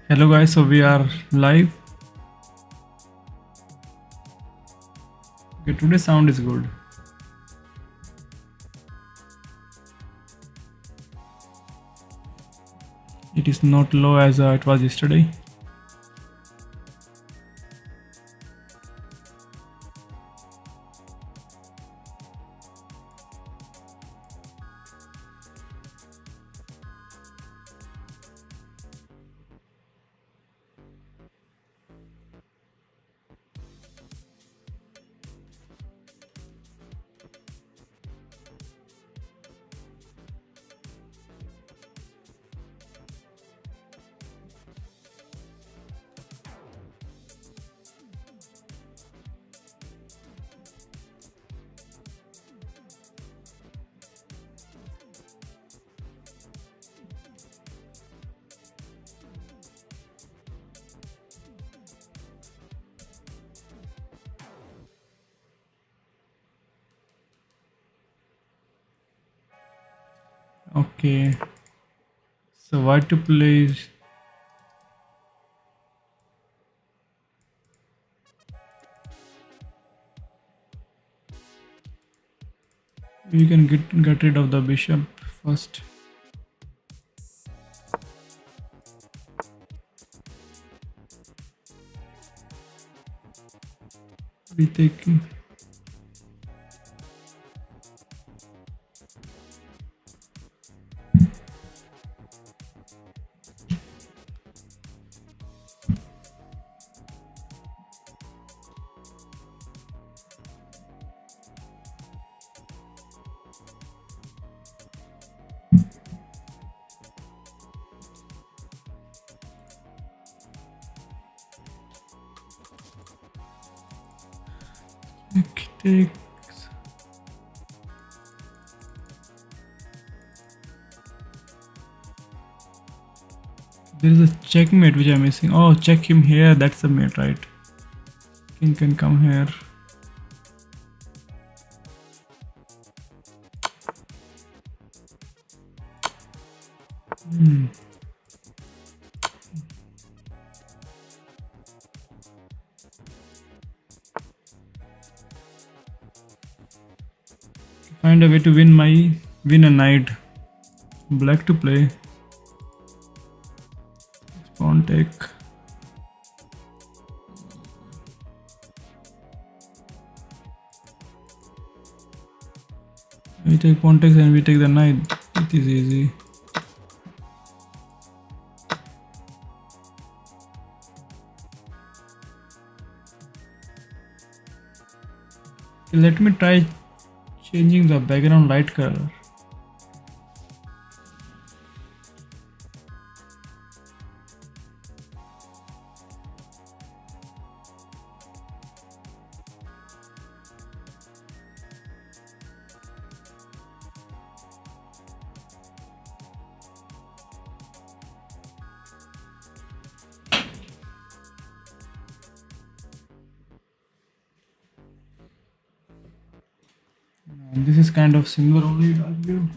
Hello guys, so we are live. Okay, today's sound is good. It is not low as it was yesterday. Okay, so what to play is you can get rid of the bishop first. We take take. There is a checkmate which I'm missing. Oh, check him here. That's the mate, right? King can come here. Find a way to win a knight. Black to play. Pawn take. We take pawn takes and we take the knight. It is easy. Let me try changing the background light color. This is kind of similar only, dark blue.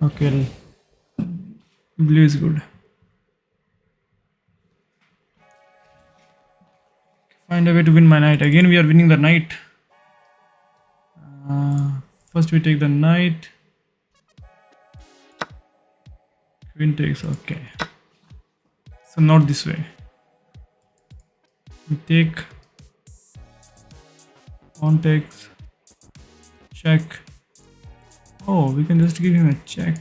Okay, blue is good. Find a way to win my knight. Again, we are winning the knight. First, we take the knight. Queen takes. Okay. So not this way. We take. Pawn takes. Check. Oh, we can just give him a check.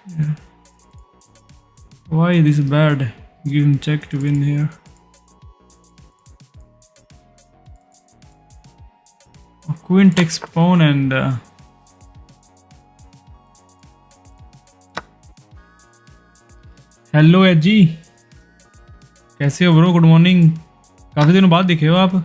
Yeah. Why this bad? Give him check to win here. Queen takes pawn and hello एजी, कैसे हो bro? Good morning, काफी दिनों बाद दिखे हो आप।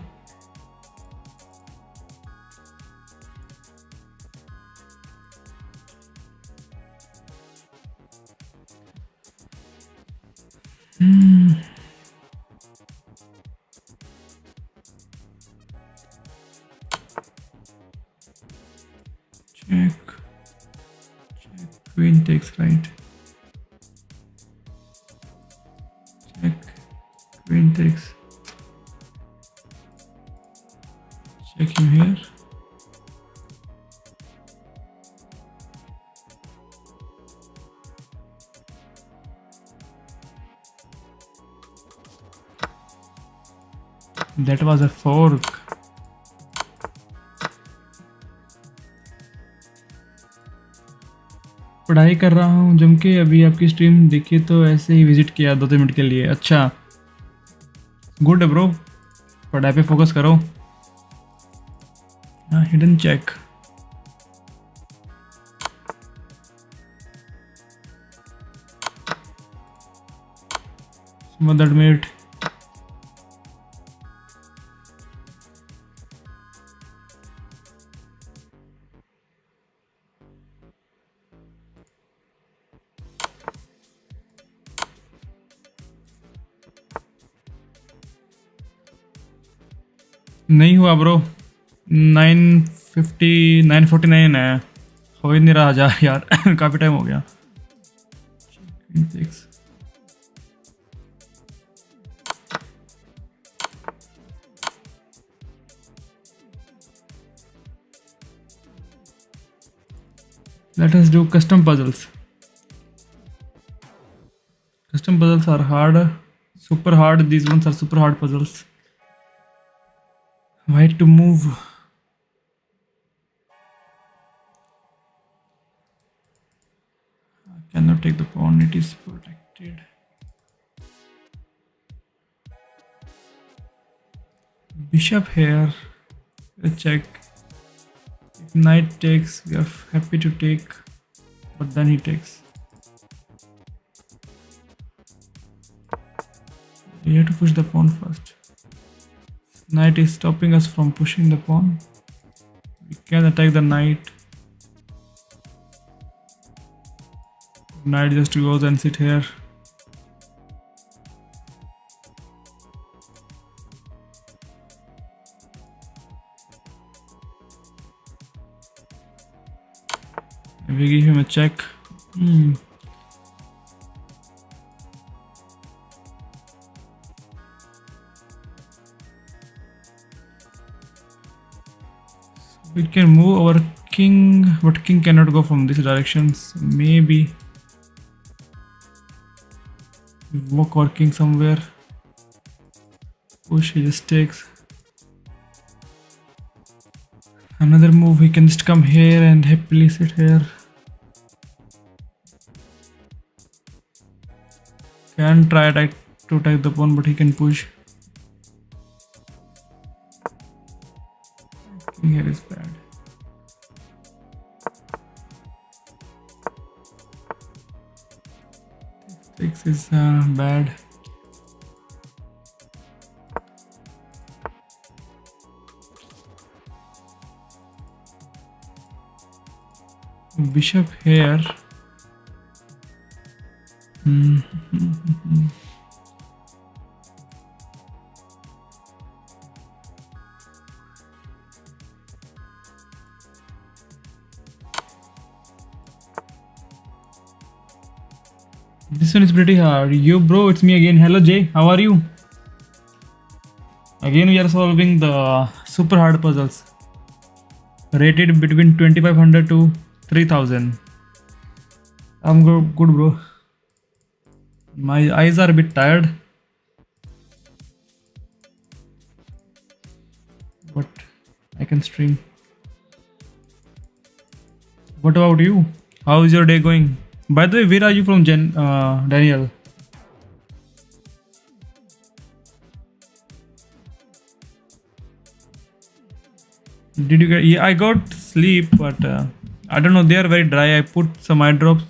Check, queen takes right. Check, queen takes. Check him here. That was a fork. पढ़ाई कर रहा हूँ जम के, अभी आपकी स्ट्रीम देखी तो ऐसे ही विजिट किया 2-3 मिनट के लिए। अच्छा, गुड है ब्रो, पढ़ाई पे फोकस करो। Hidden check, mother mate. नहीं हुआ ब्रो, 950 949 है, हो ही नहीं रहा जा यार काफ़ी टाइम हो गया। Let us do custom puzzles. Custom puzzles are hard, super hard. These ones are super hard puzzles. White to move. I cannot take the pawn, it is protected. Bishop here. Let's check. If knight takes, we are happy to take, but then he takes. We have to push the pawn first. Knight is stopping us from pushing the pawn. We can attack the knight. Knight just goes and sit here. We give him a check. We can move our king, but king cannot go from this direction. So maybe we walk our king somewhere. Push, he just takes. Another move, he can just come here and happily sit here. Can try to attack the pawn, but he can push. King here is bad. Six is bad. Bishop here. This one is pretty hard. You bro, it's me again. Hello Jay, how are you? Again we are solving the super hard puzzles. Rated between 2500 to 3000. I'm good bro. My eyes are a bit tired, but I can stream. What about you? How is your day going? By the way, where are you from, Daniel? Did you get? Yeah, I got sleep, but I don't know. They are very dry. I put some eye drops.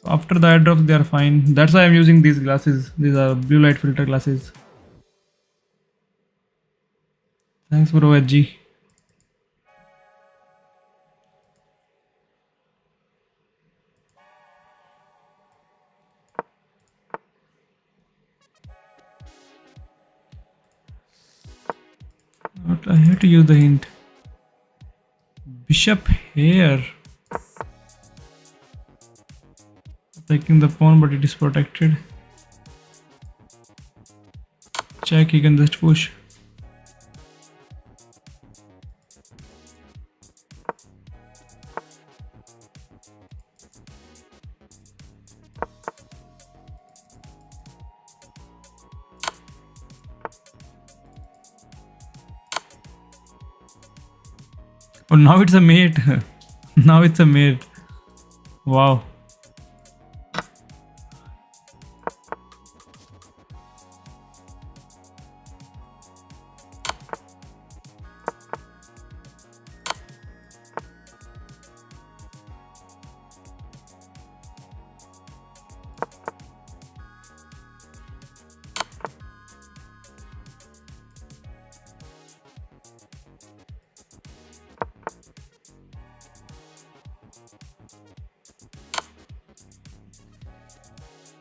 After the eye drops, they are fine. That's why I'm using these glasses. These are blue light filter glasses. Thanks, bro, Edgy. But I have to use the hint. Bishop here. Taking the pawn, but it is protected. Check, he can just push. Oh, now it's a mate. Now it's a mate. Wow.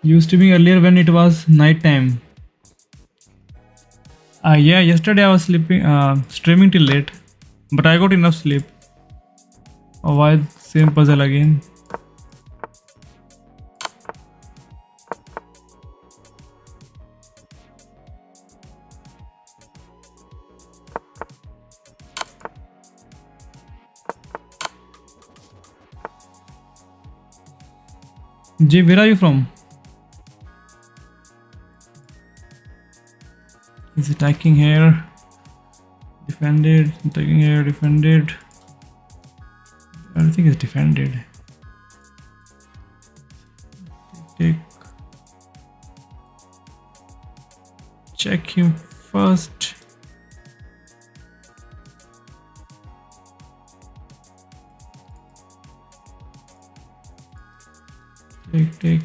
You streaming earlier when it was night time. Yeah, yesterday I was sleeping, streaming till late, but I got enough sleep. Oh, why same puzzle again? Jay, where are you from? He's attacking here. Defended. Attacking here. Defended. Everything is defended. Take. Check him first. Take.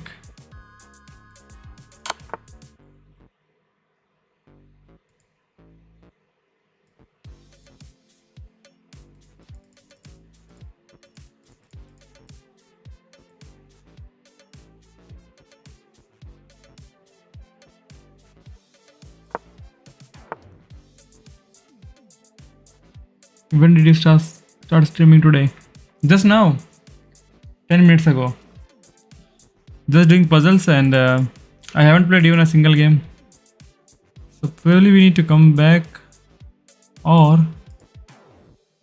When did you start streaming today? Just now. 10 minutes ago. Just doing puzzles and I haven't played even a single game. So probably we need to come back, or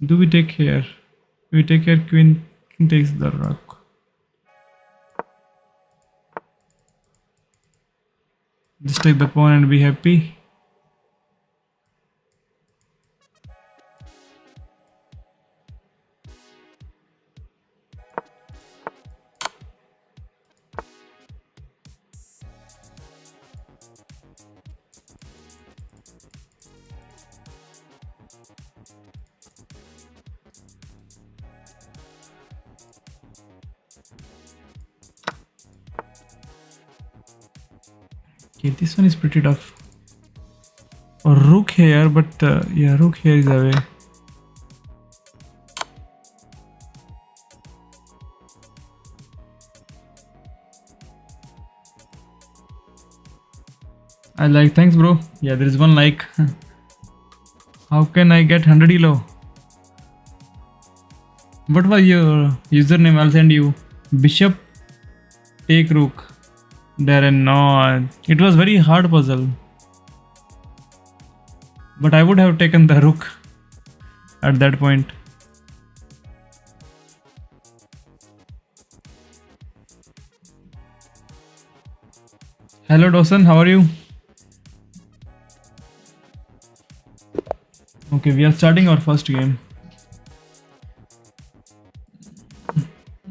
do we take here? We take here, queen takes the rook. Just take the pawn and be happy. Okay, this one is pretty tough. A rook here, but yeah, rook here is away. I like, thanks bro. Yeah, there is one like. How can I get 100 elo? What was your username? I'll send you. Bishop take rook. Darren, no, it was very hard puzzle. But I would have taken the rook at that point. Hello Dawson, how are you? Okay, we are starting our first game.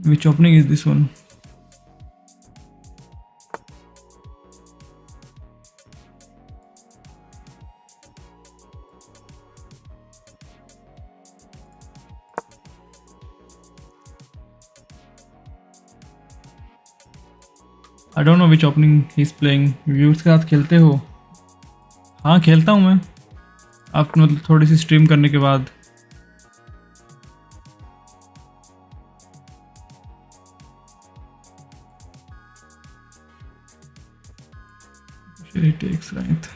Which opening is this one? I don't know which opening he is playing. Viewers के साथ खेलते हो? हाँ खेलता हूँ मैं, आप मतलब थोड़ी सी स्ट्रीम करने के बाद। He takes right.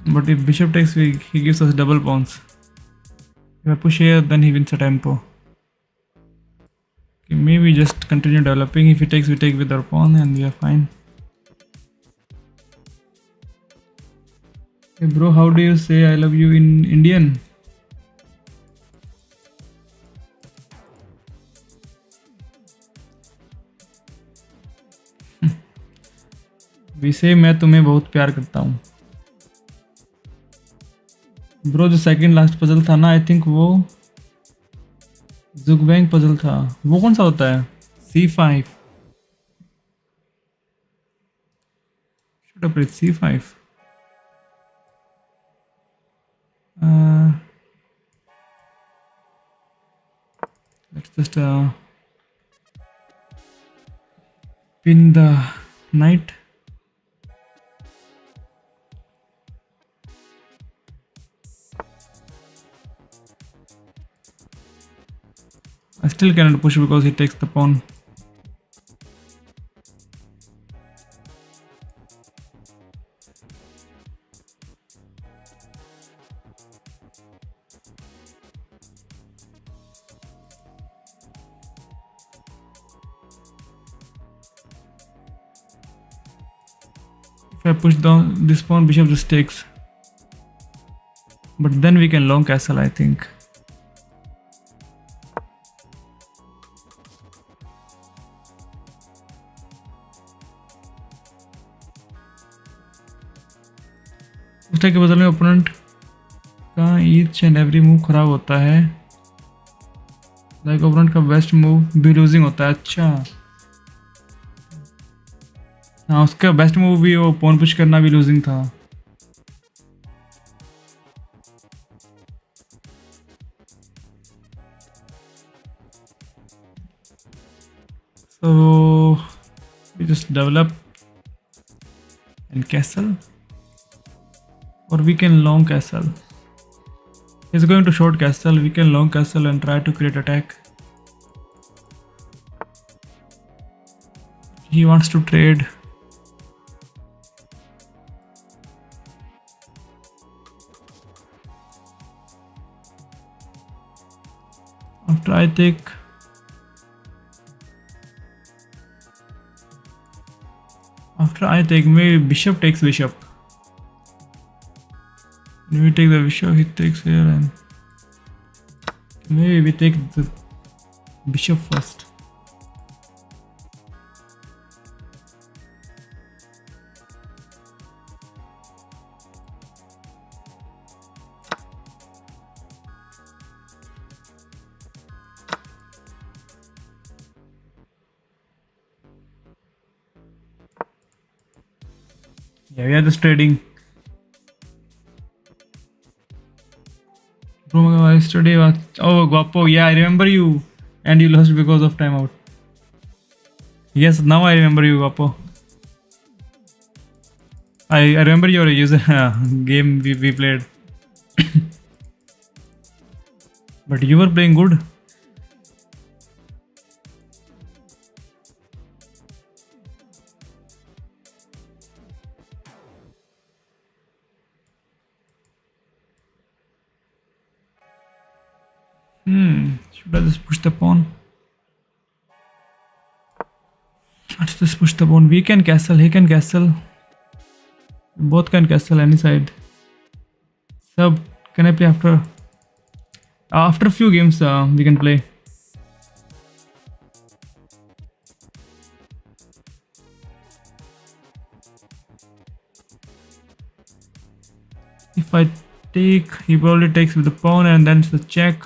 But if bishop takes, he gives us double pawns. If I push here, then he wins a tempo. Okay, maybe just continue developing. If he takes, we take with our pawn and we are fine. Hey bro, how do you say I love you in Indian? We say मैं तुम्हें बहुत प्यार करता हूँ। Bro जो second last puzzle था ना, I think वो जुगबैंग पजल था। वो कौन सा होता है? C5। Shut up, it's C5। Let's just pin the knight. I still cannot push because he takes the pawn. If I push down this pawn, bishop just takes. But then we can long castle, I think. उसके के बदले में opponent का each and every move खराब होता है। Like opponent का best move भी लूजिंग होता है। अच्छा हाँ, उसका बेस्ट मूव भी वो पॉन पुश करना भी लूजिंग था। So we just develop and castle, or we can long castle. He's going to short castle. We can long castle and try to create attack. He wants to trade. After I take, maybe bishop takes bishop. When we take the bishop, he takes here, and maybe we take the bishop first. Yeah, we are just trading. Bro, yesterday was, oh Guapo, yeah, I remember you, and you lost because of timeout. Yes, now I remember you, Guapo. I remember your user game we played. But you were playing good. Should I just push the pawn? Let's just push the pawn. We can castle, he can castle. Both can castle any side. Sub, can I play after? After a few games, we can play. If I take, he probably takes with the pawn and then it's the check.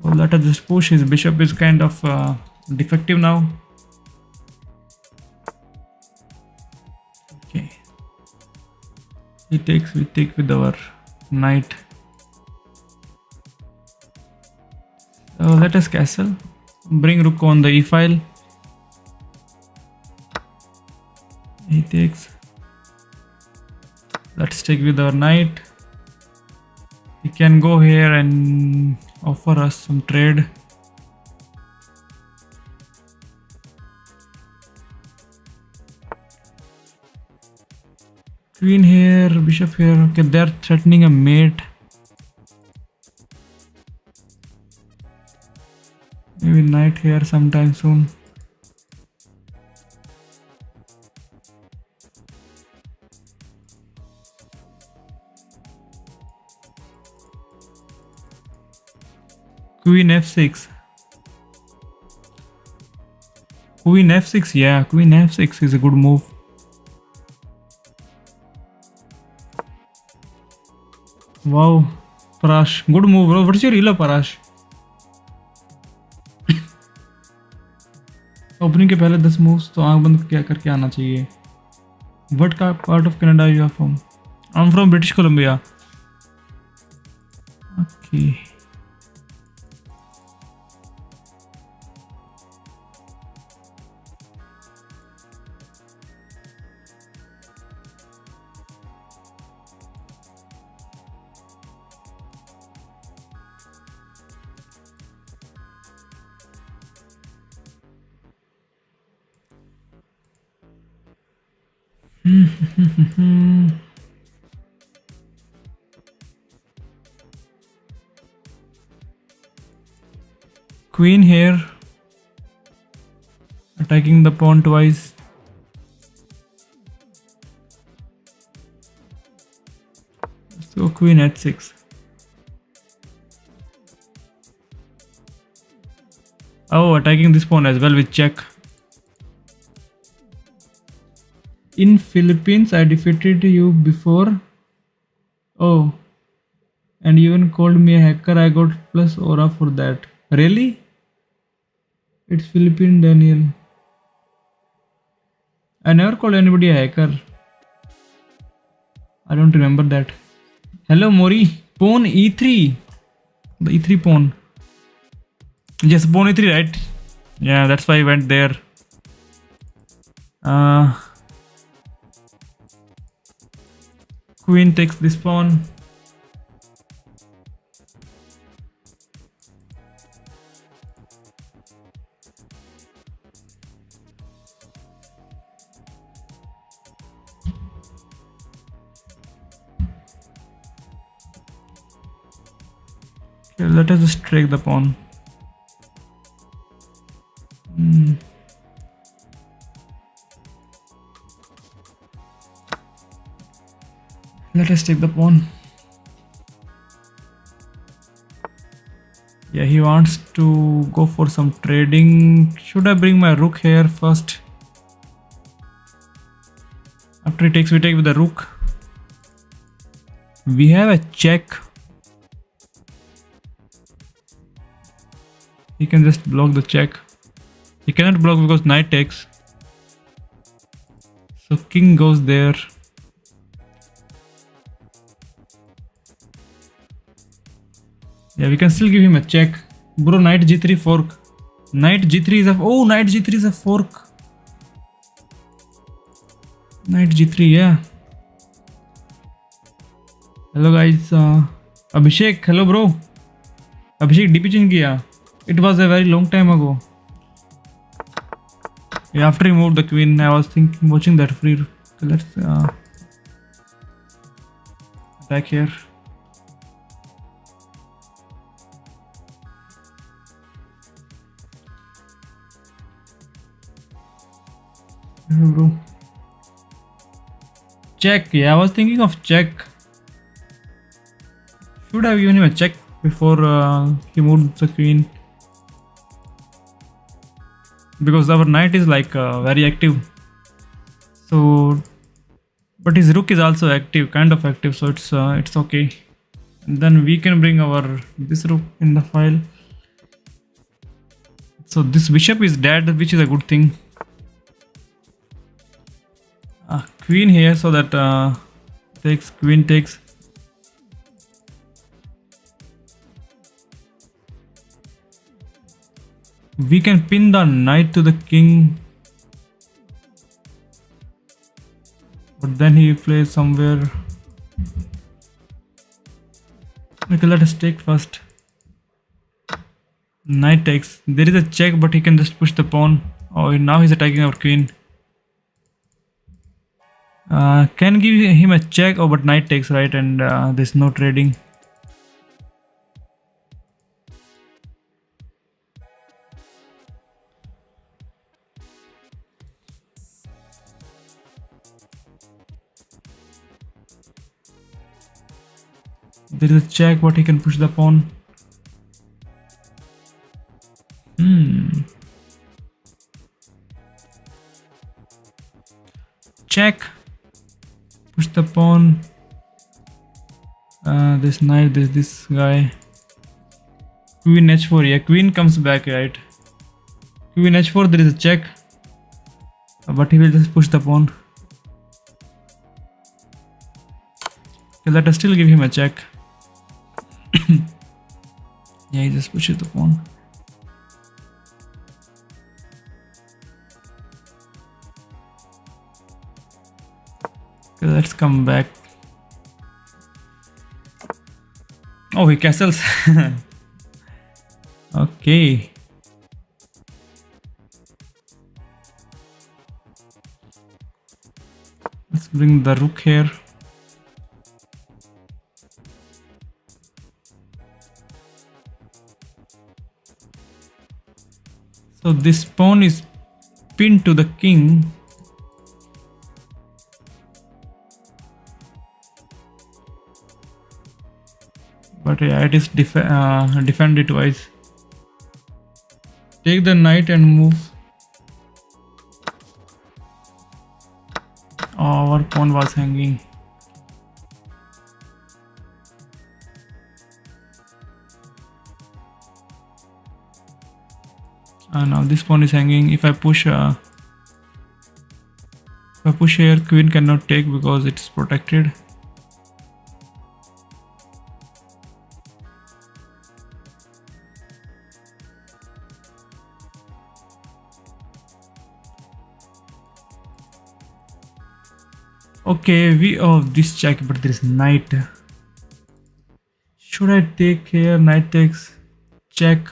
So let us just push. His bishop is kind of defective now. Okay. We take with our knight. Let us castle. Bring rook on the e file. He takes. Let's take with our knight. He can go here and offer us some trade. Queen here, bishop here. Okay, they're threatening a mate. Maybe knight here sometime soon. Queen f6. Queen f6, yeah, Queen f6 is a good move. Wow, Parash, good move bro. What's your elo Parash? Opening के पहले 10 moves तो आंख बंद क्या करके आना चाहिए. What part of Canada you are from? I'm from British Columbia. Okay. Queen here, attacking the pawn twice. So Queen h6. Oh, attacking this pawn as well with check. In Philippines, I defeated you before. Oh, and you even called me a hacker. I got plus aura for that. Really? It's Philippine Daniel. I never called anybody a hacker. I don't remember that. Hello Mori. Pawn e3. The e3 pawn. Yes, pawn e3, right? Yeah, that's why I went there. Queen takes this pawn. Okay, let us just take the pawn. Let us take the pawn. Yeah, he wants to go for some trading. Should I bring my rook here first? After he takes, we take with the rook. We have a check. He can just block the check. He cannot block because knight takes. So king goes there. Yeah, we can still give him a check. Bro, knight g3 fork. Knight g3 is a... Oh, knight g3 is a fork. Knight g3, yeah. Hello guys. Abhishek, hello bro. Abhishek DP change kiya. It was a very long time ago. Yeah, after he moved the queen, I was thinking, watching that free. Okay, let's attack here. Bro. Check. Yeah, I was thinking of check. Should have given him a check before he moved the queen. Because our knight is like very active. So, but his rook is also active, kind of active. So it's okay. And then we can bring our this rook in the file. So this bishop is dead, which is a good thing. Queen here, so that takes, queen takes. We can pin the knight to the king, but then he plays somewhere. Okay, let us take first. Knight takes. There is a check, but he can just push the pawn. Oh, now he's attacking our queen. Can give him a check. Oh, but knight takes, right? And there's no trading. There is a check, but he can push the pawn. Check. Push the pawn. This knight, this guy. Queen h4. Yeah, queen comes back, right? Queen h4. There is a check, but he will just push the pawn. Okay, let us still give him a check. Yeah, he just pushes the pawn. Okay, let's come back. Oh, he castles. Okay. Let's bring the rook here. So this pawn is pinned to the king. But yeah, it is defended twice. Take the knight and move. Oh, our pawn was hanging. Now this pawn is hanging. If I push here, queen cannot take because it's protected. Okay, this check, but there is knight. Should I take here? Knight takes, check.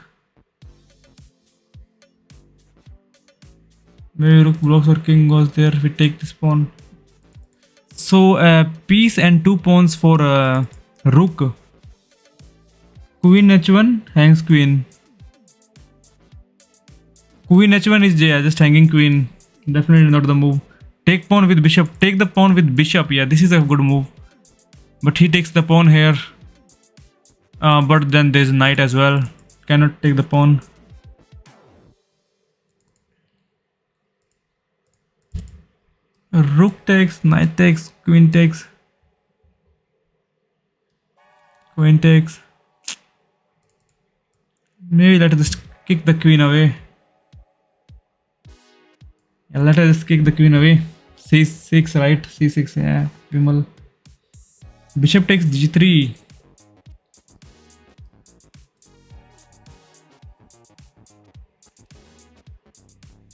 Maybe rook blocks or king goes there. We take this pawn. So piece and 2 pawns for rook. Queen h1 hangs queen. Queen h1 is just hanging queen. Definitely not the move. Take pawn with bishop. Take the pawn with bishop. Yeah, this is a good move. But he takes the pawn here. But then there's knight as well. Cannot take the pawn. Rook takes, knight takes, queen takes. Queen takes. Maybe let us just kick the queen away. Yeah, let us just kick the queen away. C6, right? C6, yeah. Vimal. Bishop takes g3.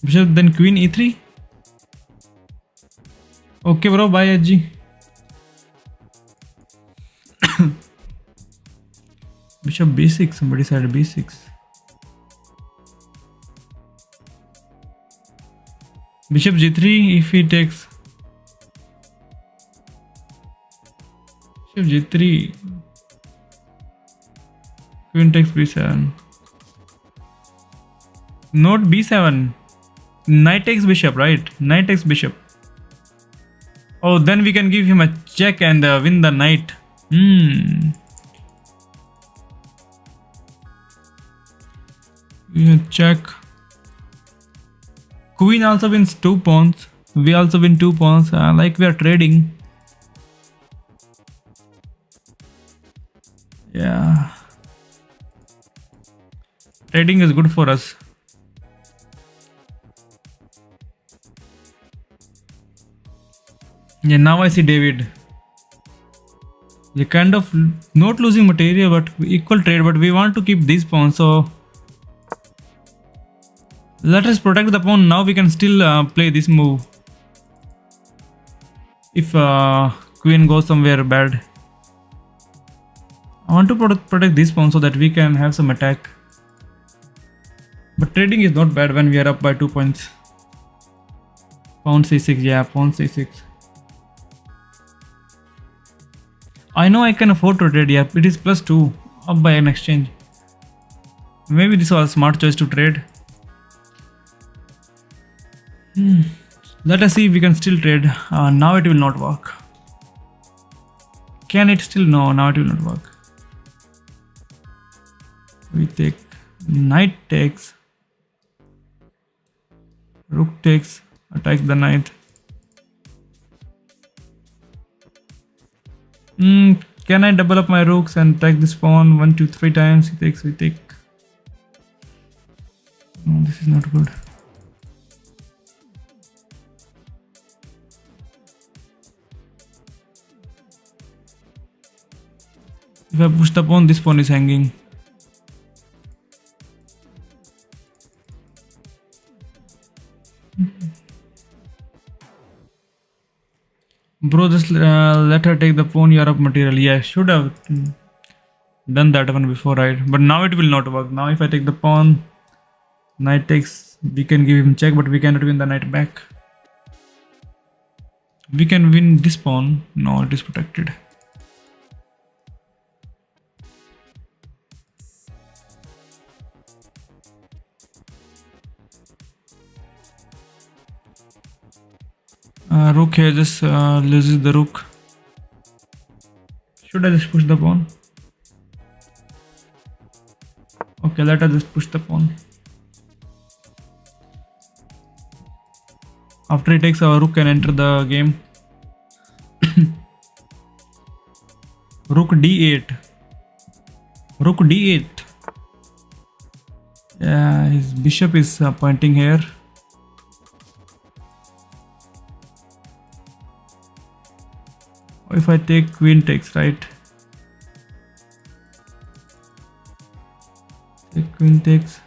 Bishop, then queen e3. Okay, bro. Bye, HG. Bishop b6. Somebody said b6. Bishop g3 if he takes. Bishop g3. Queen takes b7. Not b7. Knight takes bishop, right? Knight takes bishop. Oh, then we can give him a check and win the knight. Check. Queen also wins 2 pawns. We also win 2 pawns. Like we are trading. Yeah. Trading is good for us. Yeah, now I see David. We're kind of not losing material, but equal trade. But we want to keep these pawns, so let us protect the pawn. Now we can still play this move. If queen goes somewhere bad, I want to protect this pawn so that we can have some attack. But trading is not bad when we are up by 2 points. Pawn c6, yeah, pawn c6. I know I can afford to trade, yeah, it is +2, up by an exchange. Maybe this was a smart choice to trade. Let us see if we can still trade. Now it will not work. Can it still? No, now it will not work. We take knight takes, rook takes, attack the knight. Can I double up my rooks and attack this pawn 1, 2, 3 times? He takes, we take. No, this is not good. If I push the pawn, this pawn is hanging. Bro, just let her take the pawn, you are up material. Yeah, should have done that one before, right? But now it will not work. Now if I take the pawn, knight takes, we can give him check, but we cannot win the knight back. We can win this pawn. No, it is protected. Rook here just loses the rook. Should I just push the pawn? Okay, let us just push the pawn. After he takes, our rook can enter the game. Rook d8. Rook d8. Yeah, his bishop is pointing here. If I take, queen takes, right? Take queen takes.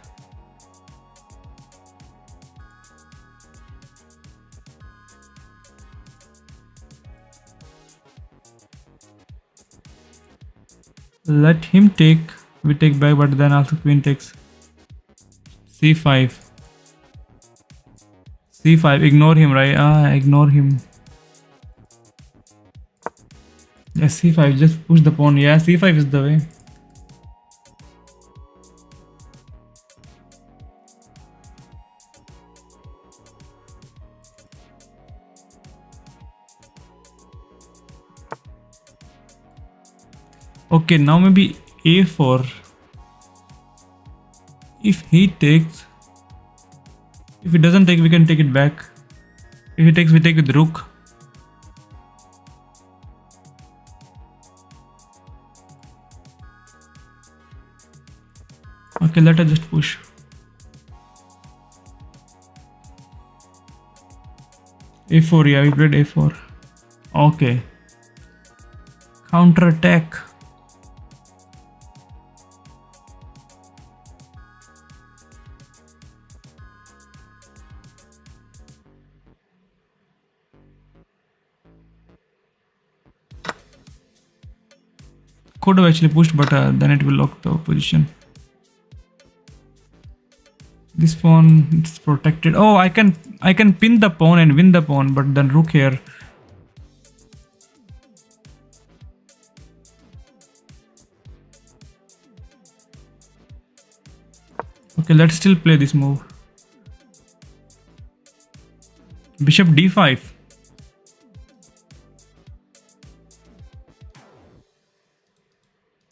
Let him take, we take back, but then also queen takes. c5. c5, ignore him, right? Ignore him. Yeah, c5, just push the pawn. Yeah, c5 is the way. Okay, now maybe a4. If he takes, if he doesn't take, we can take it back. If he takes, we take with rook. Okay, let us just push. a4, yeah, we played a4. Okay. Counter attack. Could have actually pushed, but then it will lock the position. This pawn is protected. Oh, I can pin the pawn and win the pawn, but then rook here. Okay, let's still play this move. Bishop d5.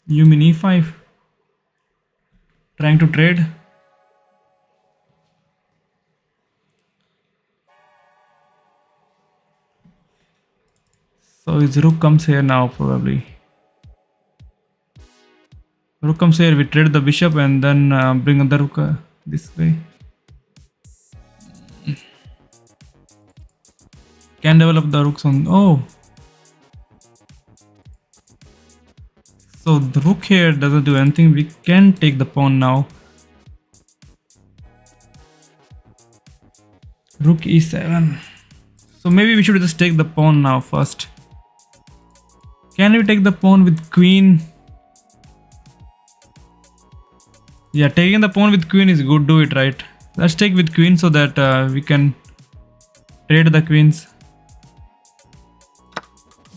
You mean e5? Trying to trade? So his rook comes here now, probably. Rook comes here, we trade the bishop and then bring the rook this way. Can develop the rooks on. Oh. So the rook here doesn't do anything. We can take the pawn now. Rook e7. So maybe we should just take the pawn now first. Can we take the pawn with queen? Yeah, taking the pawn with queen is good. Do it right. Let's take with queen so that we can trade the queens.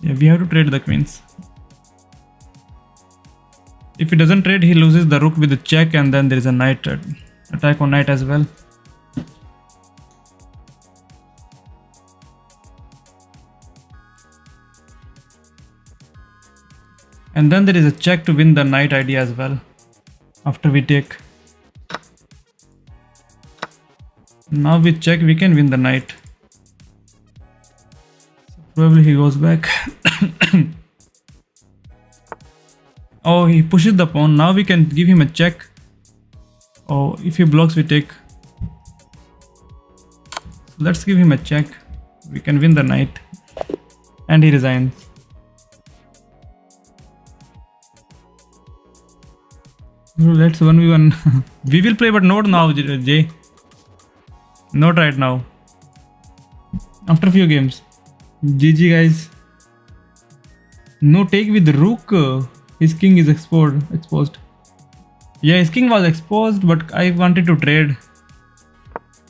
Yeah, we have to trade the queens. If he doesn't trade, he loses the rook with the check, and then there is a knight attack on knight as well. And then there is a check to win the knight idea as well. After we take. Now with check we can win the knight. So probably he goes back. Oh, he pushes the pawn. Now we can give him a check. Oh, if he blocks we take. So let's give him a check. We can win the knight. And he resigns. Let's 1v1. We will play, but not now, Jay. Not right now. After a few games. GG guys. No take with rook. His king is exposed. Yeah, his king was exposed, but I wanted to trade.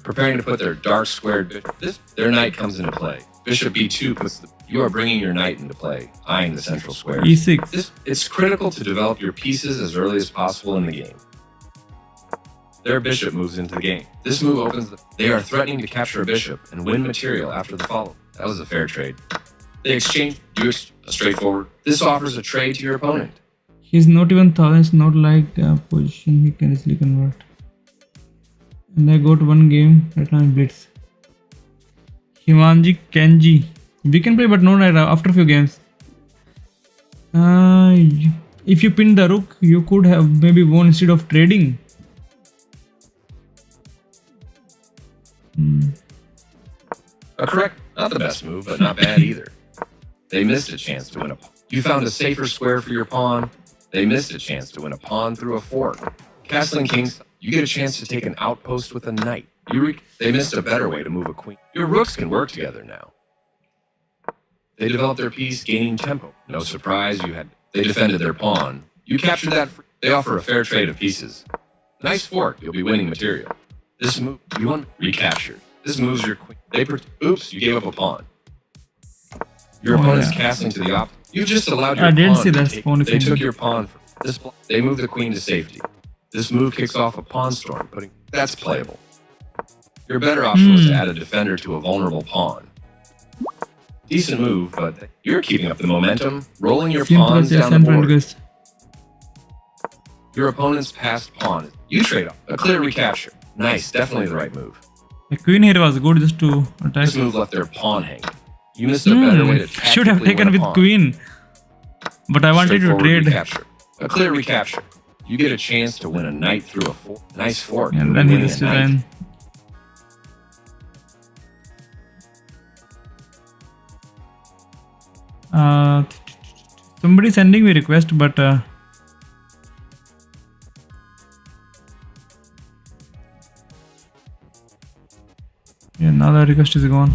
Preparing to put their dark squared bishop. Their knight comes into play. Bishop b2 puts the... You are bringing your knight into play, eyeing the central square. e6. It's critical to develop your pieces as early as possible in the game. Their bishop moves into the game. This move opens the... They are threatening to capture a bishop and win material after the follow. That was a fair trade. They exchange straightforward. This offers a trade to your opponent. He's not even thousand, it's not like a position he can easily convert. And I got one game right now in Blitz. Himanji Kenji. We can play, but not right now, after a few games. If you pin the rook, you could have maybe won instead of trading. Correct. Not the best move, but not bad either. They missed a chance to win a pawn. You found a safer square for your pawn. They missed a chance to win a pawn through a fork. Castling kings, you get a chance to take an outpost with a knight. They missed a better way to move a queen. Your rooks can work together now. They developed their piece, gaining tempo. No surprise, they defended their pawn. You captured that. They offer a fair trade of pieces. Nice fork, you'll be winning material. This move, you want recaptured. This moves your queen. Oops, you gave up a pawn. Your opponent is casting to the opposite. You just allowed your pawn. I didn't see that. They took your pawn. They moved the queen to safety. This move kicks off a pawn storm. That's playable. Your better option was to add a defender to a vulnerable pawn. Decent move, but you're keeping up the momentum, rolling your pawns down the board. Your opponent's passed pawn. You trade off. A clear recapture. Nice, definitely the right move. The queen here was good just to attack. This move left their pawn hanging. You missed a better way to should have taken with queen. But I wanted to trade. Recapture. A clear recapture. You get a chance to win a knight through a fork. Nice fork. And then he just ran. Somebody sending me request, but yeah, now the request is gone.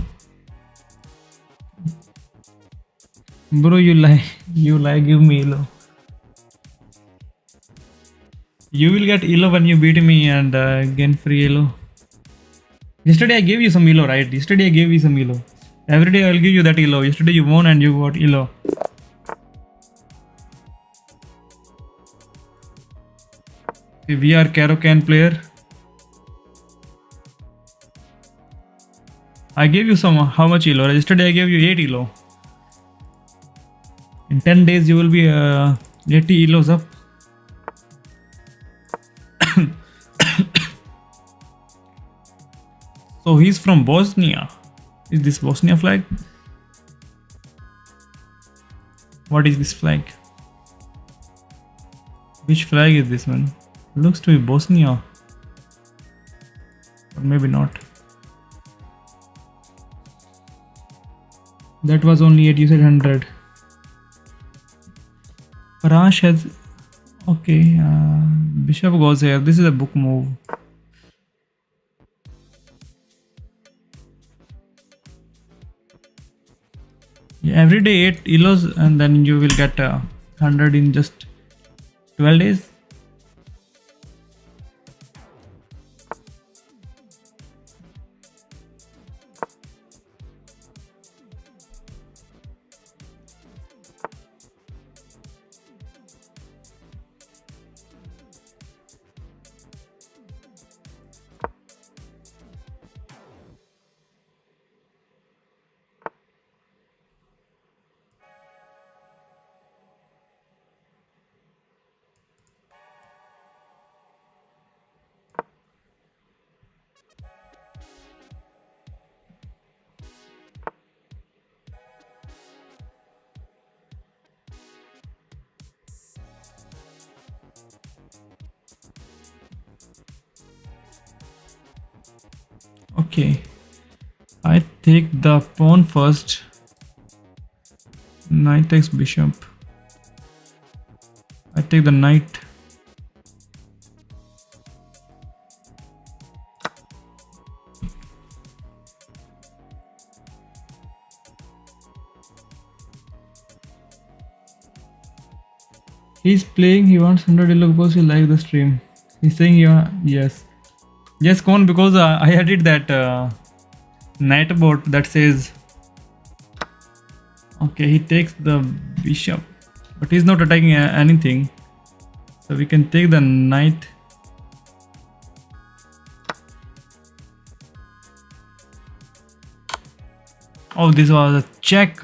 Bro, you lie, give me elo. You will get elo when you beat me and gain free elo. Yesterday I gave you some elo, right? Yesterday I gave you some elo. Every day I'll give you that elo. Yesterday you won and you got elo. Okay, we are Karokan player. I gave you some, how much elo? Yesterday I gave you 8 elo. In 10 days you will be 80 elos up. So he's from Bosnia. Is this Bosnia flag? What is this flag? Which flag is this one? Looks to be Bosnia. Or maybe not. That was only 8. You said 100. Parash has. Okay. Bishop goes here. This is a book move. Yeah, every day 8 elos, and then you will get 100 in just 12 days. Okay, I take the pawn first. Knight takes bishop. I take the knight. He's playing, he wants 100 yellow because he likes the stream. He's saying yeah, yes. Yes, Con, because I added that knight bot that says. Okay, he takes the bishop, but he's not attacking anything. So we can take the knight. Oh, this was a check.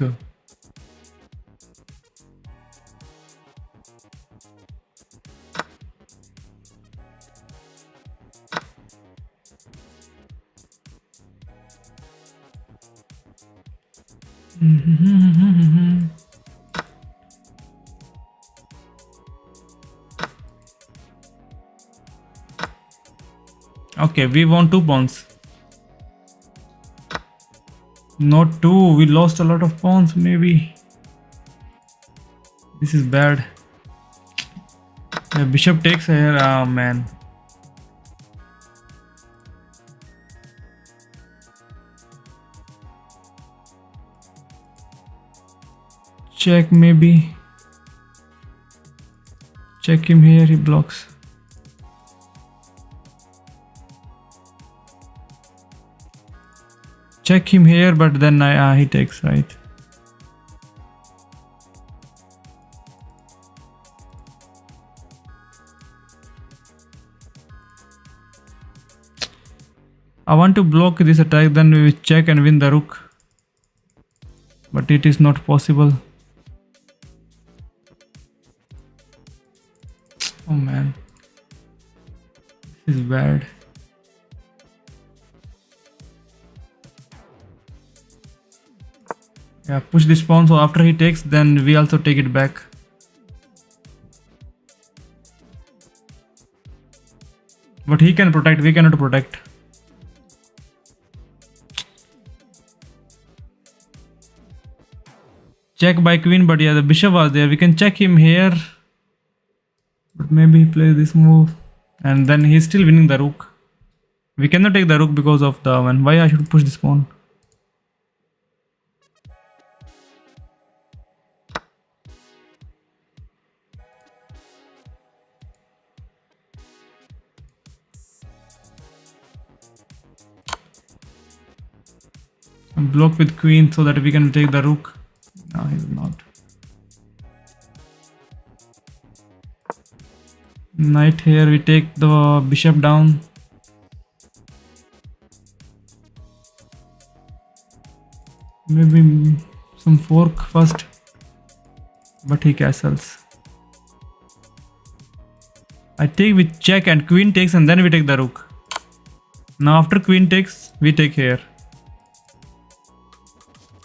Okay, we won 2 pawns. Not 2, we lost a lot of pawns maybe. This is bad. The bishop takes here, oh man. Check maybe. Check him here, he blocks. Check him here, but then he takes, right? I want to block this attack, then we check and win the rook. But it is not possible. Oh man. This is bad. Yeah, push this pawn, so after he takes, then we also take it back. But he can protect, we cannot protect. Check by queen, but yeah, the bishop was there. We can check him here. But maybe he plays this move. And then he's still winning the rook. We cannot take the rook because of the one. Why I should push this pawn? Block with queen so that we can take the rook. No, he will not. Knight here, we take the bishop down. Maybe some fork first, but he castles. I take with check and queen takes, and then we take the rook. Now after queen takes, we take here.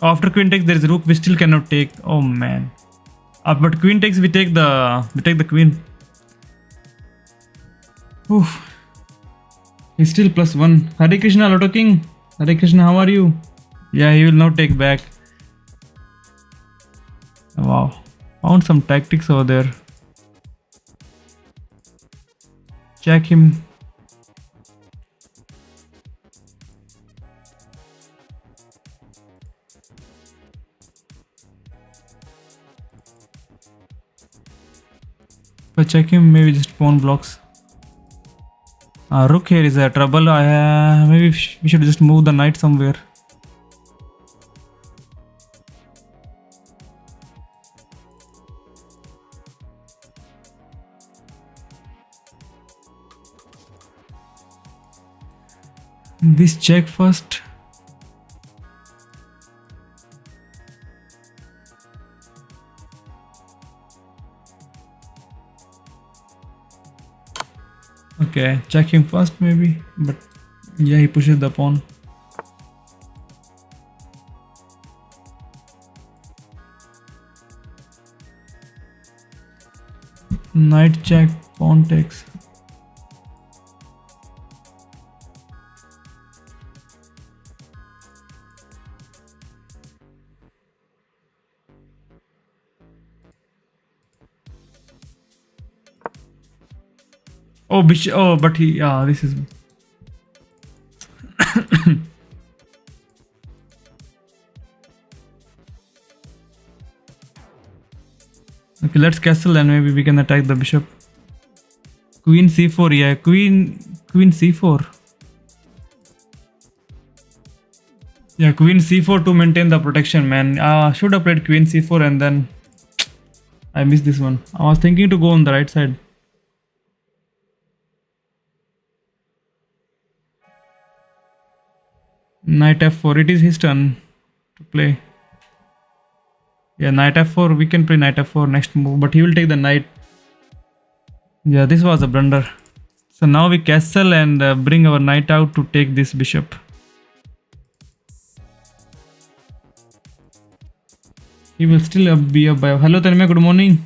After queen takes, there is rook. We still cannot take. Oh man! But queen takes, we take the queen. Oof. He's still +1. Hare Krishna, Lotto King. Hare Krishna, how are you? Yeah, he will not take back. Wow. Found some tactics over there. Check him. If I check him, maybe just pawn blocks. Rook here is a trouble. Maybe we should just move the knight somewhere. This check first. Okay, check him first maybe, but yeah, he pushes the pawn. Knight check, pawn takes. Oh, bishop. Oh, but he. Yeah, this is. Okay, let's castle and maybe we can attack the bishop. Queen c4. Yeah, queen c4. Yeah, queen c4 to maintain the protection, man. Should have played queen c4 and then I missed this one. I was thinking to go on the right side. Knight f4. It is his turn to play. Yeah, knight f4. We can play knight f4 next move, but he will take the knight. Yeah, this was a blunder. So now we castle and bring our knight out to take this bishop. He will still be up by. Hello Tanmay, good morning.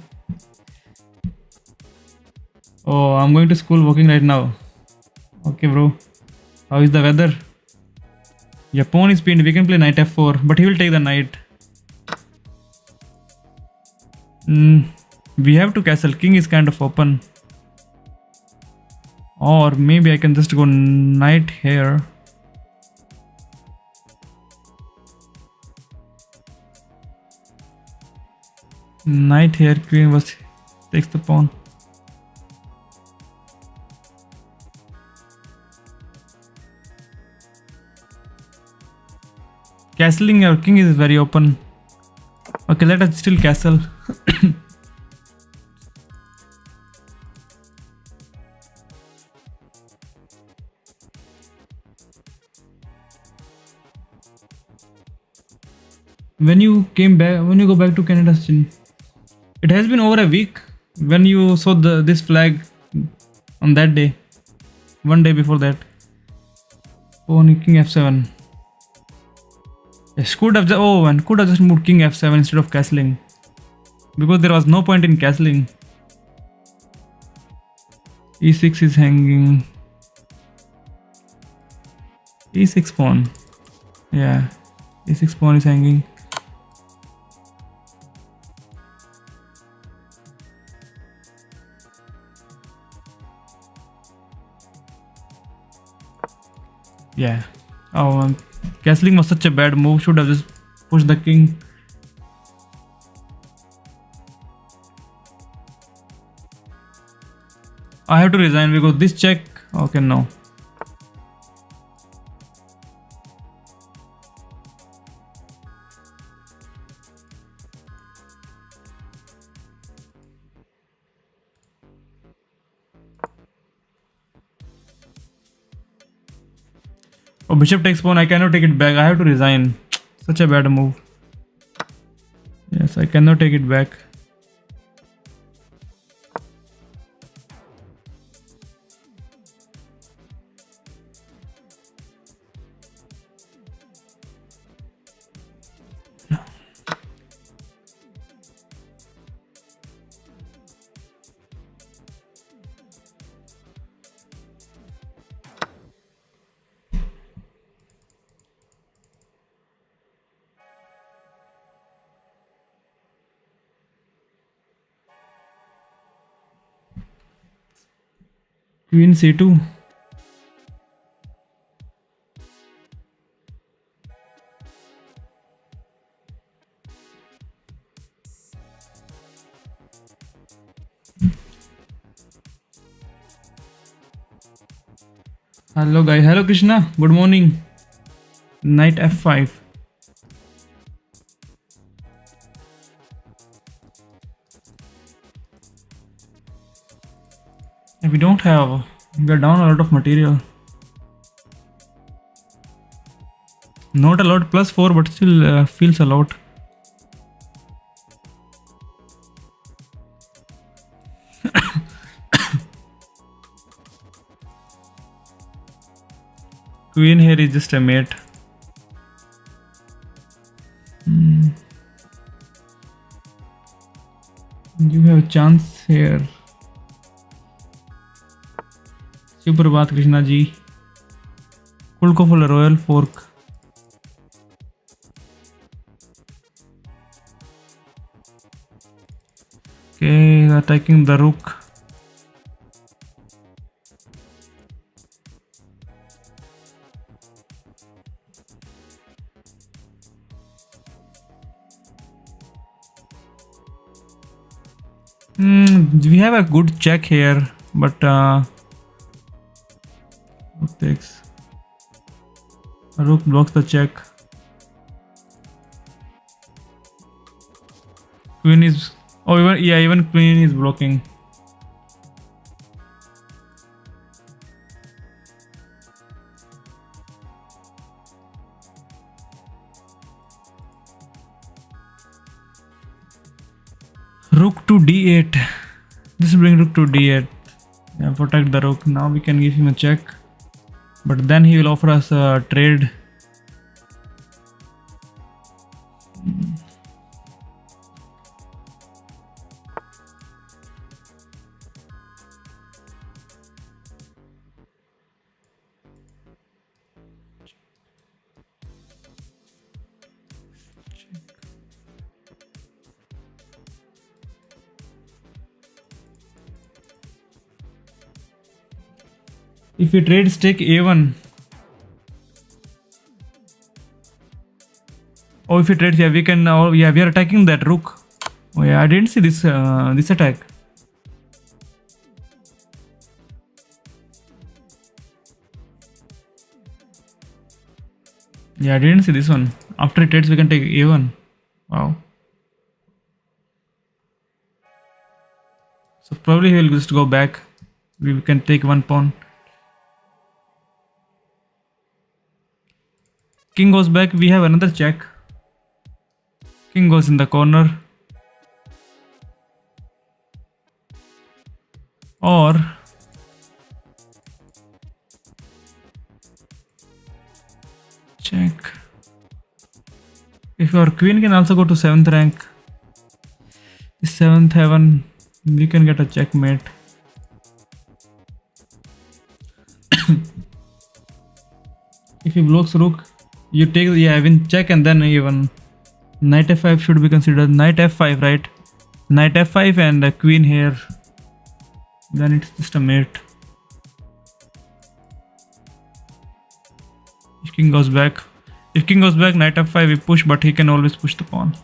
Oh, I'm going to school walking right now. Okay, bro. How is the weather? Yeah, pawn is pinned. We can play knight f4, but he will take the knight. We have to castle. King is kind of open. Or maybe I can just go knight here. Knight here. Queen was takes the pawn. Castling our king is very open. Okay, let us still castle. When you go back to Canada, Sachin, it has been over a week when you saw this flag on that day. One day before that. Pawn king f7. Yes, could have just moved king f7 instead of castling, because there was no point in castling. e6 is hanging. e6 pawn. Yeah, e6 pawn is hanging. Yeah. Oh, castling was such a bad move. Should have just pushed the king. I have to resign because this check. Okay, no. Oh, bishop takes pawn. I cannot take it back. I have to resign. Such a bad move. Yes, I cannot take it back. Queen c2. Hello guys. Hello Krishna. Good morning. Knight f5. We don't have. We are down a lot of material. Not a lot, +4, but still feels a lot. Queen here is just a mate. You have a chance here. Suprabhat Krishna ji. Could go for a royal fork. Okay, attacking the rook. We have a good check here, but rook takes. Rook blocks the check. Queen is. Oh, even queen is blocking. Rook to d8. Just bring rook to d8. Yeah, protect the rook. Now we can give him a check. But then he will offer us a trade. If we trade, take a1. Oh, if we trade, yeah, we can. Yeah, we are attacking that rook. Oh yeah, I didn't see this this attack. Yeah, I didn't see this one. After it trades, we can take a1. Wow. So probably he will just go back. We can take one pawn. King goes back. We have another check. King goes in the corner. Or check. If our queen can also go to 7th rank, 7th heaven, we can get a checkmate. If he blocks rook, you take, yeah, win check and then even knight f5 should be considered. Knight f5, right? Knight f5 and a queen here. Then it's just a mate. If king goes back, knight f5 we push, but he can always push the pawn.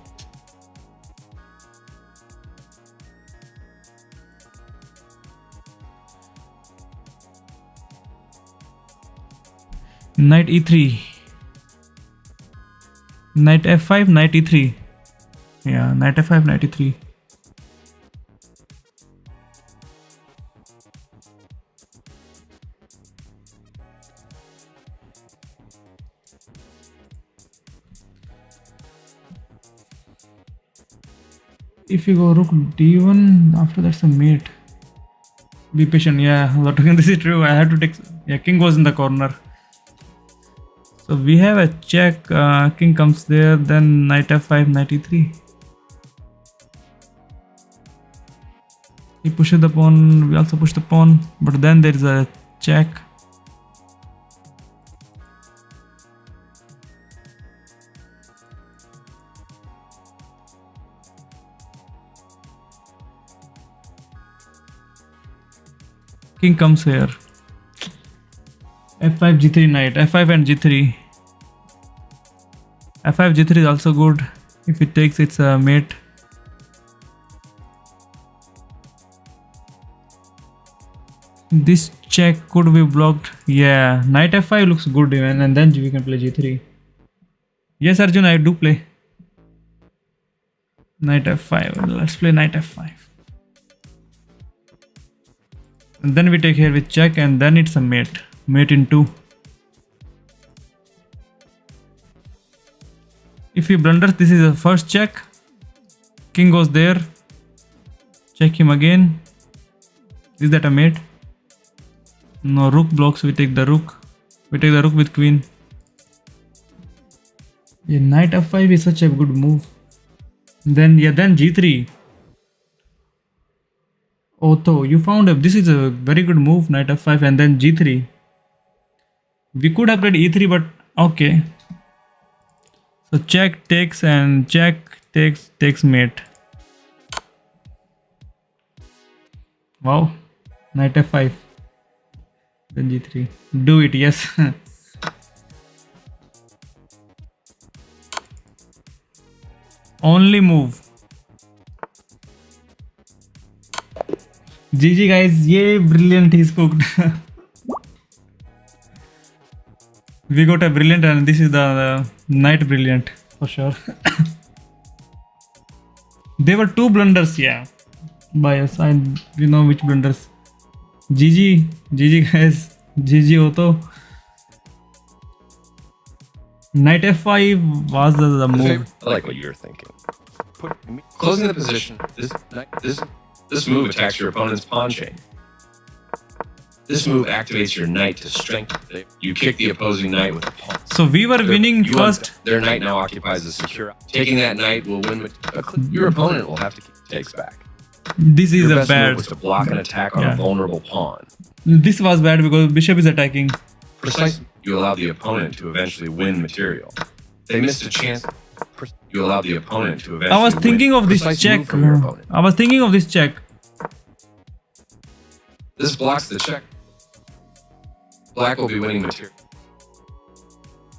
Knight e3. Knight f5, knight e3. Yeah, knight f5, knight e3. If you go rook d1, after that's a mate. Be patient. Yeah, this is true. I have to take. Yeah, king goes in the corner. So we have a check. King comes there. Then knight f5, knight e3. He pushes the pawn. We also push the pawn. But then there is a check. King comes here. F5 G3 knight. F5 and G3. F5 G3 is also good. If it takes its mate. This check could be blocked. Yeah, knight F5 looks good even, and then we can play G3. Yes, Arjun, I do play. Knight F5. Let's play knight F5. And then we take here with check, and then it's a mate. Mate in 2. If he blunders, this is a first check. King goes there. Check him again. Is that a mate? No, rook blocks. We take the rook. We take the rook with queen. Yeah, knight F5 is such a good move. Then G3. Otho, you found this is a very good move. Knight F5 and then G3. We could have played E3, but okay. So check takes and check takes mate. Wow, knight F5. Then G3. Do it, yes. Only move. GG guys, yay, brilliant, he's cooked. We got a brilliant, and this is the knight brilliant for sure. There were 2 blunders, yeah. By us, we know which blunders. GG guys, GG Otho. Knight F5 was the move. I like what you're thinking. Closing the position. This move attacks your opponent's pawn chain. This move activates your knight to strengthen. You kick the opposing knight with a pawn. So we were winning first. Their knight now occupies a secure. Taking that knight will win. Your opponent will have to keep takes back. This is your a best bad. Move was to block an attack on a vulnerable pawn. This was bad because bishop is attacking. Precisely. You allow the opponent to eventually win material. They missed a chance. You allow the opponent to eventually I was thinking win. of this Precise check. move from your opponent. I was thinking of this check. This blocks the check. Black will be winning material.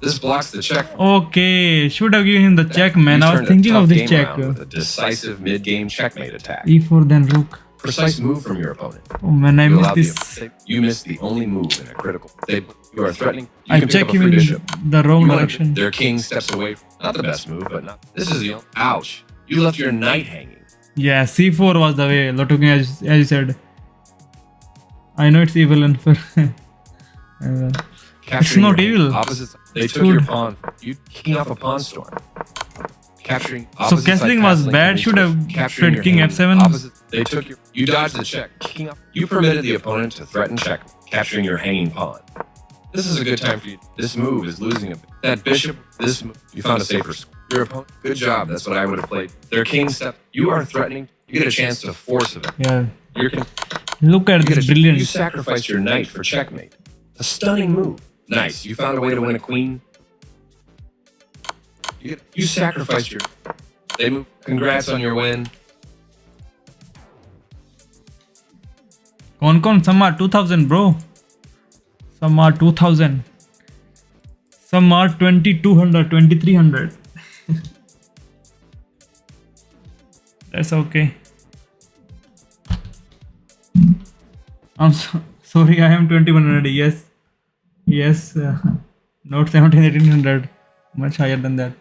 This blocks the check. Okay, should have given him the check, man. I was thinking of this check. With a decisive mid-game checkmate attack. E4 then rook. Precise move from your opponent. Oh man, I missed this. You missed the only move in a critical. You are threatening. You I can check pick up a him free in bishop. the wrong direction. Their king steps away. Not the best move, but not. This is the. Ouch! You left your knight hanging. Yeah, C4 was the way. Looking as you said. I know it's evil and for. It's not evil. Opposites. They took your pawn. You kicking off a pawn storm. Capturing. So castling was bad. Should have played king f7. They took your. You dodged the check. Kicking up. You permitted the opponent to threaten check, capturing your hanging pawn. This is a good time for you. This move is losing a bit. That bishop. This move. You found a safer square. Your opponent. Good job. That's what I would have played. Their king step. You are threatening. You get a chance to force it. Yeah. You're. Look at this brilliance. You sacrificed your knight for checkmate. A stunning move. Nice. You found a way to win a queen. You sacrificed your. They move. Congrats on your win. Some are 2000, bro. Some are 2000. Some are 2200, 2300. That's okay. I'm sorry, I am 2100. Yes. Yes. Not 17, 1800. Much higher than that.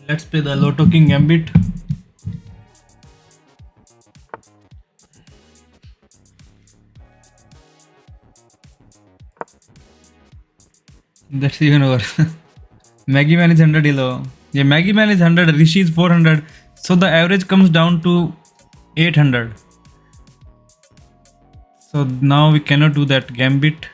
Let's play the Lotto King Gambit. That's even over. Maggie Man is 100 elo. Yeah, Maggie Man is 100, Rishi is 400. So the average comes down to 800. So now we cannot do that Gambit.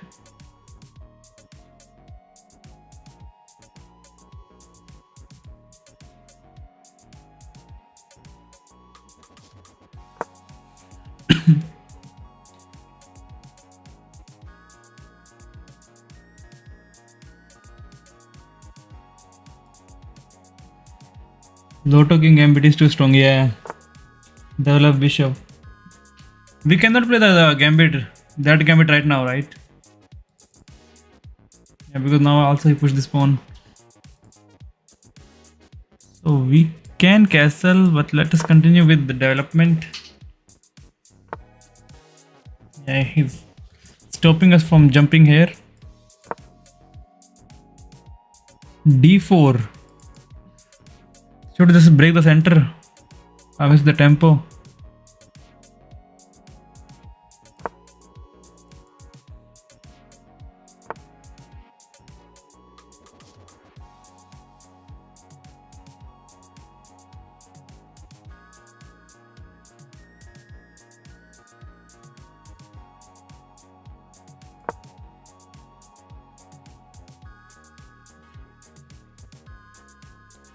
Loto King gambit is too strong. Yeah. Develop bishop. We cannot play the gambit. That gambit right now, right? Yeah, because now also he pushed this pawn. So we can castle, but let us continue with the development. Yeah, he's stopping us from jumping here. D4. Should just break the center. I miss the tempo.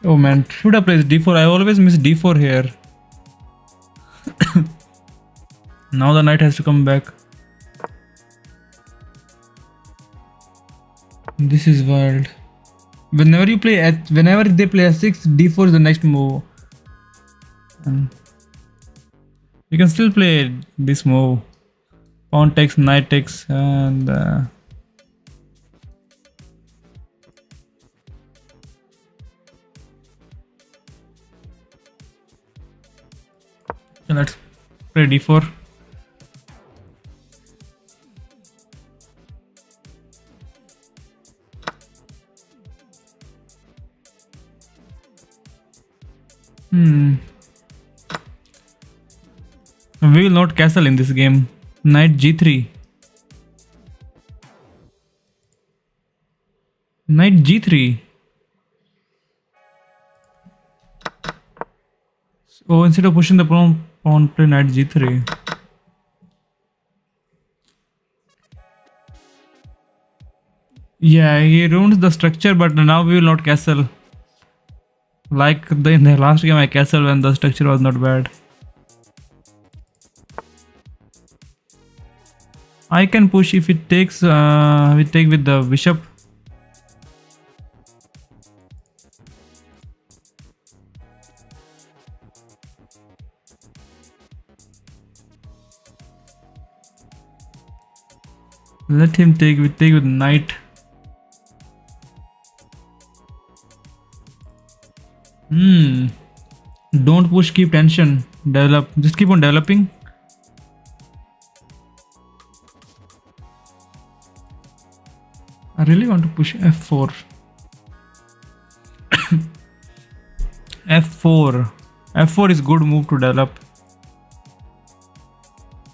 Oh man, should I place D4? I always miss D4 here. Now the knight has to come back. This is wild. Whenever you play whenever they play a6, D4 is the next move. And you can still play this move. Pawn takes, knight takes, and let's play D4. We will not castle in this game. Knight G3. Knight G3. Oh, instead of pushing the pawn, play Knight G3. Yeah, he ruins the structure, but now we will not castle. Like in the last game, I castled when the structure was not bad. I can push if it takes. We take with the bishop. Let him take. We take with knight. Don't push. Keep tension. Develop. Just keep on developing. I really want to push f4. f4. f4 is good move to develop.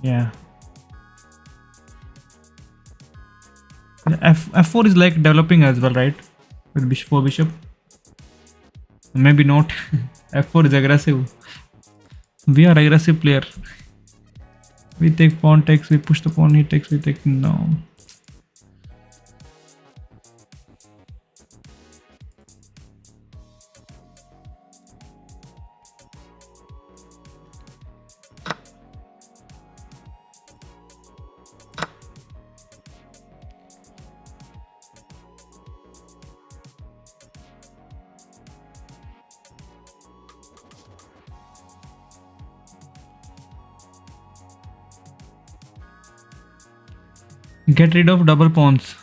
Yeah. f4 is like developing as well, right? With bishop 4 bishop. Maybe not. f4 is aggressive. We are aggressive player. We take pawn takes. We push the pawn. He takes. We take. No. Get rid of double pawns.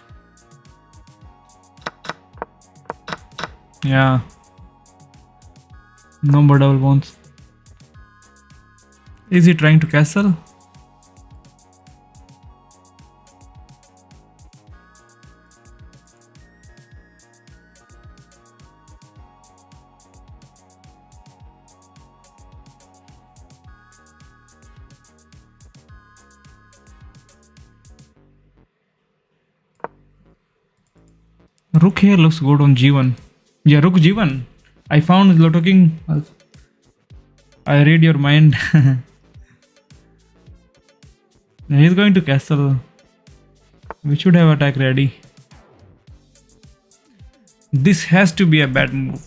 Yeah. No more double pawns. Is he trying to castle? Rook here looks good on G1. Yeah, Rook G1. I found Loto King. I read your mind. He's going to castle. We should have attack ready. This has to be a bad move.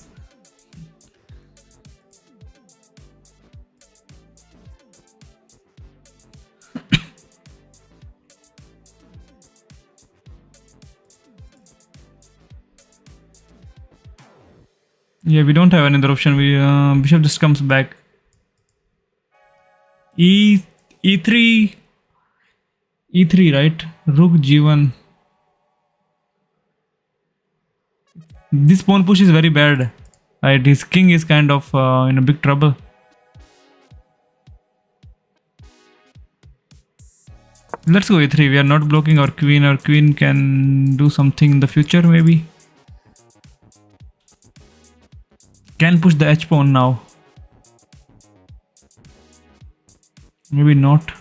Yeah, we don't have another option. We bishop just comes back. E3, E3, right? Rook G1. This pawn push is very bad. Right, his king is kind of in a big trouble. Let's go E3. We are not blocking our queen. Our queen can do something in the future, maybe. Can push the H pawn now. Maybe not.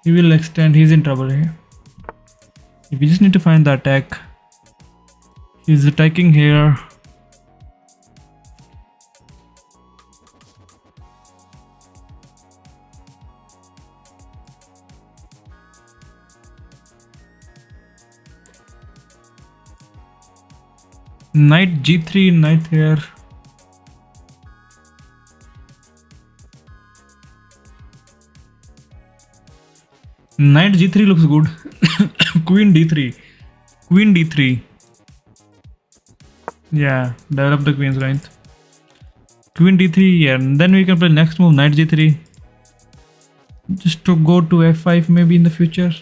He will extend. He's in trouble here. We just need to find the attack. He's attacking here. Knight G3, knight here. Knight G3 looks good. Queen D3. Queen D3. Yeah, develop the queen's right. Queen D3, yeah, and then we can play next move, Knight G3. Just to go to F5 maybe in the future.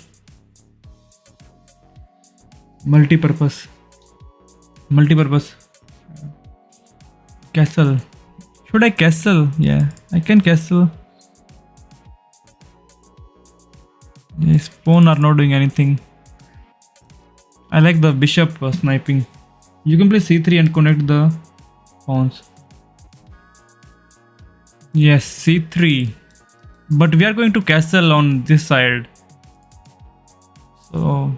Multi-purpose. Castle. Should I castle? Yeah, I can castle. His pawn are not doing anything. I like the bishop sniping. You can play C3 and connect the pawns. Yes, C3. But we are going to castle on this side. So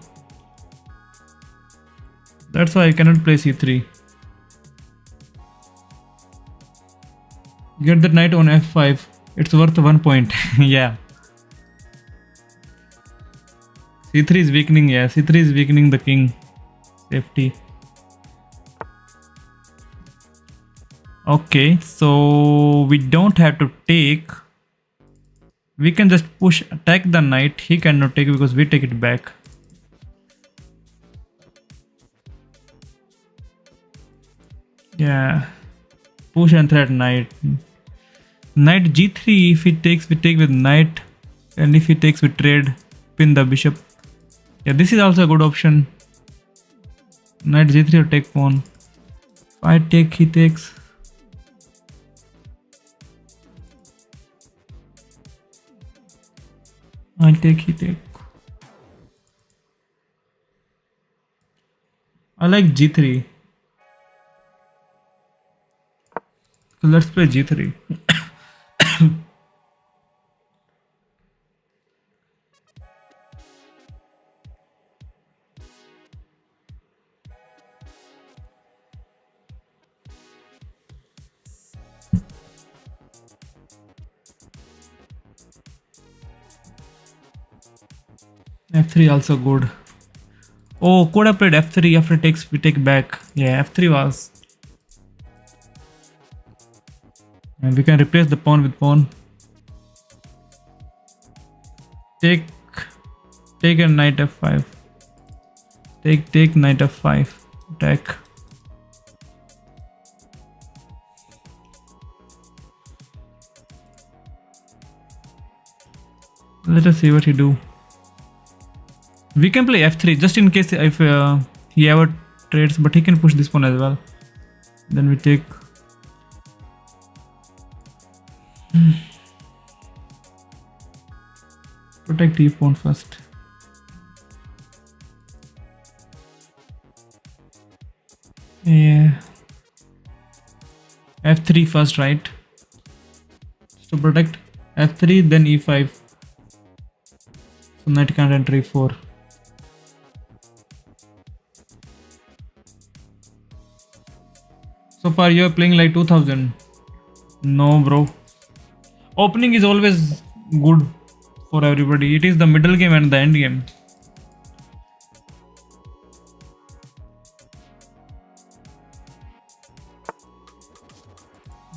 that's why I cannot play C3. Get the knight on F5. It's worth 1 point. Yeah. C3 is weakening. Yeah, C3 is weakening the king. Safety. Okay, so we don't have to take. We can just push, attack the knight. He cannot take because we take it back. Yeah, push and threat knight. Knight G3. If he takes, we take with knight, and if he takes, we trade. Pin the bishop. Yeah, this is also a good option. Knight G3 or take pawn. If I take, he takes. I take, he take. I like G3. So let's play G3. F3 also good. Oh, could have played F3 after takes, we take back. Yeah, F3 was. And we can replace the pawn with pawn. Take a knight F5. Take knight F5. Attack. Let us see what he do. We can play F3 just in case if he ever trades, but he can push this pawn as well. Then we take. Protect E pawn first. Yeah. F3 first, right? So protect F3, then E5. So knight can't enter E4. So far you are playing like 2000. No, bro. Opening is always good for everybody. It is the middle game and the end game.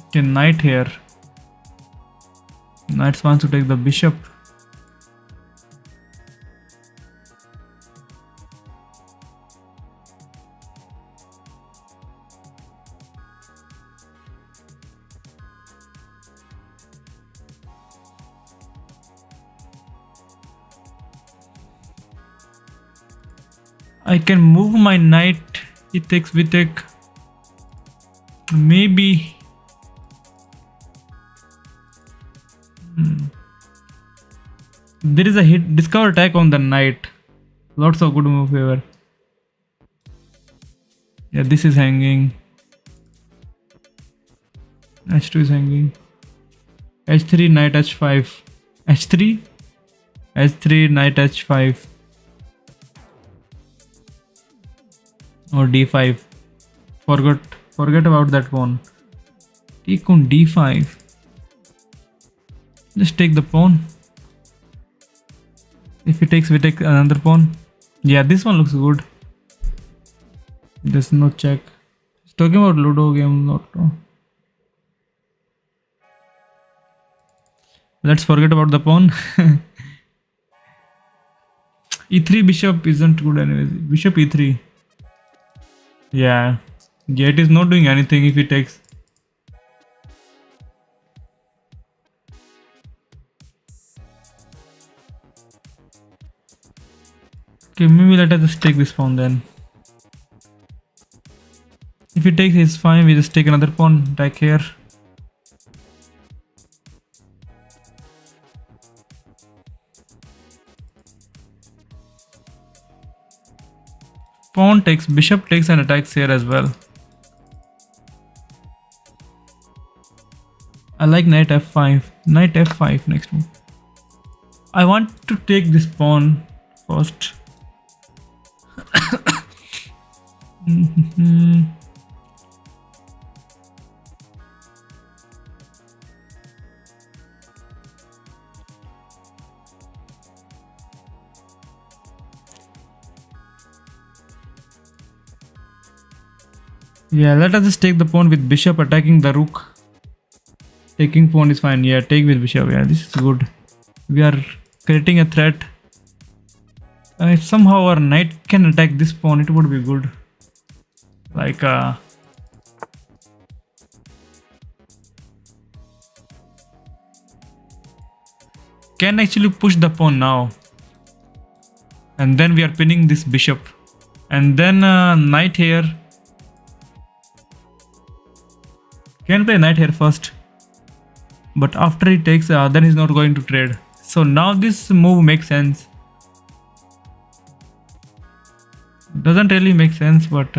Okay, knight here. Knight wants to take the bishop. I can move my knight. He takes, we take. Maybe. There is a hit discover attack on the knight. Lots of good move here. Yeah, this is hanging. H2 is hanging. H3 knight H5. H3 H3 knight H5 or D5. Forget about that pawn. Take on D5. Just take the pawn. If he takes, we take another pawn. Yeah, this one looks good. There's no check. He's talking about Ludo game, not. Let's forget about the pawn. E3 bishop isn't good anyways. Bishop E3. Yeah. Yeah, it is not doing anything if he takes. Okay, maybe let us just take this pawn then. If he takes, it's fine. We just take another pawn. Attack here. Pawn takes, bishop takes and attacks here as well. I like knight f5. Knight f5 next move. I want to take this pawn first. Yeah, let us just take the pawn with bishop attacking the rook. Taking pawn is fine. Yeah, take with bishop. Yeah, this is good. We are creating a threat. If somehow our knight can attack this pawn, it would be good. Like can actually push the pawn now. And then we are pinning this bishop. And then knight here. Can play knight here first. But after he takes, then he's not going to trade. So now this move makes sense. Doesn't really make sense, but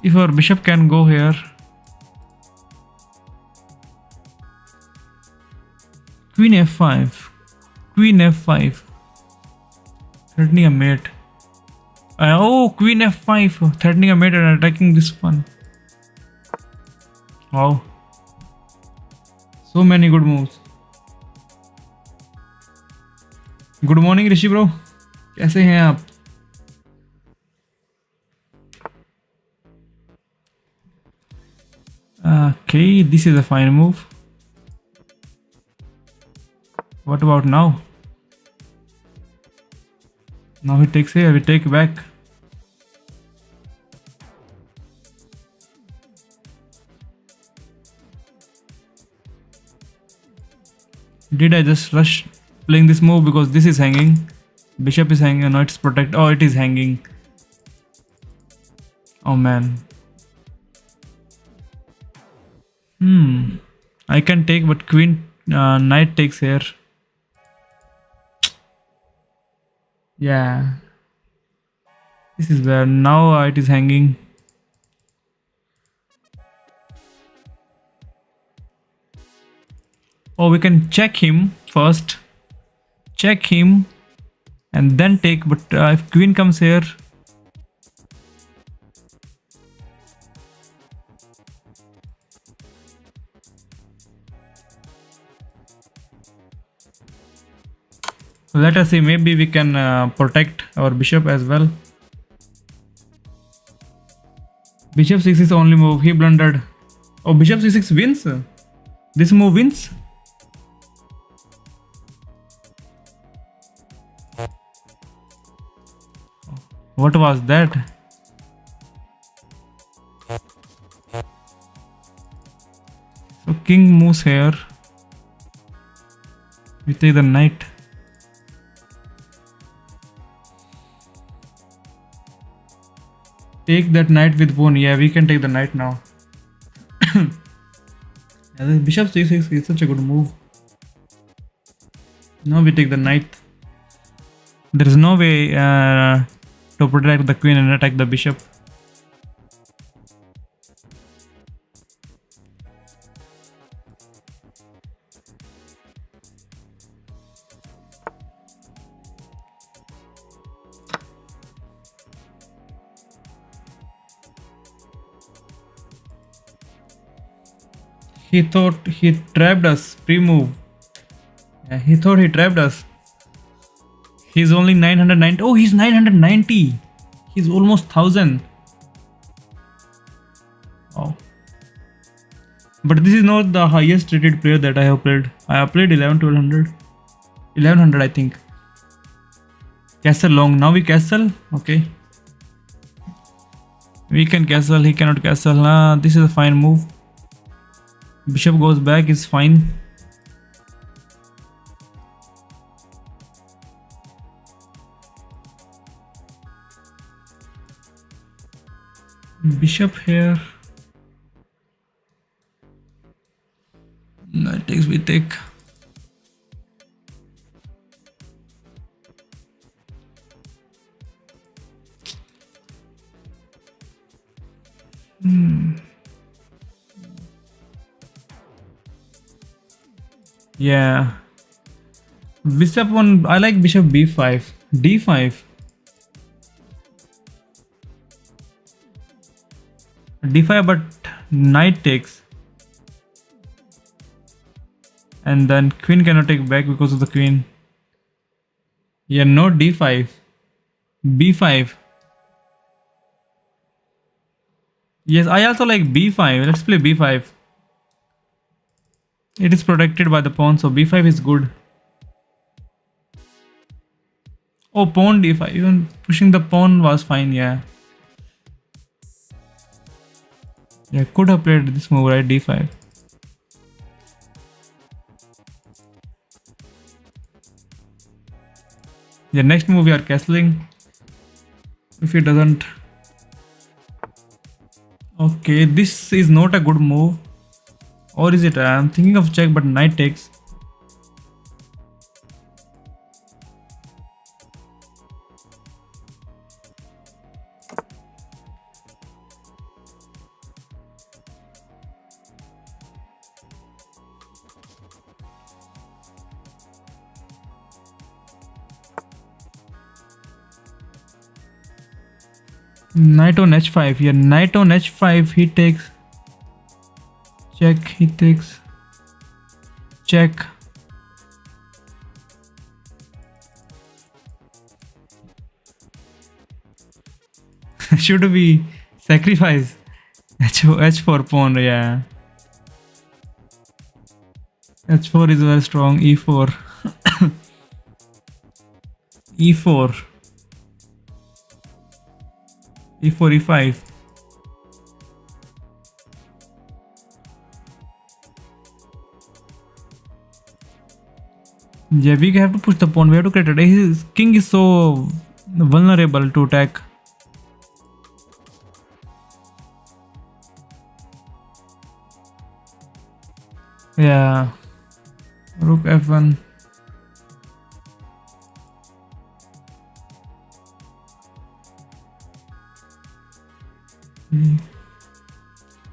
if our bishop can go here. Queen f5. Queen f5. Threatening a mate. Oh, queen f5. Threatening a mate and attacking this one. Wow. So many good moves. Good morning Rishi bro. कैसे हैं आप? Okay, this is a fine move. What about now? Now he takes here, we take back. Did I just rush playing this move because this is hanging? Bishop is hanging, no, it's protect. Oh, it is hanging. Oh man. I can take, but queen knight takes here. Yeah. This is where now it is hanging. Oh, we can check him first. Check him and then take. But if queen comes here. Let us see, maybe we can protect our bishop as well. Bishop c6 only move, he blundered. Oh, bishop c6 wins? This move wins? What was that? So king moves here. We take the knight. Take that knight with pawn. Yeah, we can take the knight now. Yeah, the bishop c6 is such a good move. Now we take the knight. There is no way to protect the queen and attack the bishop. He thought he trapped us pre-move. Yeah, he thought he trapped us. He's only 990. Oh, he's 990. He's almost 1000. Oh. But this is not the highest rated player that I have played. I have played 1200. 1100 I think. Castle long. Now we castle. Okay. We can castle. He cannot castle. This is a fine move. Bishop goes back is fine. Bishop here. Knight takes, we take. Yeah. Bishop one. I like bishop b5. d5. d5, but knight takes. And then queen cannot take back because of the queen. Yeah, no d5. b5. Yes, I also like b5. Let's play b5. It is protected by the pawn, so b5 is good. Oh, pawn d5. Even pushing the pawn was fine, yeah. Yeah, could have played this move, right? d5. Yeah, next move we are castling. If it doesn't. Okay, this is not a good move. Or is it? I'm thinking of check, but knight takes. Knight on h5. Yeah, knight on h5. He takes. Check. He takes. Check. Should we sacrifice h4 pawn? Yeah. h4 is very strong. e4. e4. e4, e5. Yeah, we have to push the pawn. We have to create it. His king is so vulnerable to attack. Yeah. Rook f1.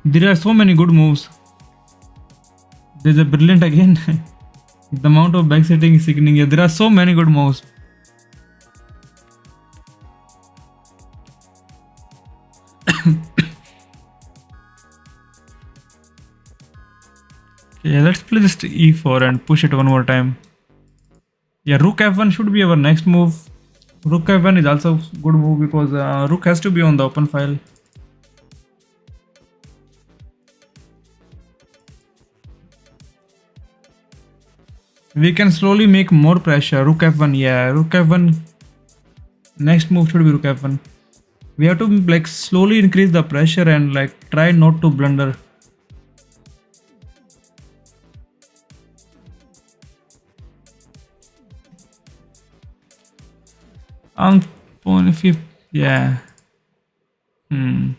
There are so many good moves. There's a brilliant again. The amount of backsetting is sickening. Yeah, there are so many good moves. Yeah, let's play just e4 and push it one more time. Yeah, rook f1 should be our next move. Rook f1 is also good move because rook has to be on the open file. We can slowly make more pressure. Rook f1. Yeah, rook f1. Next move should be rook f1. We have to like slowly increase the pressure and like try not to blunder. Pawn if you, yeah. Hmm.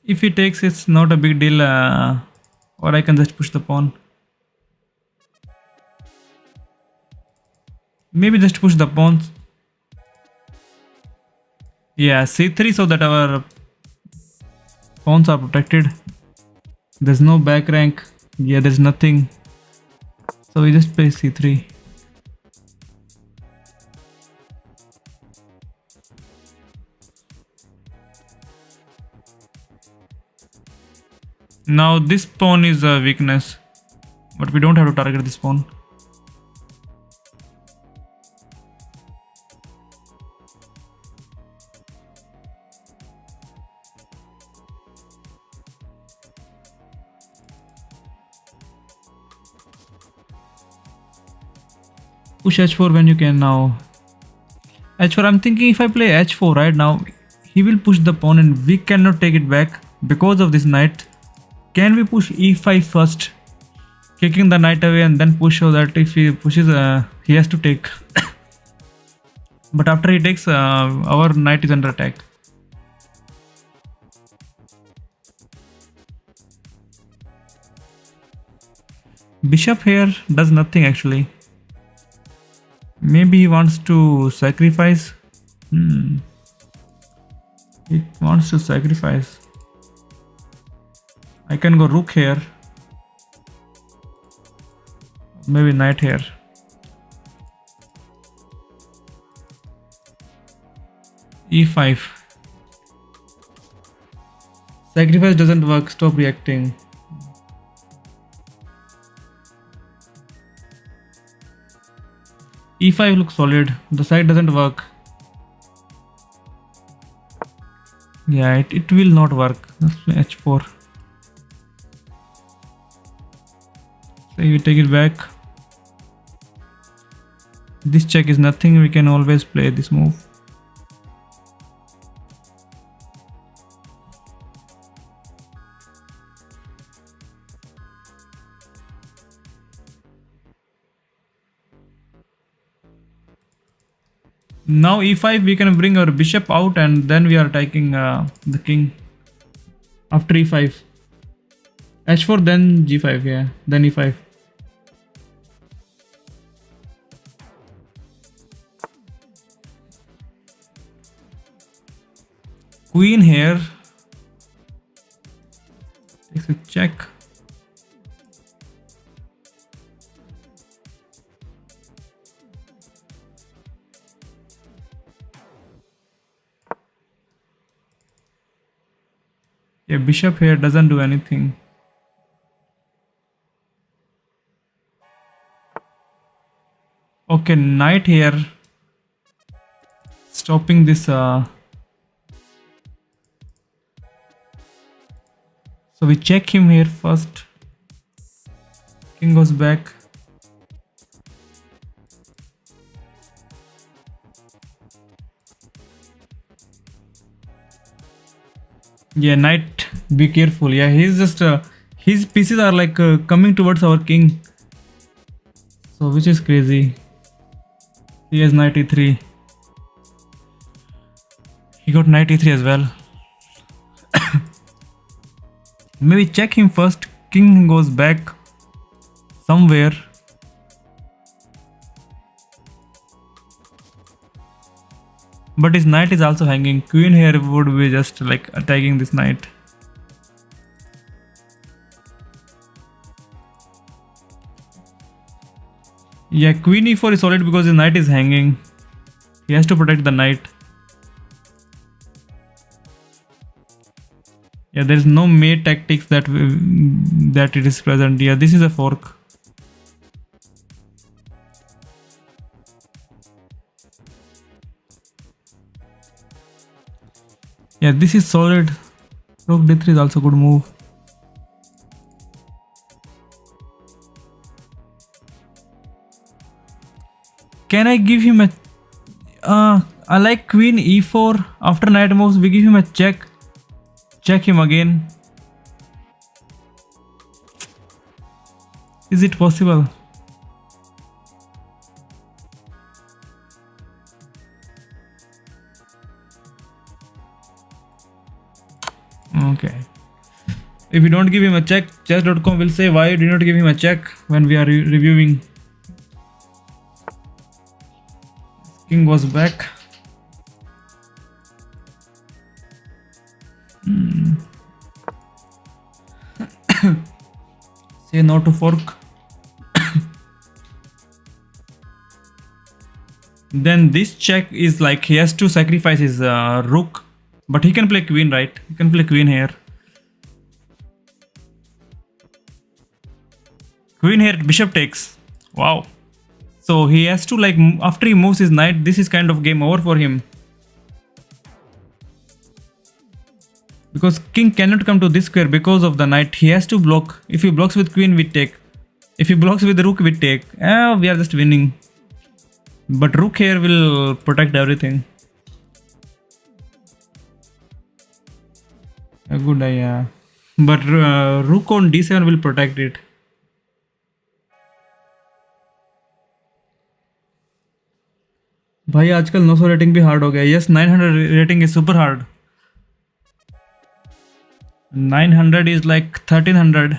If he takes, it's not a big deal. Or I can just push the pawn. Maybe just push the pawns. Yeah, c3 so that our pawns are protected. There's no back rank. Yeah, there's nothing. So we just play c3. Now this pawn is a weakness, but we don't have to target this pawn. Push h4 when you can now. h4, I'm thinking if I play h4 right now, he will push the pawn and we cannot take it back because of this knight. Can we push e5 first, kicking the knight away and then push, so that if he pushes, he has to take. But after he takes, our knight is under attack. Bishop here does nothing actually. Maybe he wants to sacrifice. He wants to sacrifice. I can go rook here. Maybe knight here. e5. Sacrifice doesn't work. Stop reacting. e5 looks solid. The side doesn't work. Yeah, it will not work. Let's play h4. So we take it back. This check is nothing. We can always play this move. Now e5, we can bring our bishop out and then we are attacking the king. After e5. h4 then g5, yeah, then e5. Queen here. Takes a check. Yeah, bishop here doesn't do anything. Okay, knight here. Stopping this. So we check him here first. King goes back. Yeah, knight, be careful. Yeah, he's just his pieces are like coming towards our king, so which is crazy. He has knight e3. He got knight e3 as well. Maybe check him first. King goes back somewhere. But his knight is also hanging. Queen here would be just like attacking this knight. Yeah, queen e4 is solid because his knight is hanging. He has to protect the knight. Yeah, there is no mate tactics that it is present. Yeah, this is a fork. Yeah, this is solid. Rook d3 is also good move. Can I give him a... I like queen e4. After knight moves, we give him a check. Check him again. Is it possible? Okay. If we don't give him a check, chess.com will say why you did not give him a check when we are reviewing. King was back. Say no to fork. Then this check is like he has to sacrifice his rook, but he can play queen, right? He can play queen here. Queen here, bishop takes. Wow. So he has to, like, after he moves his knight, this is kind of game over for him. Because king cannot come to this square because of the knight. He has to block. If he blocks with queen, we take. If he blocks with the rook, we take. We are just winning. But rook here will protect everything. A good idea. But rook on d7 will protect it. भाई आजकल 900 rating भी hard हो गया. Yes 900 rating is super hard. 900 is like 1300.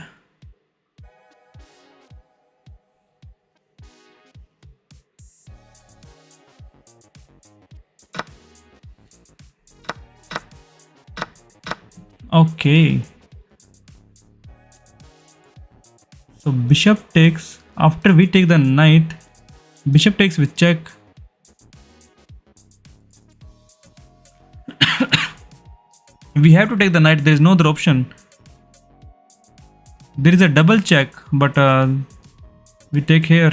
Okay. So bishop takes. After we take the knight, bishop takes with check. We have to take the knight. There is no other option. There is a double check, but we take here.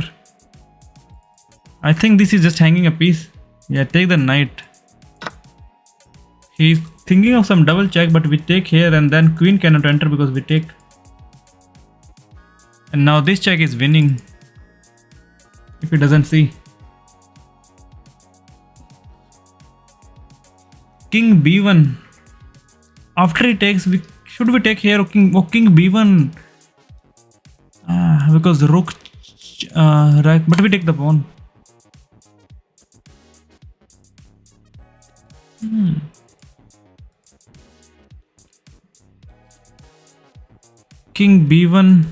I think this is just hanging a piece. Yeah, take the knight. He's thinking of some double check, but we take here, and then queen cannot enter because we take. And now this check is winning. If he doesn't see. King b1. After he takes, should we take here? King b1? Because rook, right? But we take the pawn. King b1.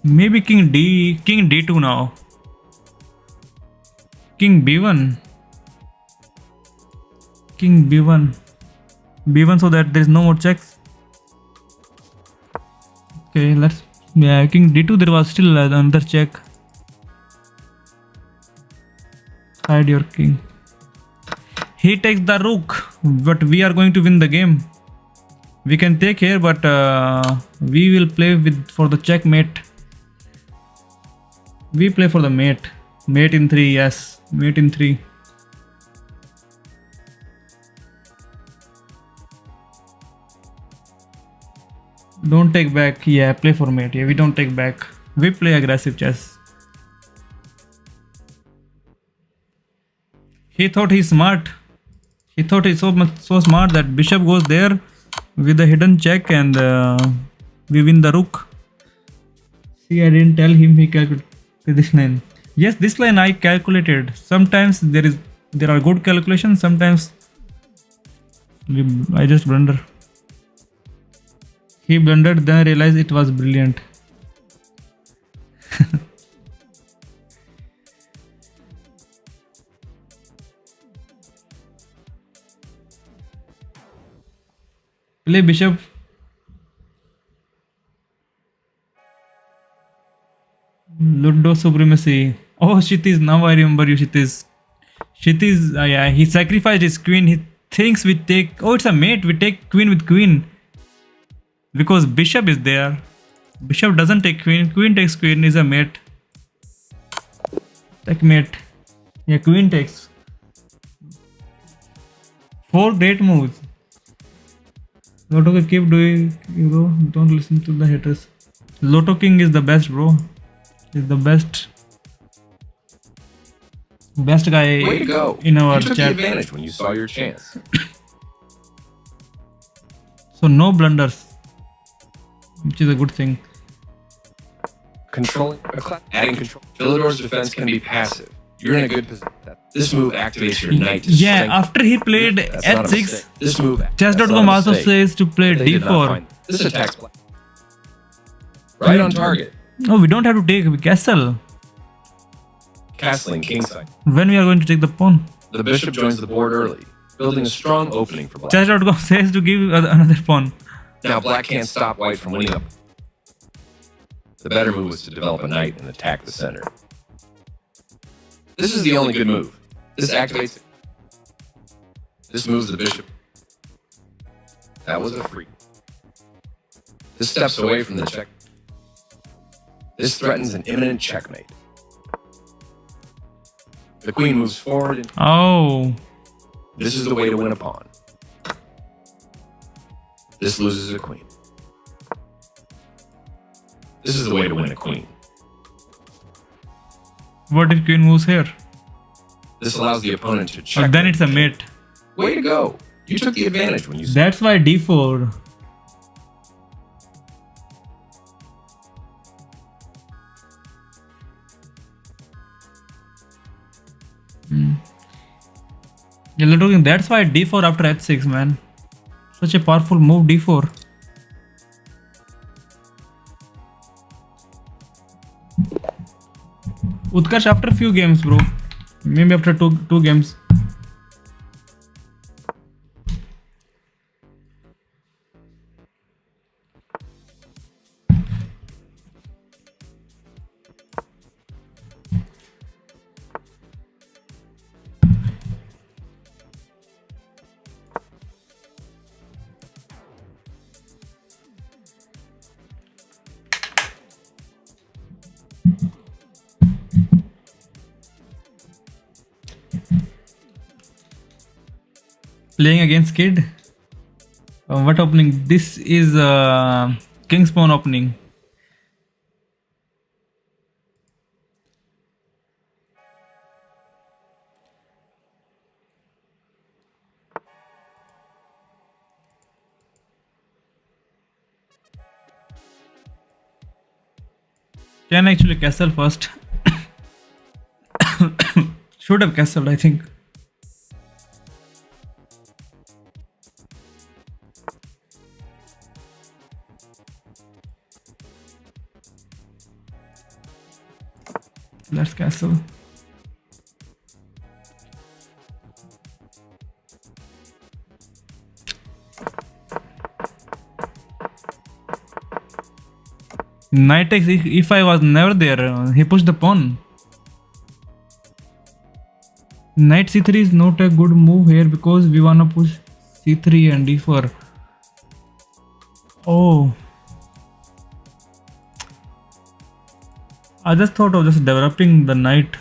Maybe king d2 now. King b1. King b1. b1 so that there is no more checks. Okay, let's. Yeah, king d2. There was still another check. Hide your king. He takes the rook, but we are going to win the game. We can take here, but we will play for the checkmate. We play for the mate. Mate in 3, yes. Mate in 3. Don't take back. Yeah, play for mate. Yeah, we don't take back. We play aggressive chess. He thought he's smart. He thought he's so smart that bishop goes there with a hidden check, and we win the rook. See, I didn't tell him he calculated this line. Yes, this line I calculated. Sometimes there are good calculations. Sometimes I just blunder. He blundered, then I realized it was brilliant. Play bishop. Ludo supremacy. Oh, Shitiz, now I remember you, Shitiz. Shitiz, yeah, he sacrificed his queen. He thinks we take. Oh, it's a mate. We take queen with queen. Because bishop is there. Bishop doesn't take queen. Queen takes queen, is a mate. Take mate. Yeah, queen takes. 4 great moves. Lotto King, keep doing, bro. Don't listen to the haters. Lotto King is the best, bro. Is the best guy Way to go. in our You took the chat. advantage when you saw your chance. So no blunders, which is a good thing. Controlling a class. Adding control. Philidor's defense can be passive. You're in a good position. This move activates your knight to Yeah, strengthen. after he played That's not a h6, mistake. This move. chess.com also says to play They did not d4. find- This attacks black. Right on target. No, we don't have to take castle. Castling kingside. When we are going to take the pawn. The bishop joins the board early, building a strong opening for black. Chess.com says to give another pawn. Now black can't stop white from winning up. The better move was to develop a knight and attack the center. This is the only good move. This activates it. This moves the bishop. That was a free. This steps away from the check. This threatens an imminent checkmate. The queen moves forward. And Oh, this is the way to win a pawn. This loses a queen. This is the way to win a queen. what if queen moves here? This allows the opponent to check. Then it's a mate. Way to go. You took the advantage when you... That's why d4. Yeah, looking. That's why d4 after h6, man. Such a powerful move, d4. Utkarsh after few games, bro. Maybe after two games. Playing against Kid. What opening? This is King's Pawn opening. Can actually castle first. Should have castled, I think. Let's castle. Knight takes e5 was never there. He pushed the pawn. Knight c3 is not a good move here because we wanna push c3 and d4. Oh. I just thought of just developing the knight.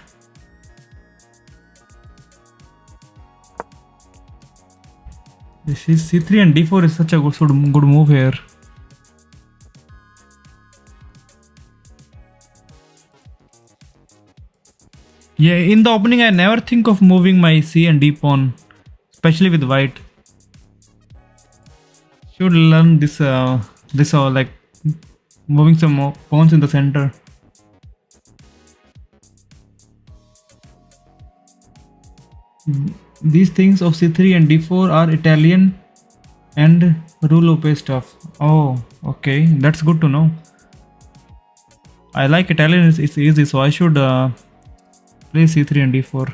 This is c3 and d4 is such a good move here. Yeah, in the opening I never think of moving my c and d pawn, especially with white. Should learn this like moving some more pawns in the center. These things of c3 and d4 are Italian and rule-op stuff. Oh, okay, that's good to know. I like Italian, it's easy, so I should play c3 and d4.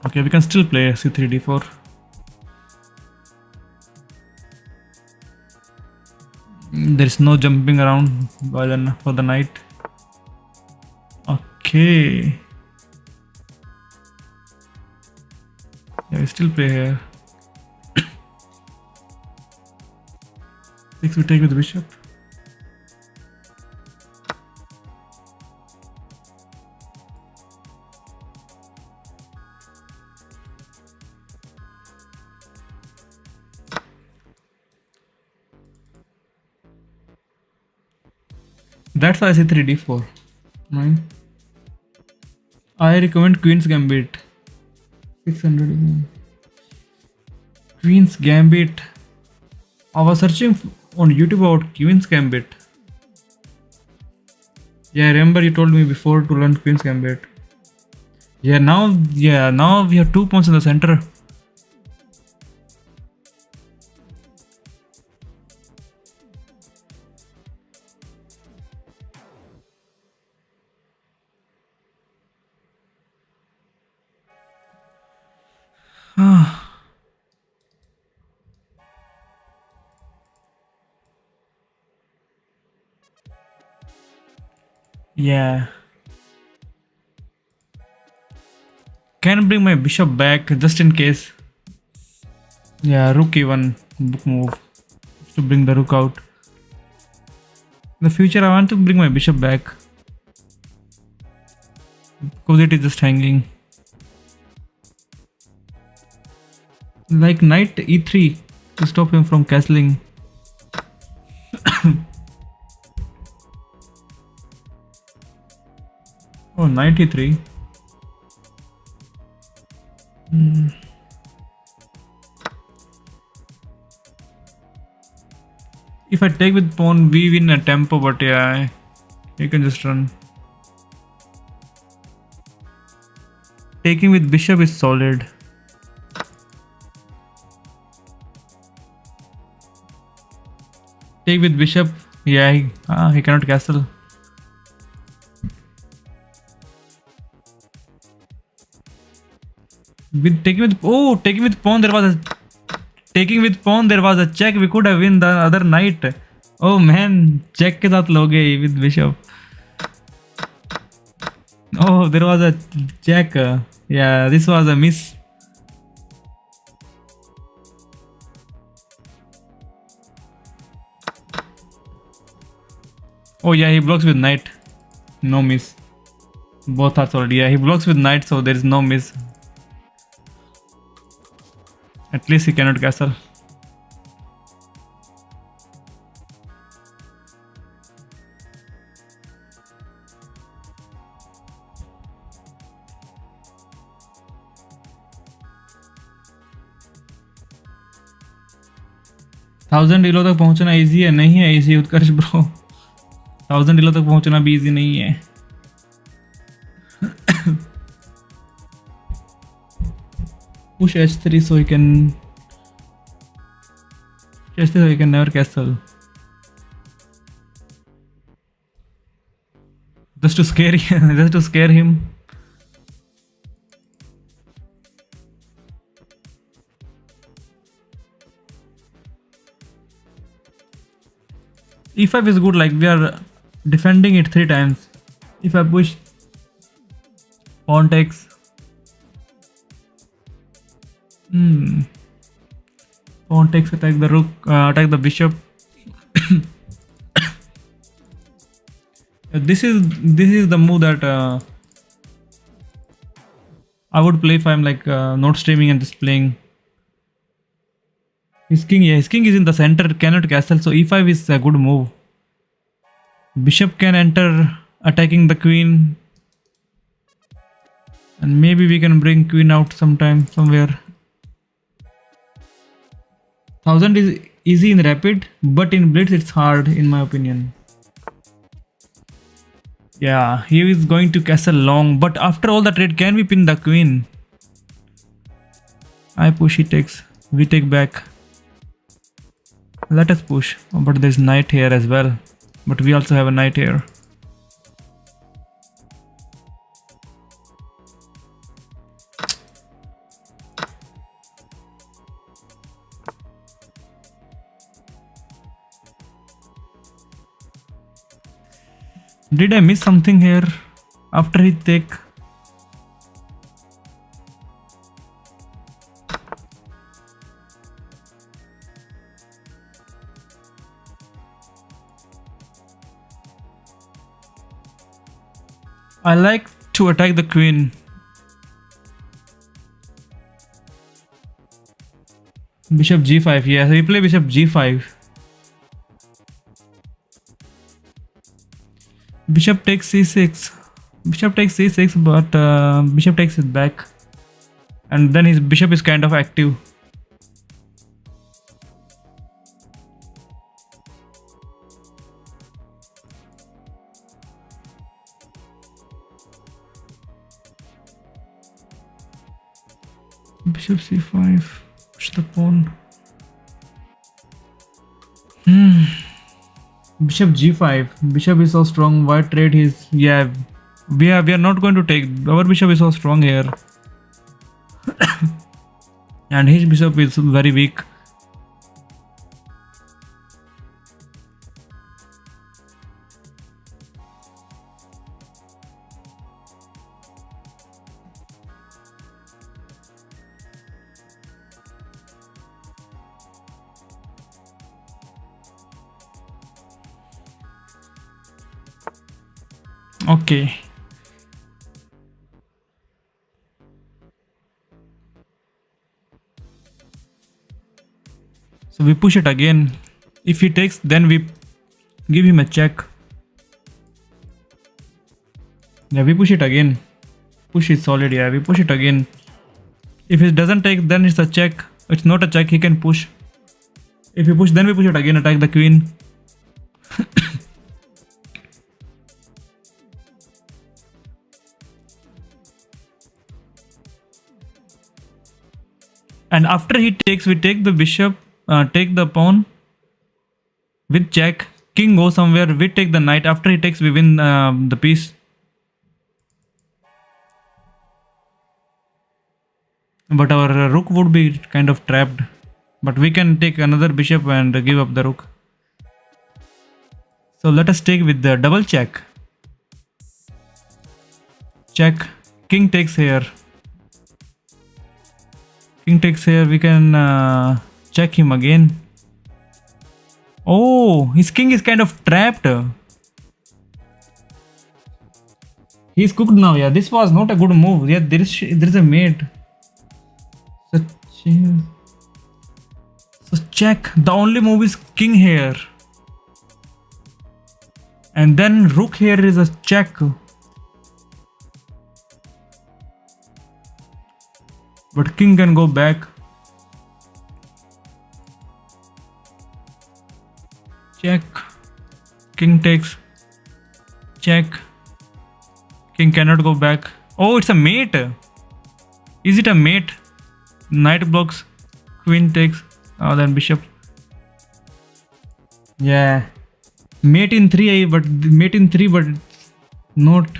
Okay, we can still play c3 d4. There is no jumping around for the knight. Okay. Yeah, we still play here. 6 we take with bishop. That's why I say 3 d4. Right. I recommend Queen's Gambit. 600 again. Queen's Gambit. I was searching on YouTube about Queen's Gambit. Yeah, I remember you told me before to learn Queen's Gambit. Yeah, now we have 2 pawns in the center. Yeah. Can bring my bishop back just in case. Yeah, rook e1 book move to bring the rook out. In the future, I want to bring my bishop back because it is just hanging. Like knight e3 to stop him from castling. Oh, knight e3. If I take with pawn, we win a tempo, but yeah, you can just run. Taking with bishop is solid. Take with bishop, yeah, he cannot castle. With taking with pawn, there was a check. We could have win the other knight. Oh man, check के साथ लोगे with bishop. Oh, there was a check. Yeah, this was a miss. Oh yeah, he blocks with knight. No miss. Both are solid. Yeah, he blocks with knight, so there is no miss. At least he cannot castle. Thousand डिलो तक पहुंचना easy है नहीं है easy उत्कर्ष bro 1000 डिलो तक पहुंचना भी easy नहीं है push h3 so he can never castle just to scare him. e5 is good, like we are defending it 3 times. If I push pawn takes, pawn takes, attack the rook, attack the bishop. This is the move that I would play if I'm like not streaming and just playing. His king is in the center, cannot castle, so e5 is a good move. Bishop can enter, attacking the queen, and maybe we can bring queen out sometime, somewhere. 1000 is easy in rapid, but in blitz it's hard in my opinion. Yeah, he is going to castle long, but after all the trade, can we pin the queen? I push, he takes, we take back. Let us push, but there's knight here as well, but we also have a knight here. Did I miss something here after he take? I like to attack the queen. Bishop g5, yes, we play bishop g5. Bishop takes c6. Bishop takes c6, but bishop takes it back. And then his bishop is kind of active. Bishop c5. Push the pawn. Bishop g5. Bishop is so strong. White trade his. Yeah, we are not going to take. Our bishop is so strong here, and his bishop is very weak. Okay. So we push it again. If he takes, then we give him a check. Yeah, we push it again. Push is solid. Yeah, we push it again. If he doesn't take, then it's a check. It's not a check. He can push. If we push, then we push it again. Attack the queen. And after he takes, we take the bishop, take the pawn with check. King goes somewhere, we take the knight. After he takes, we win the piece. But our rook would be kind of trapped. But we can take another bishop and give up the rook. So let us take with the double check. Check. King takes here. King takes here. We can check him again. Oh, his king is kind of trapped. He's cooked now. Yeah, this was not a good move. Yeah, there is a mate. So check. The only move is king here. And then rook here is a check. But king can go back. Check. King takes. Check. King cannot go back. Oh, it's a mate. Is it a mate? Knight blocks. Queen takes. Oh, then bishop. Yeah. Mate in 3, but mate in 3, but not.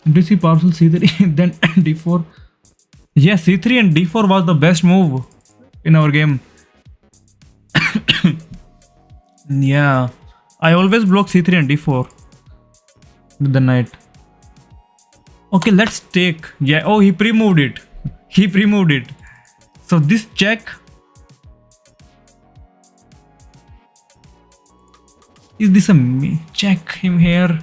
DC partial c3, then d4. Yeah, c3 and d4 was the best move in our game. Yeah, I always block c3 and d4 with the knight. Okay, let's take. Yeah, oh, he pre-moved it. He pre-moved it. So this check. Is this a check him here?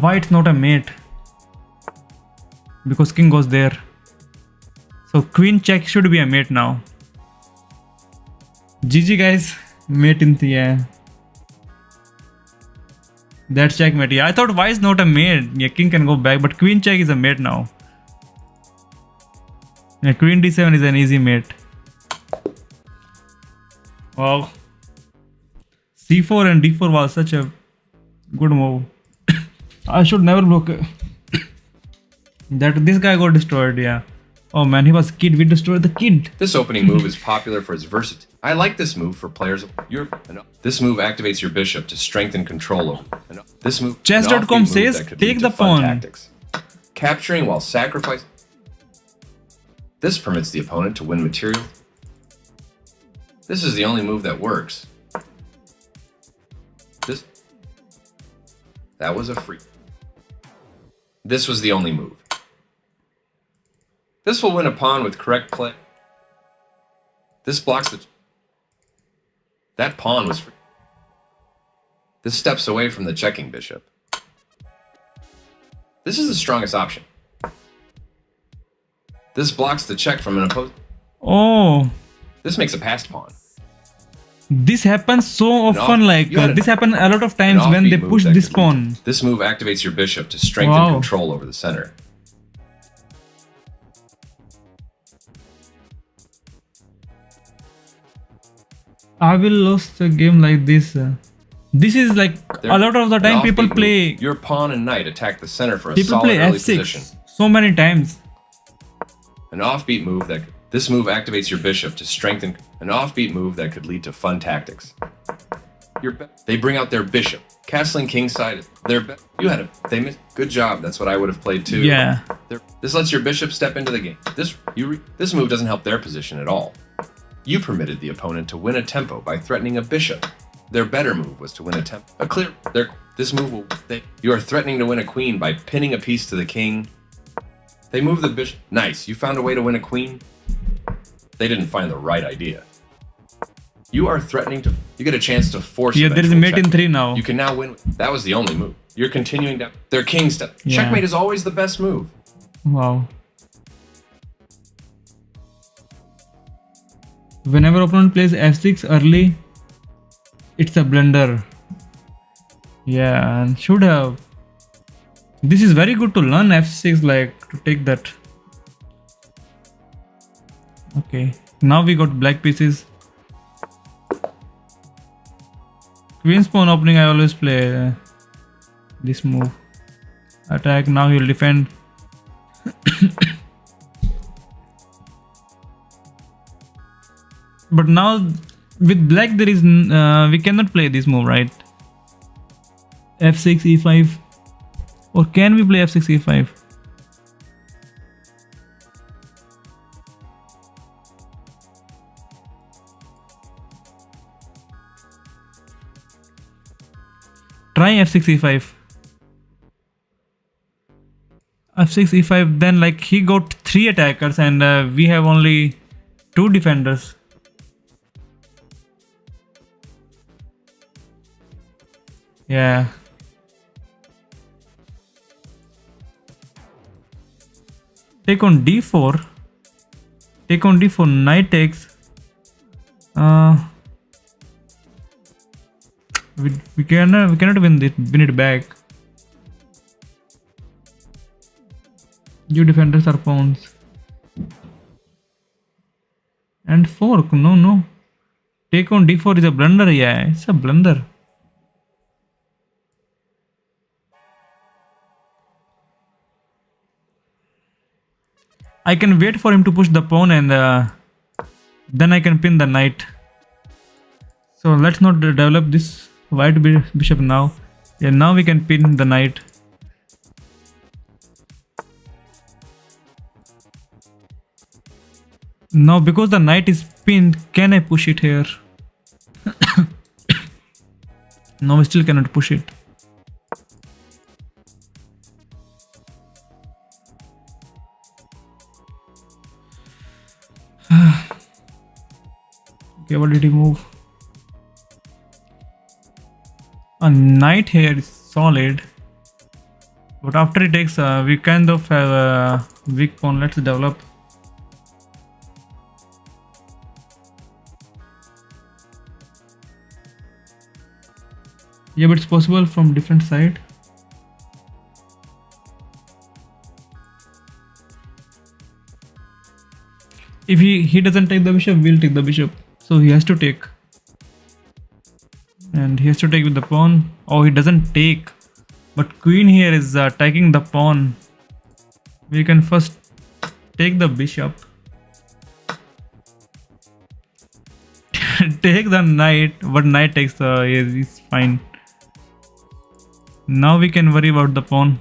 Why it's not a mate? Because king goes there. So queen check should be a mate now. GG guys, mate in the yeah. That's checkmate. Yeah, I thought why is not a mate? Yeah, king can go back, but queen check is a mate now. Yeah, queen d7 is an easy mate. Wow. c4 and d4 was such a good move. I should never block that. This guy got destroyed. Yeah. Oh man, he was kid. We destroyed the kid. This opening move is popular for its versatility. I like this move for players. This move activates your bishop to strengthen control over. This move. Chess.com says take the pawn. Tactics. Capturing while sacrificing. This permits the opponent to win material. This is the only move that works. That was a free. This was the only move. This will win a pawn with correct play. This blocks the. That pawn was free. This steps away from the checking bishop. This is the strongest option. This blocks the check from an opponent. Oh, This makes a passed pawn. this happens so often. Like you had this happens a lot of An times when they offbeat move push that this could lead pawn. This move activates your bishop to strengthen Wow. control over the center. I will lose the game like this. This is like a lot of the time An people offbeat play. move, your pawn and knight attack the center for a People solid play early f6 position. so many times. An offbeat move that this move activates your bishop to strengthen an offbeat move that could lead to fun tactics. They bring out their bishop, castling kingside. You had it. They missed. Good job. That's what I would have played too. Yeah. This lets your bishop step into the game. This move doesn't help their position at all. You permitted the opponent to win a tempo by threatening a bishop. Their better move was to win a tempo. This move will. You are threatening to win a queen by pinning a piece to the king. They move the bishop. Nice. You found a way to win a queen. They didn't find the right idea. You are threatening to. You get a chance to force. Yeah, there is a mate in 3 now. You can now win. That was the only move. You're continuing down. Their king step. Yeah. Checkmate is always the best move. Wow. Whenever opponent plays f6 early, it's a blunder. Yeah, and should have. This is very good to learn f6, like to take that. Okay, now we got black pieces. Queen's pawn opening, I always play this move. Attack, now he'll defend. But now with black there is we cannot play this move, right? f6 e5, or can we play f6 e5? Try f6 e5. f6 e5, then like he got 3 attackers and we have only 2 defenders. Yeah. Take on d4. Take on d4. Knight takes. We cannot win it back. You defenders are pawns. And fork. No. Take on d4 is a blunder. Yeah, it's a blunder. I can wait for him to push the pawn and then I can pin the knight. So let's not develop this white bishop now. Yeah, now we can pin the knight. Now because the knight is pinned, can I push it here? No, we still cannot push it. Okay, what did he move? A knight here is solid, but after it takes, we kind of have a weak pawn. Let's develop. Yeah, but it's possible from different side. If he doesn't take the bishop, we'll take the bishop. So he has to take. And he has to take with the pawn. Oh, he doesn't take. But queen here is taking the pawn. We can first take the bishop. Take the knight. But knight takes is fine. Now we can worry about the pawn.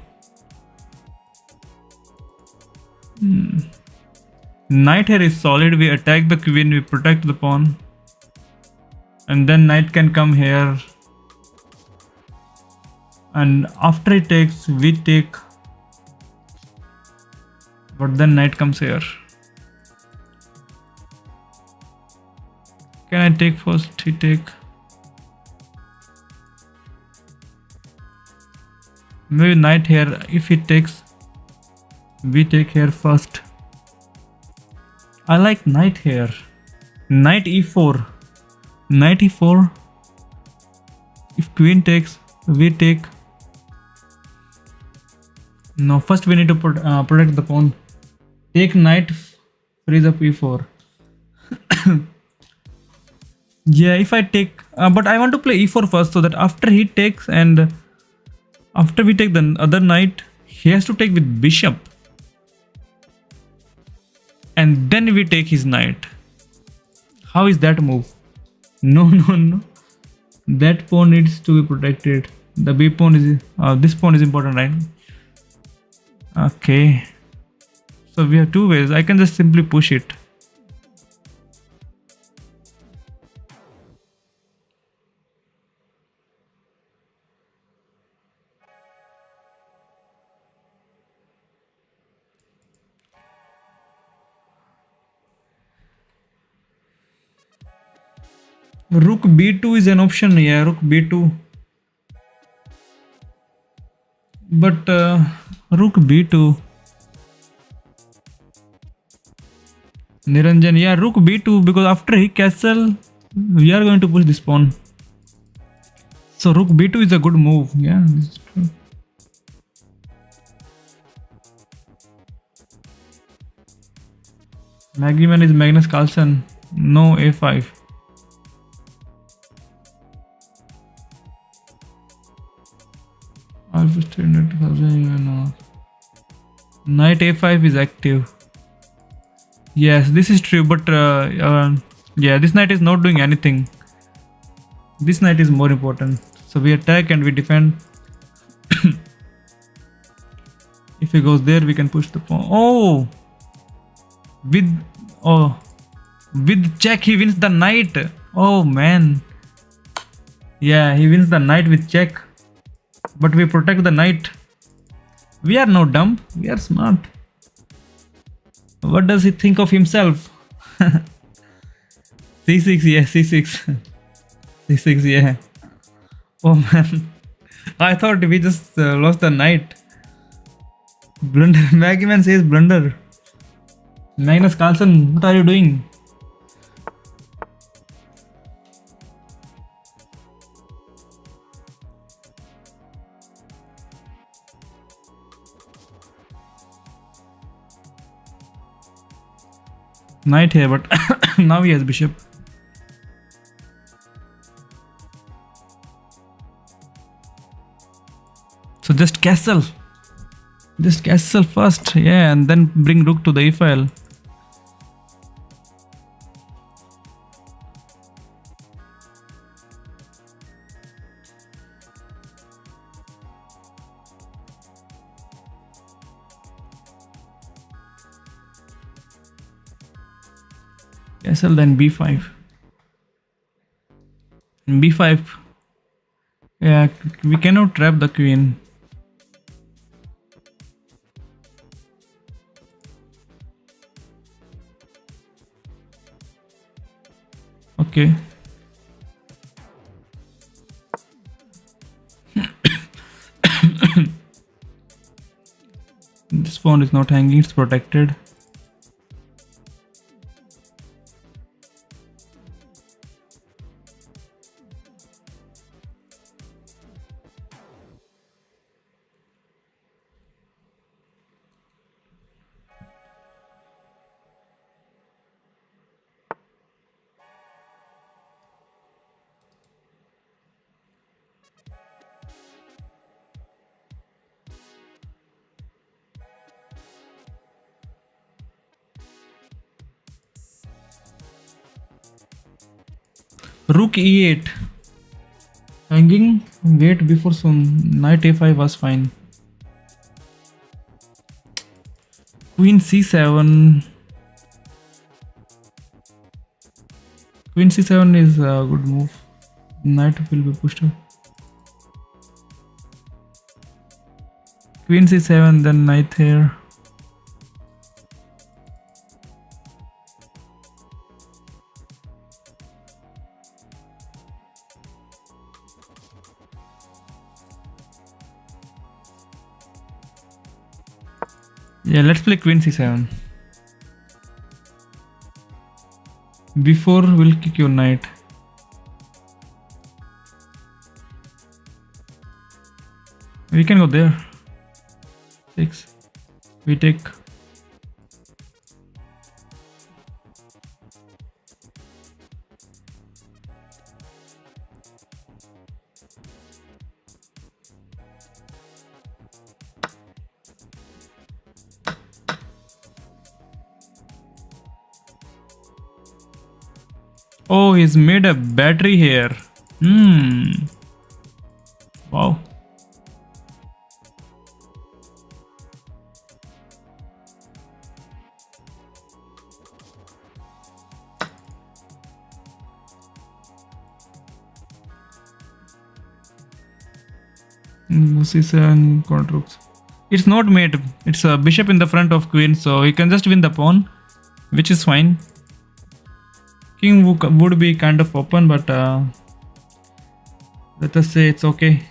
Knight here is solid. We attack the queen, we protect the pawn. And then knight can come here. And after it takes, we take. But then knight comes here. Can I take first? He take. Maybe knight here. If he takes, we take here first. I like knight here. Knight e4. Knight e4. If queen takes, we take. No, first we need to protect the pawn. Take knight, freeze up e4. Yeah, if I take, but I want to play e4 first, so that after he takes and after we take the other knight, he has to take with bishop. And then we take his knight. How is that move? No, no, no. That pawn needs to be protected. The b pawn is, this pawn is important, right? Okay. So we have two ways. I can just simply push it. Rook b2 is an option. Yeah, rook b2. But rook b2. Niranjan, yeah, rook b2, because after he castle, we are going to push this pawn. So rook b2 is a good move. Yeah, this is true. Maggie man is Magnus Carlsen. No, a5. Alpha 300,000. Knight a5 is active. Yes, this is true, but yeah, this knight is not doing anything. This knight is more important. So we attack and we defend. If he goes there, we can push the pawn. Oh, with check he wins the knight. Oh man, yeah, he wins the knight with check. But we protect the knight. We are not dumb. We are smart. What does he think of himself? c6, yeah, c6. c6, yeah. Oh man, I thought we just lost the knight. Blunder. Maggie man says blunder. Magnus Carlsen, what are you doing? Knight here, but now he has bishop. So just castle. Just castle first, yeah, and then bring rook to the e file. Castle, then b5. b5. Yeah, we cannot trap the queen. Okay. This pawn is not hanging, it's protected. Rook e8. Hanging, wait before soon. Knight a5 was fine. Queen c7. Queen c7 is a good move. Knight will be pushed up. Queen c7, then knight here. Yeah, let's play queen c7. Before we'll kick your knight. We can go there. 6. We take. Oh, he's made a battery here. Wow. C7 rooks. It's not mate. It's a bishop in the front of queen, so he can just win the pawn, which is fine. King would be kind of open, but let us say it's okay.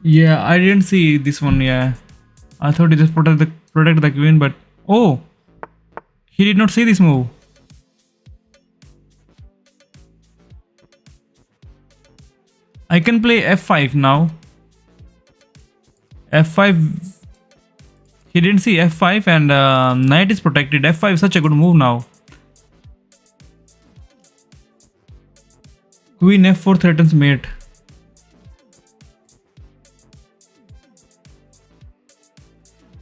Yeah, I didn't see this one. Yeah, I thought he just protect the queen, but oh, he did not see this move. I can play f5 now. f5. He didn't see f5 and knight is protected. f5 is such a good move now. Queen f4 threatens mate.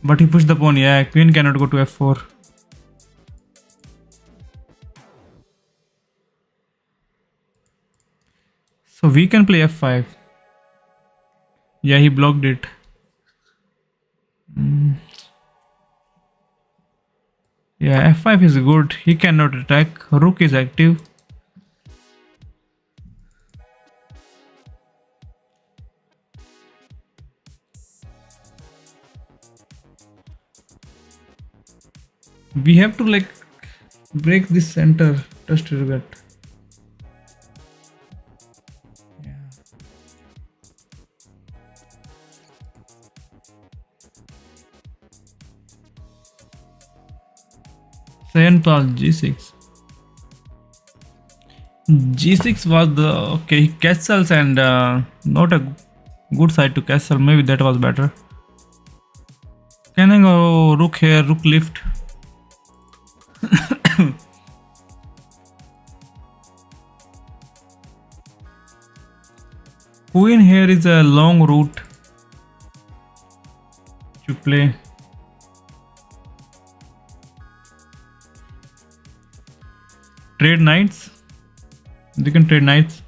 But he pushed the pawn. Yeah, queen cannot go to f4. So we can play f5. Yeah, he blocked it. Yeah, f5 is good. He cannot attack. Rook is active. We have to like break this center. Just to get. Second pass g6. G6 was the okay castles and not a good side to castle. Maybe that was better. Can I go rook here? Rook lift. Queen here is a long route to play. Trade knights. You can trade knights.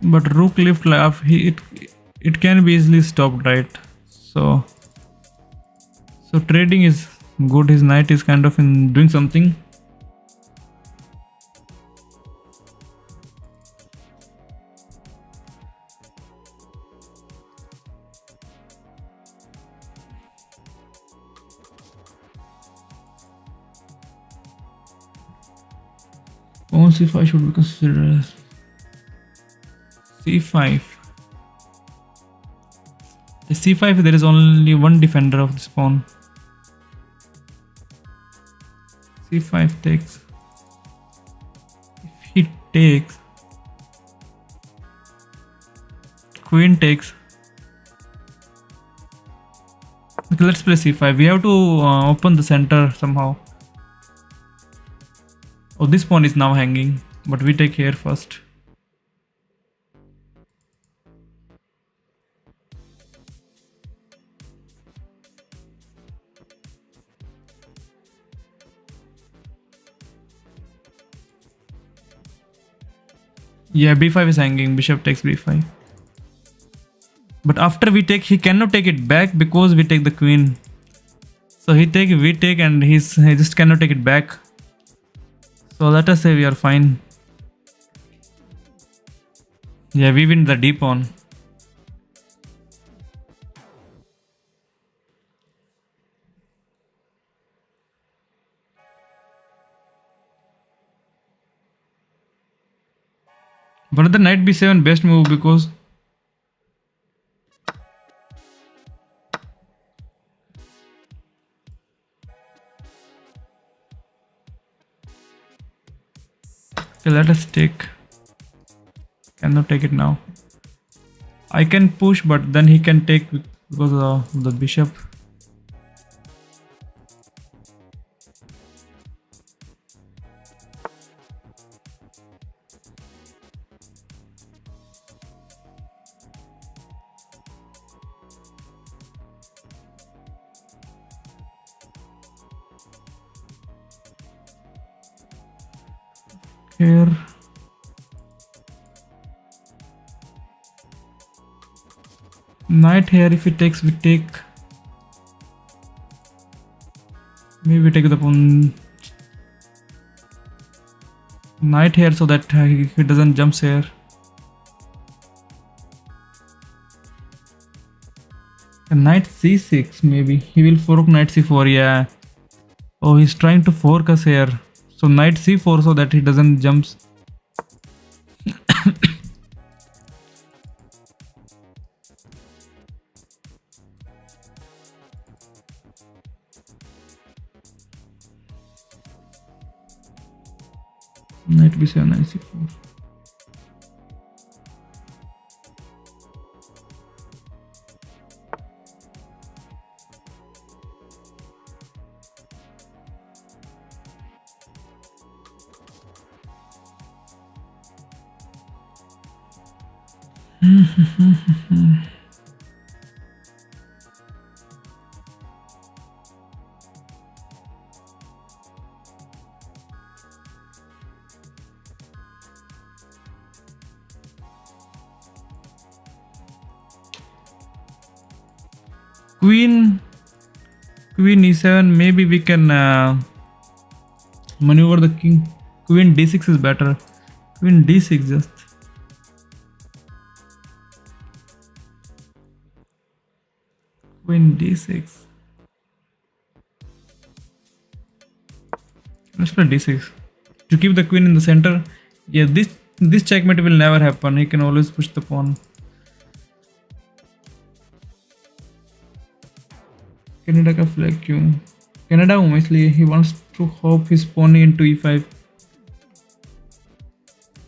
But rook lift left, it can be easily stopped, right? So trading is good. His knight is kind of in doing something. Pawn c5 should be considered as c5. The c5 there is only one defender of this pawn. c5 takes. If he takes, queen takes. Okay, let's play c5. We have to open the center somehow. Oh, this pawn is now hanging, but we take here first. Yeah, b5 is hanging. Bishop takes b5. But after we take, he cannot take it back because we take the queen. So he take, we take, and he just cannot take it back. So let us say we are fine. Yeah, we win the d pawn. But the knight b7 best move because okay, let us take. Cannot take it now. I can push, but then he can take because of the bishop. Here. Knight here, if he takes, we take. Maybe we take the pawn. Knight here so that he doesn't jump here. Knight c6, maybe he will fork knight c4. Yeah. Oh, he's trying to fork us here. So knight c4 so that he doesn't jumps. Knight b7, knight c4. Queen e7, maybe we can maneuver the king. Queen d6 is better. Queen d6 just. Queen d6. Let's play d6 to keep the queen in the center. Yeah, this checkmate will never happen. He can always push the pawn. Canada का flag क्यों? Canada हूँ मैं इसलिए he wants to hop his pony into e5.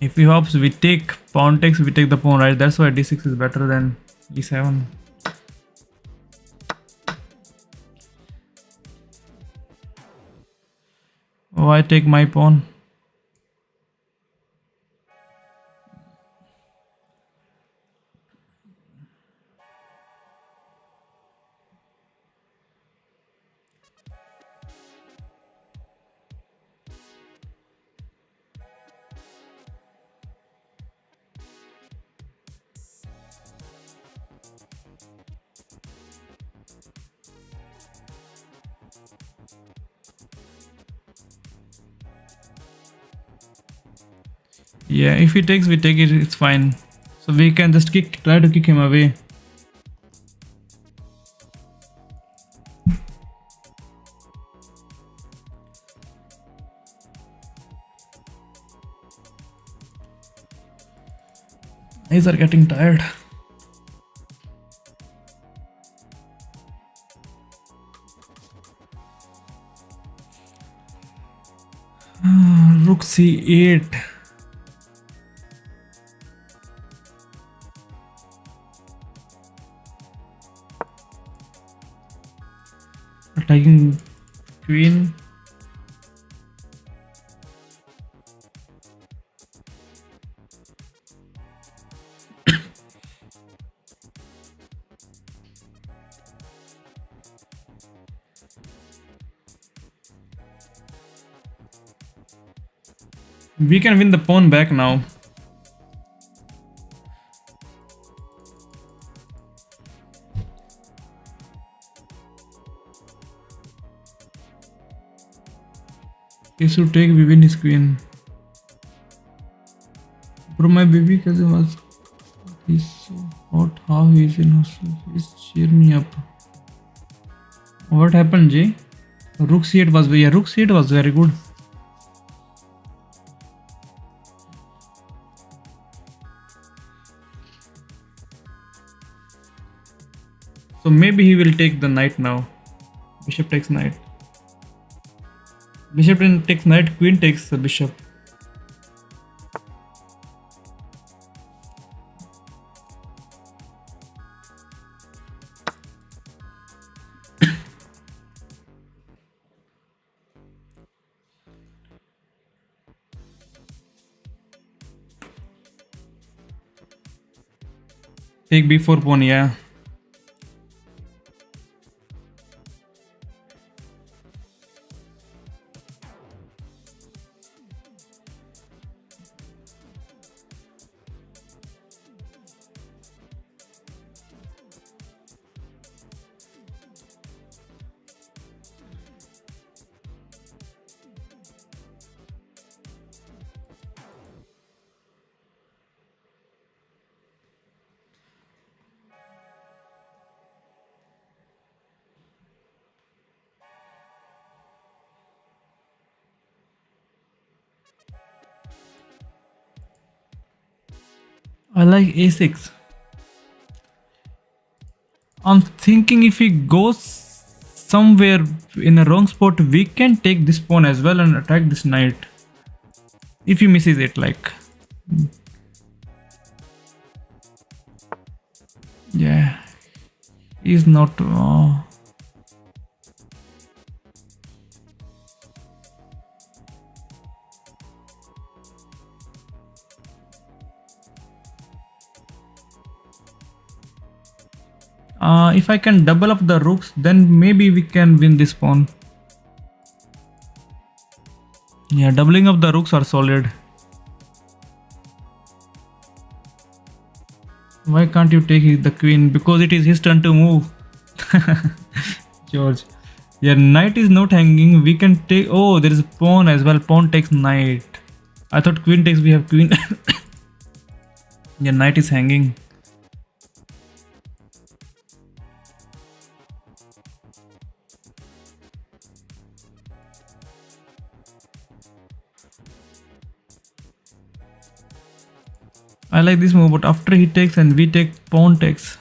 If he hops, we take pawn takes, we take the pawn, right? That's why d6 is better than e7. Oh, I take my pawn. Yeah, if he takes, we take it. It's fine. So we can just try to kick him away. Eyes are getting tired. Rook c8. Attacking queen. We can win the pawn back now. He should take, we win his queen. Bro, my baby cousin was. He's so hot. How he is in hostel. Please cheer me up. What happened, Jay? Rook c8 was Rook c8 was very good. So maybe he will take the knight now. Bishop takes knight. Bishop then takes knight, queen takes the bishop. Take b4 pawn, yeah. I like a6. I'm thinking if he goes somewhere in a wrong spot, we can take this pawn as well and attack this knight. If he misses it, like. Yeah. He's not. If I can double up the rooks, then maybe we can win this pawn. Yeah, doubling up the rooks are solid. Why can't you take the queen? Because it is his turn to move. George. Yeah, knight is not hanging. We can take. Oh, there is a pawn as well. Pawn takes knight. I thought queen takes. We have queen. Yeah, knight is hanging. I like this move, but after he takes and we take, pawn takes.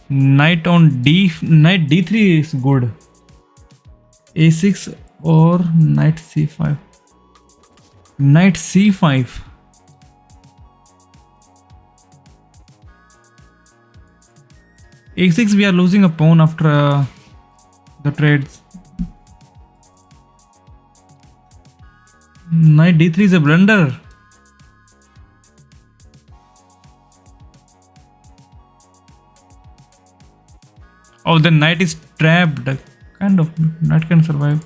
Knight on knight d3 is good. a6 or knight c5. Knight c5. a6 we are losing a pawn after the trades. Knight d3 is a blunder. Oh, the knight is trapped. Kind of. Knight can survive.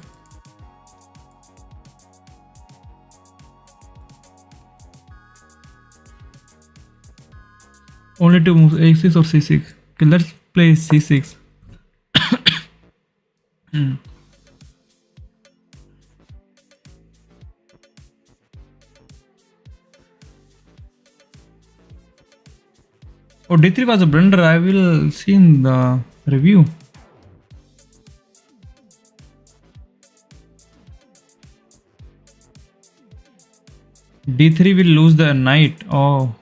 Only two moves, a6 or c6. Okay, let's play c6. Oh, d3 was a blunder. I will see in the review. d3 will lose the knight. Oh,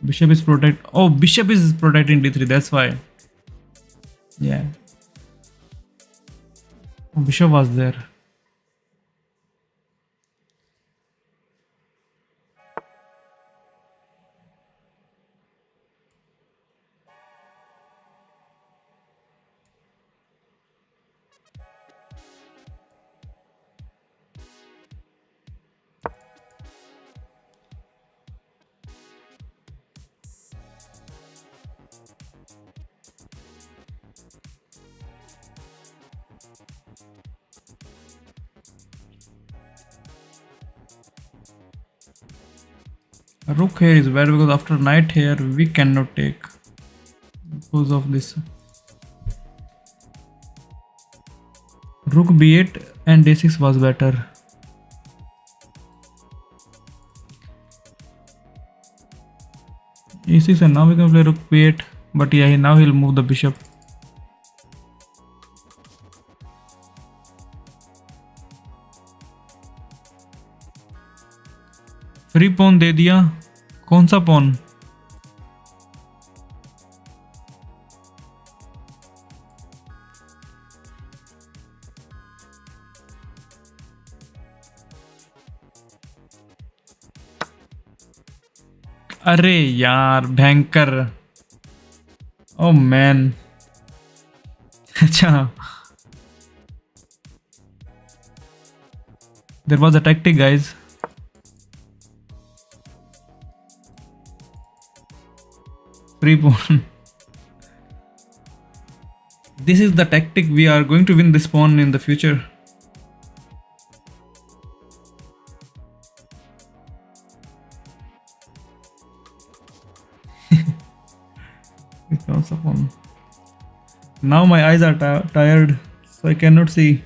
bishop is protect. Oh, bishop is protecting d3. That's why. Yeah. Oh, bishop was there. Rook here is bad because after knight here we cannot take because of this. Rook b8 and d6 was better. e6 and now we can play rook b8, but yeah, now he'll move the bishop. pawn दे दिया. कौन सा pawn? अरे यार भयंकर. Oh man. अच्छा. There was a tactic, guys. Free pawn. This is the tactic. We are going to win this pawn in the future. It's also pawn. Now my eyes are tired, so I cannot see.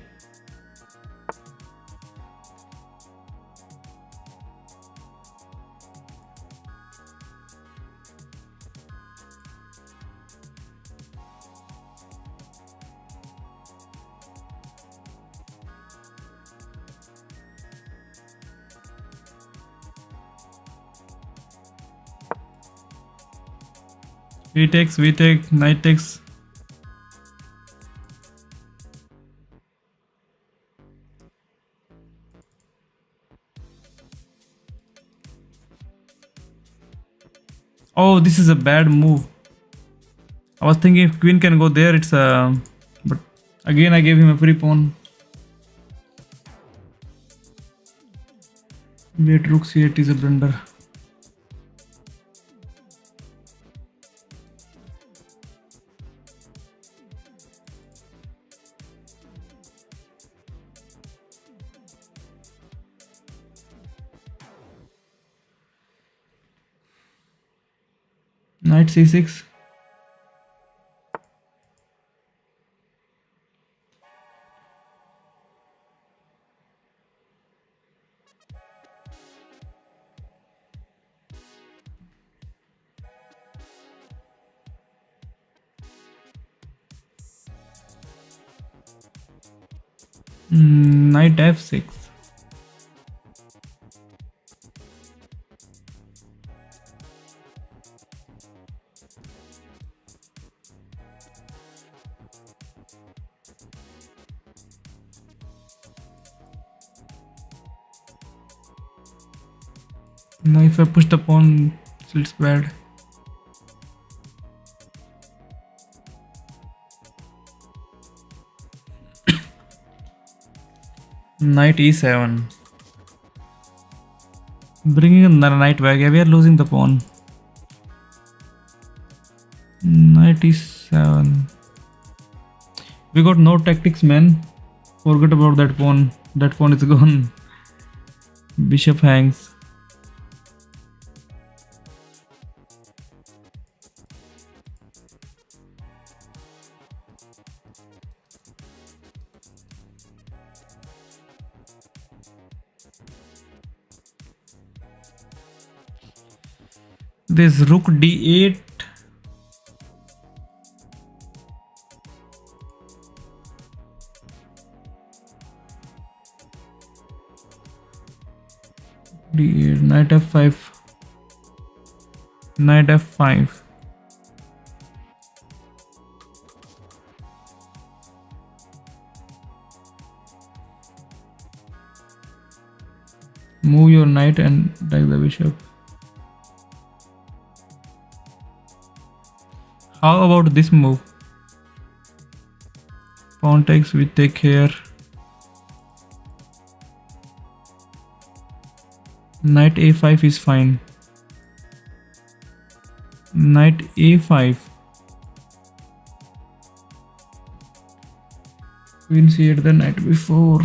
We take, knight takes. Oh, this is a bad move. I was thinking if queen can go there, it's a. But again, I gave him a free pawn. Wait, rook c8 is a blunder. Knight c6. Knight f6. Now if I push the pawn, it's bad. Knight e7. Bringing another knight back. Yeah, we are losing the pawn. Knight e7. We got no tactics, man. Forget about that pawn. That pawn is gone. Bishop hangs. This rook d8. d8. Knight f5. Knight f5. Move your knight and attack the bishop. How about this move? Pawn takes, we take here. Knight a5 is fine. Knight a5. Queen c8 the night before.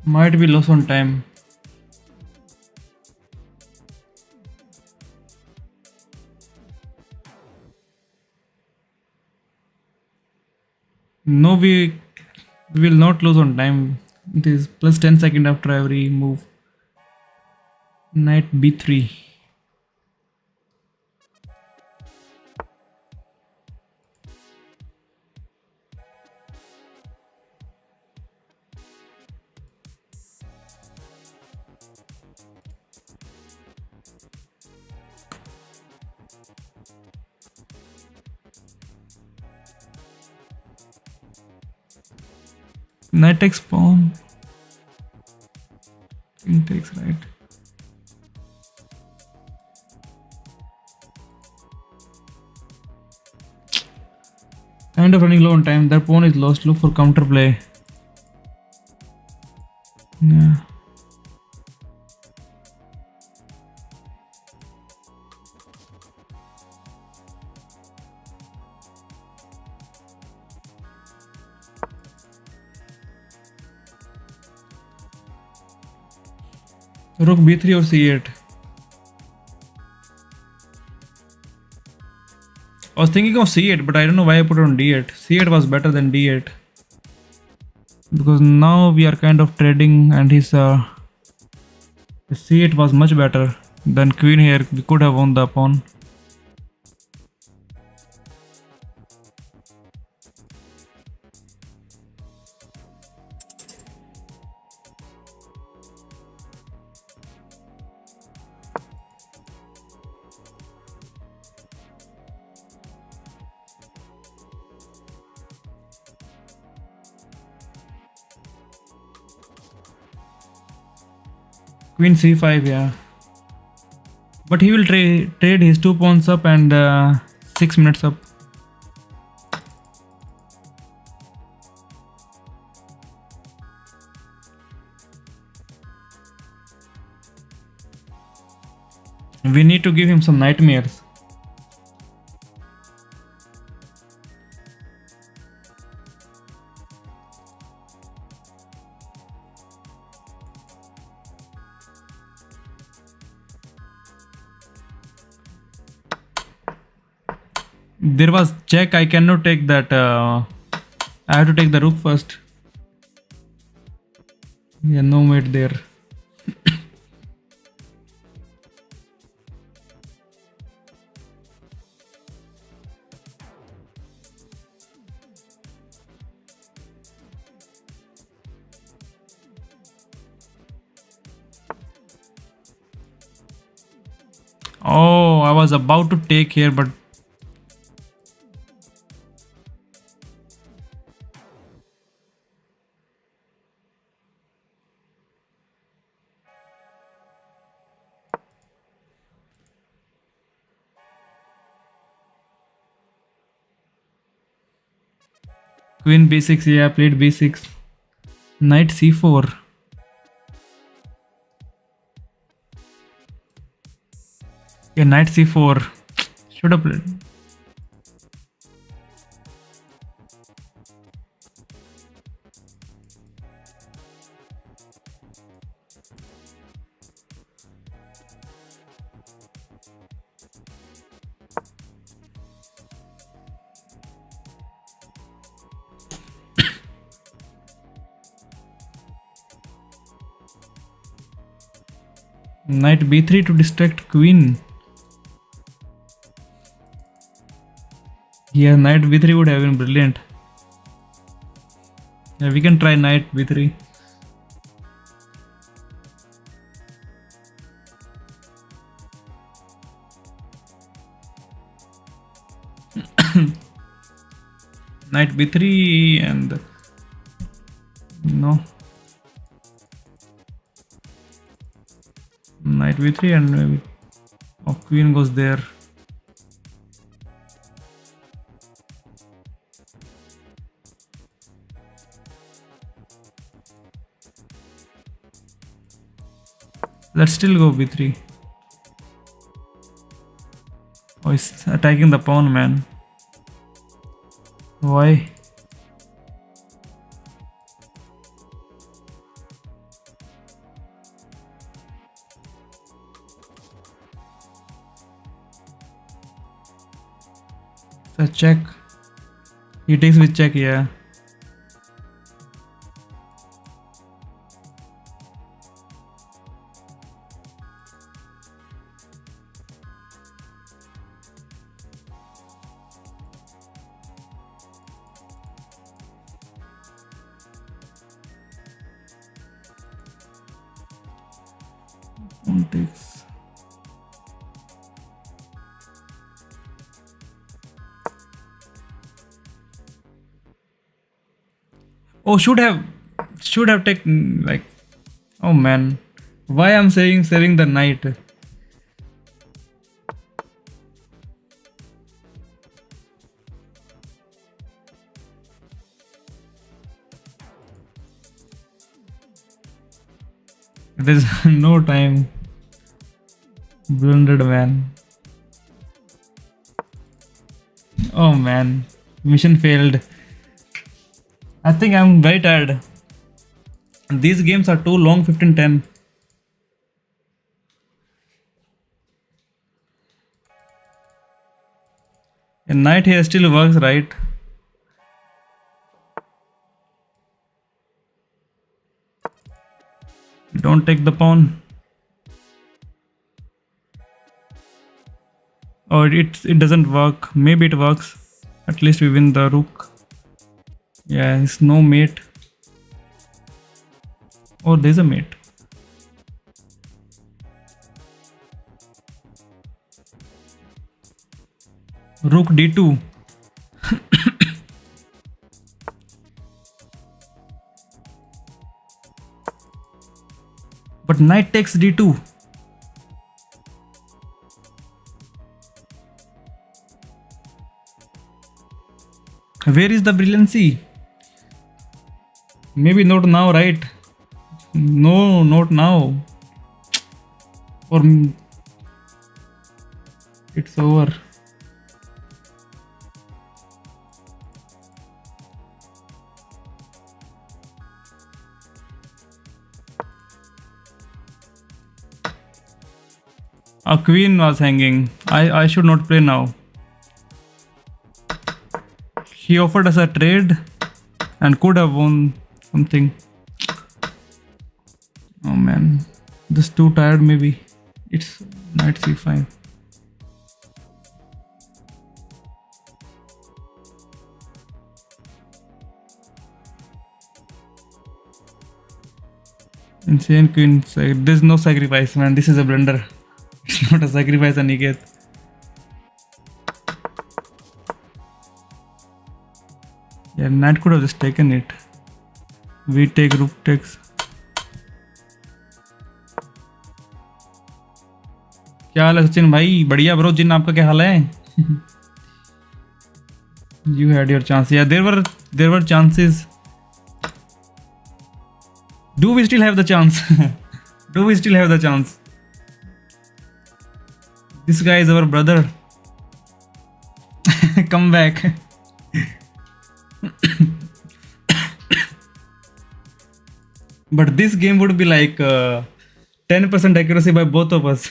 Might be lost on time. No, we will not lose on time. It is plus 10 seconds after every move. Knight b3. Knight takes pawn. King takes right. Kind of running low on time. Their pawn is lost. Look for counterplay. Yeah. Rook b3 or c8. I was thinking of c8, but I don't know why I put it on d8. c8 was better than d8. Because now we are kind of trading and his c8 was much better than queen here. We could have won the pawn. Queen c5, yeah. But he will trade his 2 pawns up and 6 minutes up. We need to give him some nightmares. There was check. I cannot take that. I have to take the rook first. Yeah, no mate there. Oh, I was about to take here, but queen b6. Yeah, I played b6. Knight c4. Yeah, knight c4. Should have played. Knight b3 to distract queen. Yeah, knight b3 would have been brilliant. Yeah, we can try knight b3. Knight b3 and no. Knight b3 and maybe queen goes there. Let's still go b3. Oh, he's attacking the pawn, man. Why? It's a check. He takes with check, yeah. Pawn takes. Oh, should have taken like. Oh man, why I'm saving the knight? There's no time. Blundered man. Oh man, mission failed. I think I'm very tired. These games are too long. 15-10. And knight here still works, right? Don't take the pawn. Or it doesn't work. Maybe it works. At least we win the rook. Yeah, it's no mate. Oh, there's a mate. Rook d2. But knight takes d2. Where is the brilliancy? Maybe not now, right? No, not now. Or it's over. A queen was hanging. I should not play now. He offered us a trade and could have won something. Oh man, just too tired maybe. It's knight c5. Insane queen. There's no sacrifice, man. This is a blunder. It's not a sacrifice, Aniket. Yeah, knight could have just taken it. We take, rook takes. क्या हाल है सचिन भाई? बढ़िया bro. जिन आपका क्या हाल है? You had your chance. Yeah, there were chances. Do we still have the chance? Do we still have the chance? This guy is our brother. Come back. But this game would be like 10% accuracy by both of us.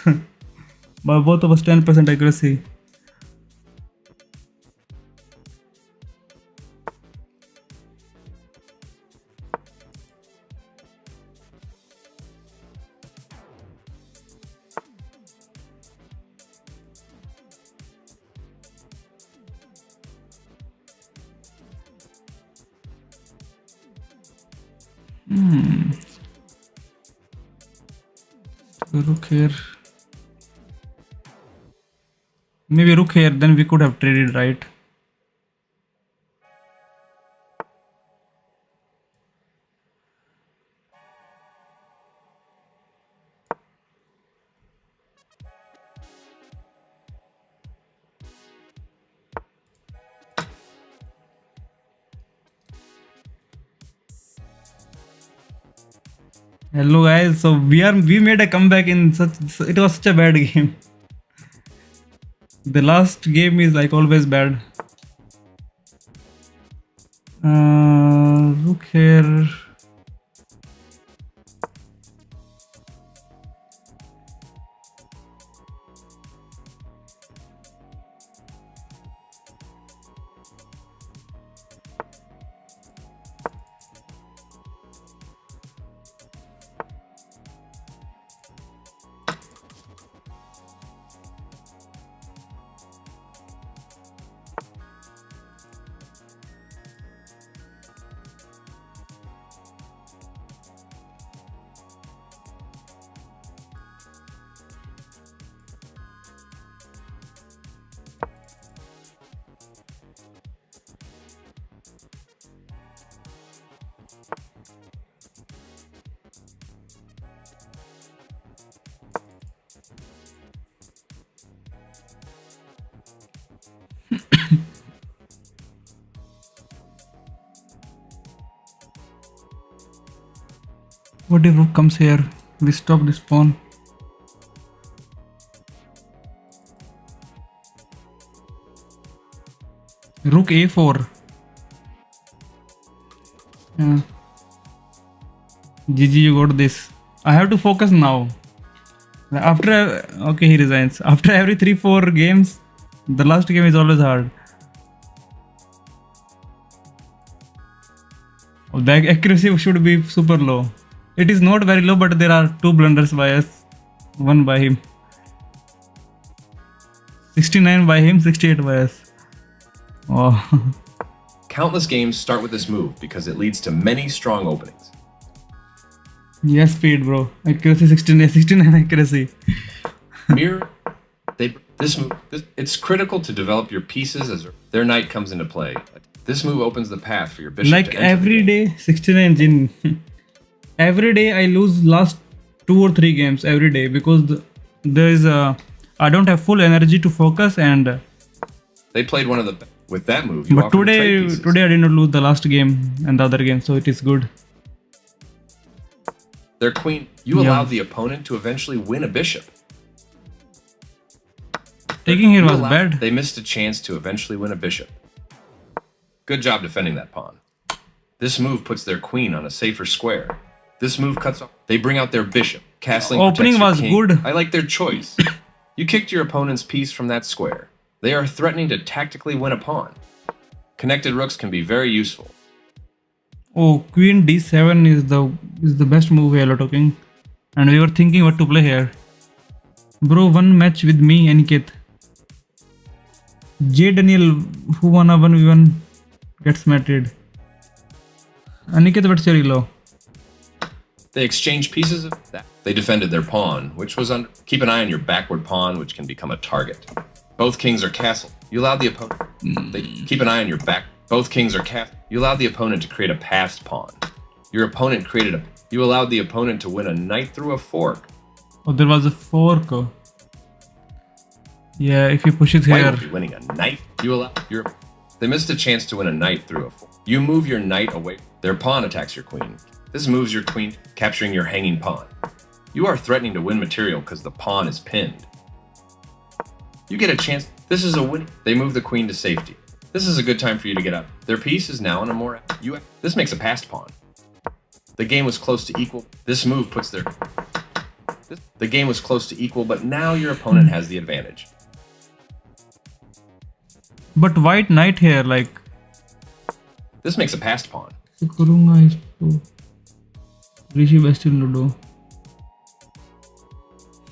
By both of us, 10% accuracy. Rook here. Maybe rook here, then we could have traded, right? Hello guys, so we made a comeback in it was such a bad game. The last game is like always bad. Rook here. What if rook comes here? We stop this pawn. Rook a4. Yeah. GG, you got this. I have to focus now. After okay, he resigns. After every 3-4 games, the last game is always hard. The accuracy should be super low. It is not very low, but there are 2 blunders by us, 1 by him. 69 by him, 68 by us. Oh. Countless games start with this move because it leads to many strong openings. Yes, speed, bro. Accuracy 69 accuracy. Mirror, it's critical to develop your pieces as their knight comes into play. This move opens the path for your bishop Like to enter every the game. day, 69 Jin. Every day I lose last 2 or 3 games every day because there is I don't have full energy to focus and. They played one of the with that move. You But offer to trade today pieces. I did not lose the last game and the other game, so it is good. Their queen. You allowed the opponent to eventually win a bishop. Taking here was bad. They missed a chance to eventually win a bishop. Good job defending that pawn. This move puts their queen on a safer square. This move cuts off. They bring out their bishop. Castling Opening protects your was king. good. I like their choice. You kicked your opponent's piece from that square. They are threatening to tactically win a pawn. Connected rooks can be very useful. Oh, Queen D7 is the best move here, Lotto King. And we were thinking what to play here. Bro, one match with me, Aniket. J Daniel, who won a 1v1, gets matted. Aniket, what's your elo? They exchanged pieces of that. They defended their pawn, which was under. Keep an eye on your backward pawn, which can become a target. Both kings are castled. You allowed the opponent. Keep an eye on your back. Both kings are castled. You allowed the opponent to create a passed pawn. Your opponent created a. You allowed the opponent to win a knight through a fork. Oh, there was a fork. Yeah, if you push it White here. will be winning a knight. You allow your. They missed a chance to win a knight through a fork. You move your knight away. Their pawn attacks your queen. This moves your queen, capturing your hanging pawn. You are threatening to win material because the pawn is pinned. You get a chance. This is a win. They move the queen to safety. This is a good time for you to get up. Their piece is now in a more. This makes a passed pawn. The game was close to equal. This move puts their. The game was close to equal, but now your opponent has the advantage. But white knight here, like. This makes a passed pawn. करूँगा इसको. Rishi best in Ludo.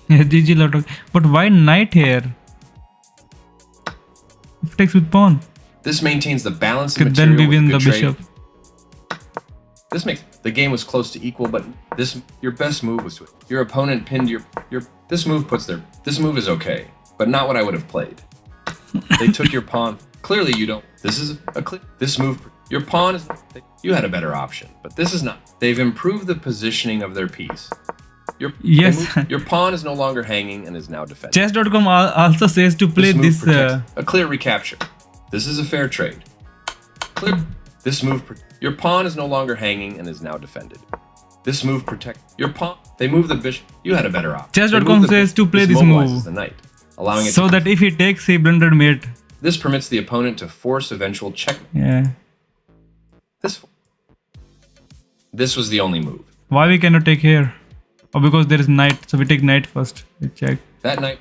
GG Lotto. But why knight here? If takes with pawn. This maintains the balance of Then material we win with the good trade. bishop. This makes the game was close to equal, but your best move was to your opponent pinned your this move puts their this move is okay, but not what I would have played. They took your pawn. Clearly you don't. This is this move. Your pawn is. You had a better option, but this is not. They've improved the positioning of their piece. Yes. Your pawn is no longer hanging and is now defended. Chess.com also says to play move this. protects a clear recapture. This is a fair trade. Clear. This move. Your pawn is no longer hanging and is now defended. This move protects your pawn. They move the bishop. You had a better option. Chess.com says to play this mobilizes move. the knight, allowing it So that if he takes, he blundered mate. This permits the opponent to force eventual checkmate. Yeah. This was the only move. Why we cannot take here? Or because there is knight, so we take knight first. We check. That knight.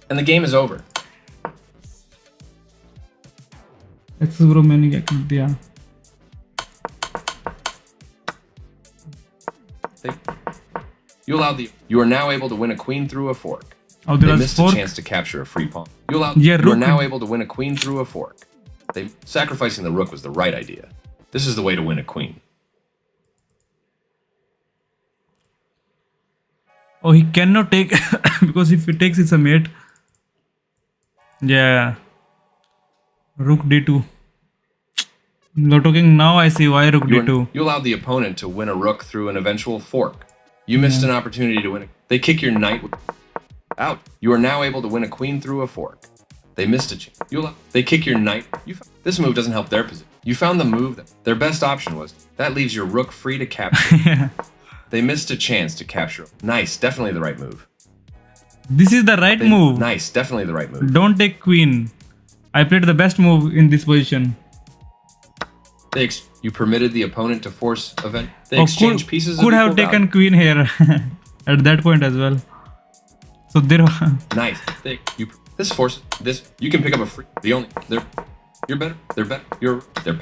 And the game is over. Access bro मैंने क्या कर दिया? You are now able to win a queen through a fork. Oh, They there was missed a fork. chance to capture a free pawn. You Yeah, are rook. now able to win a queen through a fork. Sacrificing the rook was the right idea. This is the way to win a queen. Oh, he cannot take because if he takes, it's a mate. Yeah. Rook d2. Lotto King, now I see why rook d2. You allowed the opponent to win a rook through an eventual fork. You missed an opportunity to win. They kick your knight out. You are now able to win a queen through a fork. They missed a chance. They kick your knight. This move doesn't help their position. You found the move that their best option was. That leaves your rook free to capture. Yeah. They missed a chance to capture. Nice, definitely the right move. This is the right move. Nice, definitely the right move. Don't take queen. I played the best move in this position. You permitted the opponent to force event. They exchange pieces. Could have taken queen here at that point as well. So there. Nice. This force. This you can pick up a free. You're better. They're better. They're.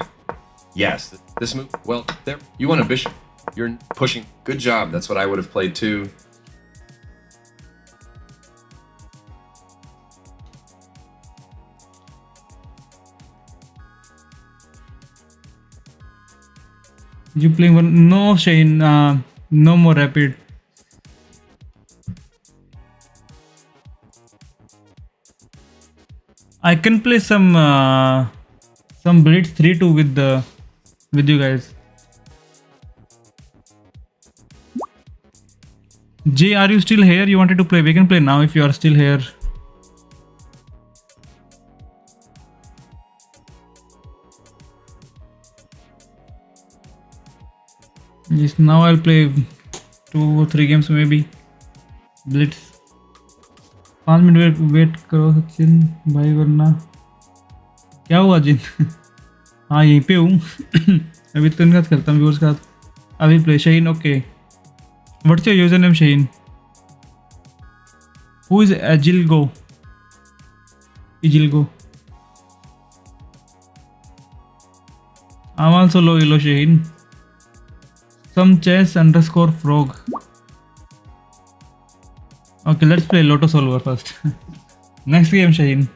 Yes. This move. Well, there. You want a bishop. You're pushing. Good job. That's what I would have played too. You playing one? No, Shane. No more rapid. I can play some blitz 3-2 with you guys. Jay, are you still here? You wanted to play? We can play now if you are still here. Yes, now I'll play 2 or 3 games maybe. Blitz. 5 minute wait करो सचिन भाई वरना क्या हुआ जिन हाँ यहीं पे हूँ अभी तो इनका खेलता हूँ व्यूअर्स का अभी play Shaheen okay what's your user name Shaheen who is एजिलगो आई एम आल्सो लो येलो Shaheen some chess _ frog. Okay, let's play Lotto Solver first. Next game, Shaheen.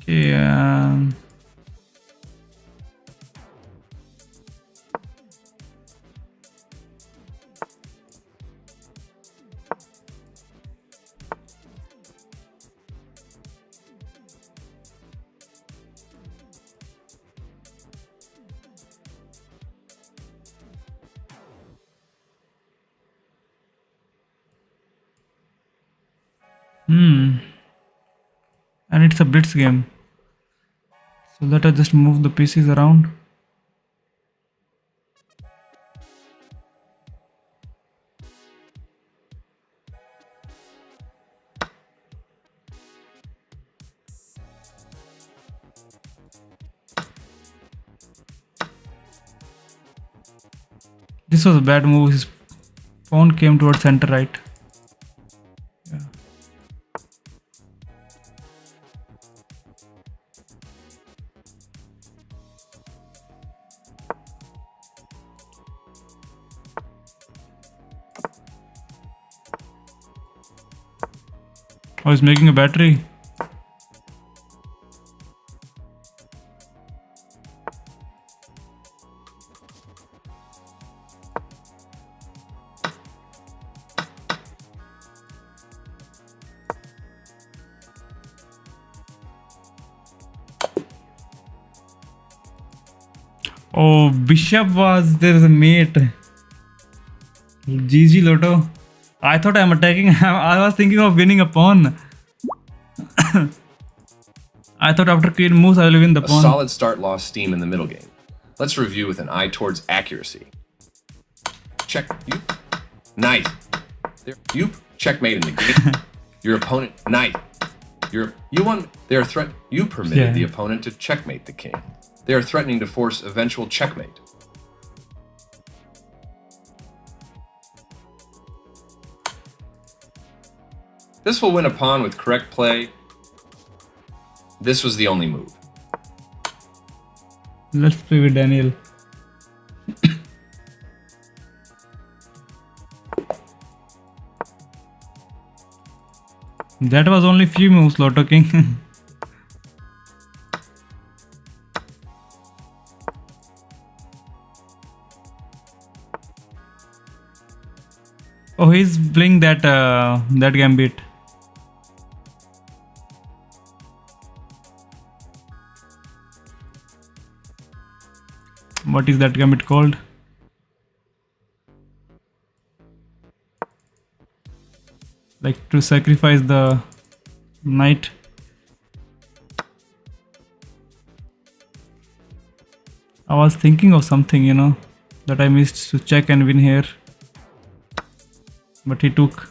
Okay. And it's a blitz game, so let us just move the pieces around. This was a bad move. His pawn came towards center right. Oh, he's making a battery. Oh, bishop was there's a mate. GG Lotto. I thought I'm attacking. I was thinking of winning a pawn. I thought after queen moves I will win the pawn. A solid start lost steam in the middle game. Let's review with an eye towards accuracy. Check. You. Nice. There. You. Checkmate in the game. Your opponent. Nice. You won. They are threat. You permitted the opponent to checkmate the king. They are threatening to force eventual checkmate. This will win a pawn with correct play. This was the only move. Let's play with Daniel. That was only few moves, Lotto King. Oh, he's playing that gambit. What is that gambit called? Like to sacrifice the knight. I was thinking of something, that I missed to check and win here. But he took.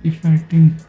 Keep fighting.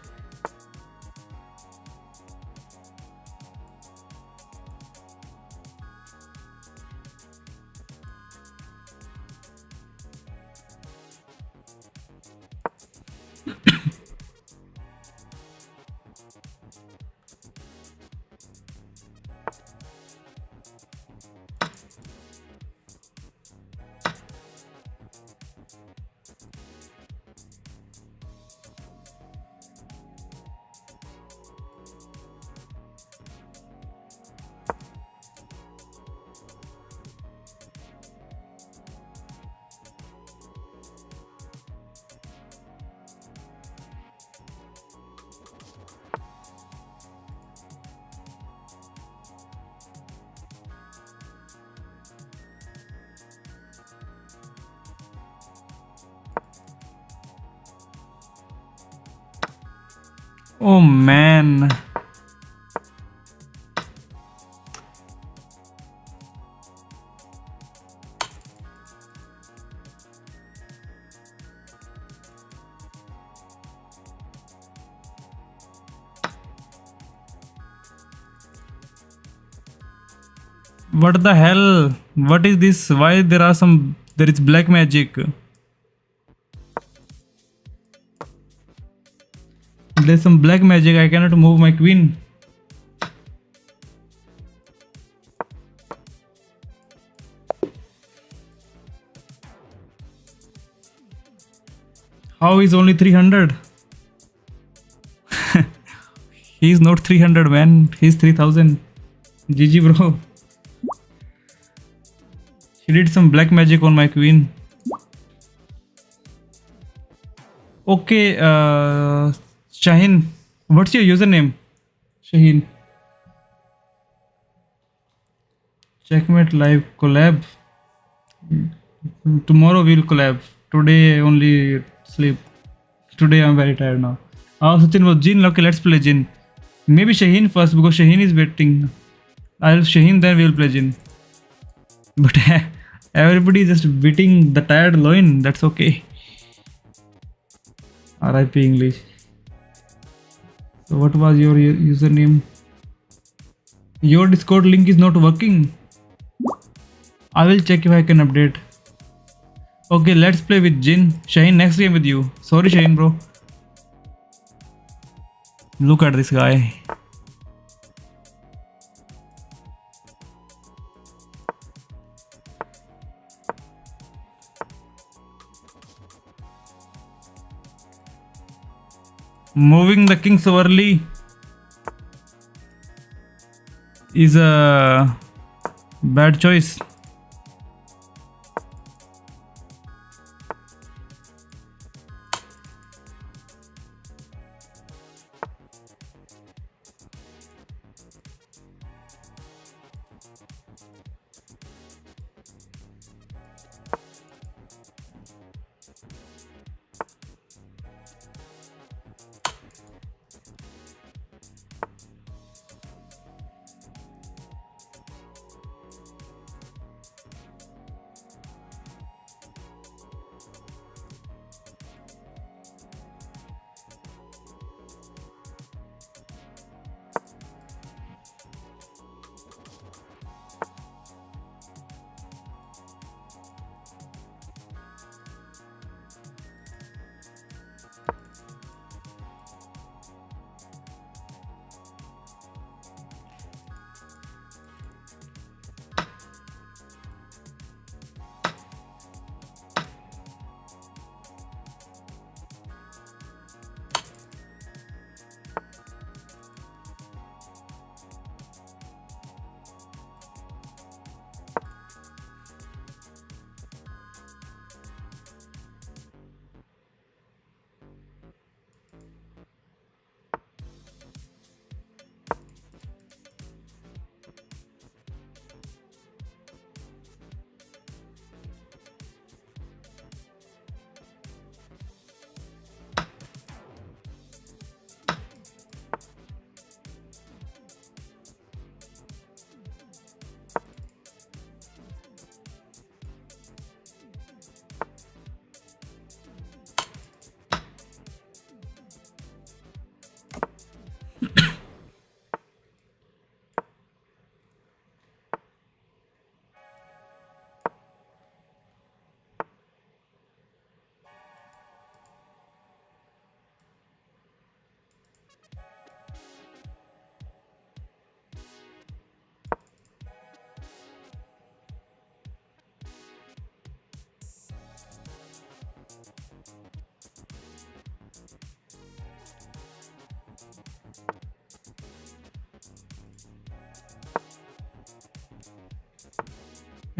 Oh man. What the hell? What is this? Why there is black magic? There's some black magic. I cannot move my queen. How is only 300? He's not 300, man. He's 3000. GG, bro. He did some black magic on my queen. Okay, Shaheen. What's your username? Shaheen. Checkmate live collab. Tomorrow we'll collab. Today I only sleep. Today I'm very tired now. Oh, Sachin was Jin. Okay, let's play Jin. Maybe Shaheen first because Shaheen is waiting. I'll Shaheen, then we'll play Jin. But everybody is just beating the tired loin. That's okay. RIP English. So what was your username? Your Discord link is not working. I will check if I can update. Okay, let's play with Jin. Shaheen, next game with you. Sorry, Shaheen, bro. Look at this guy. Moving the king so early is a bad choice.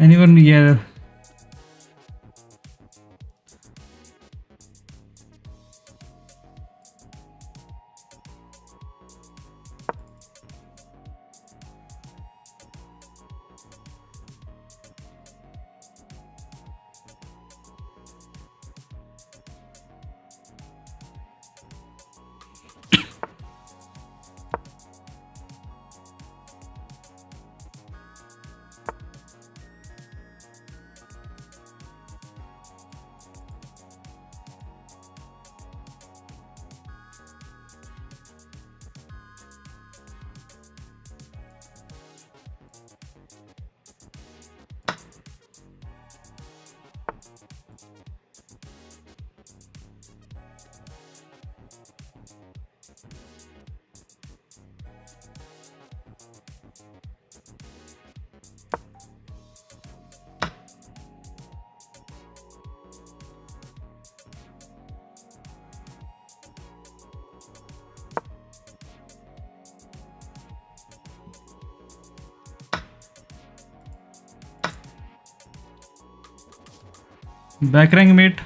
Anyone? Yeah. Back rank mate.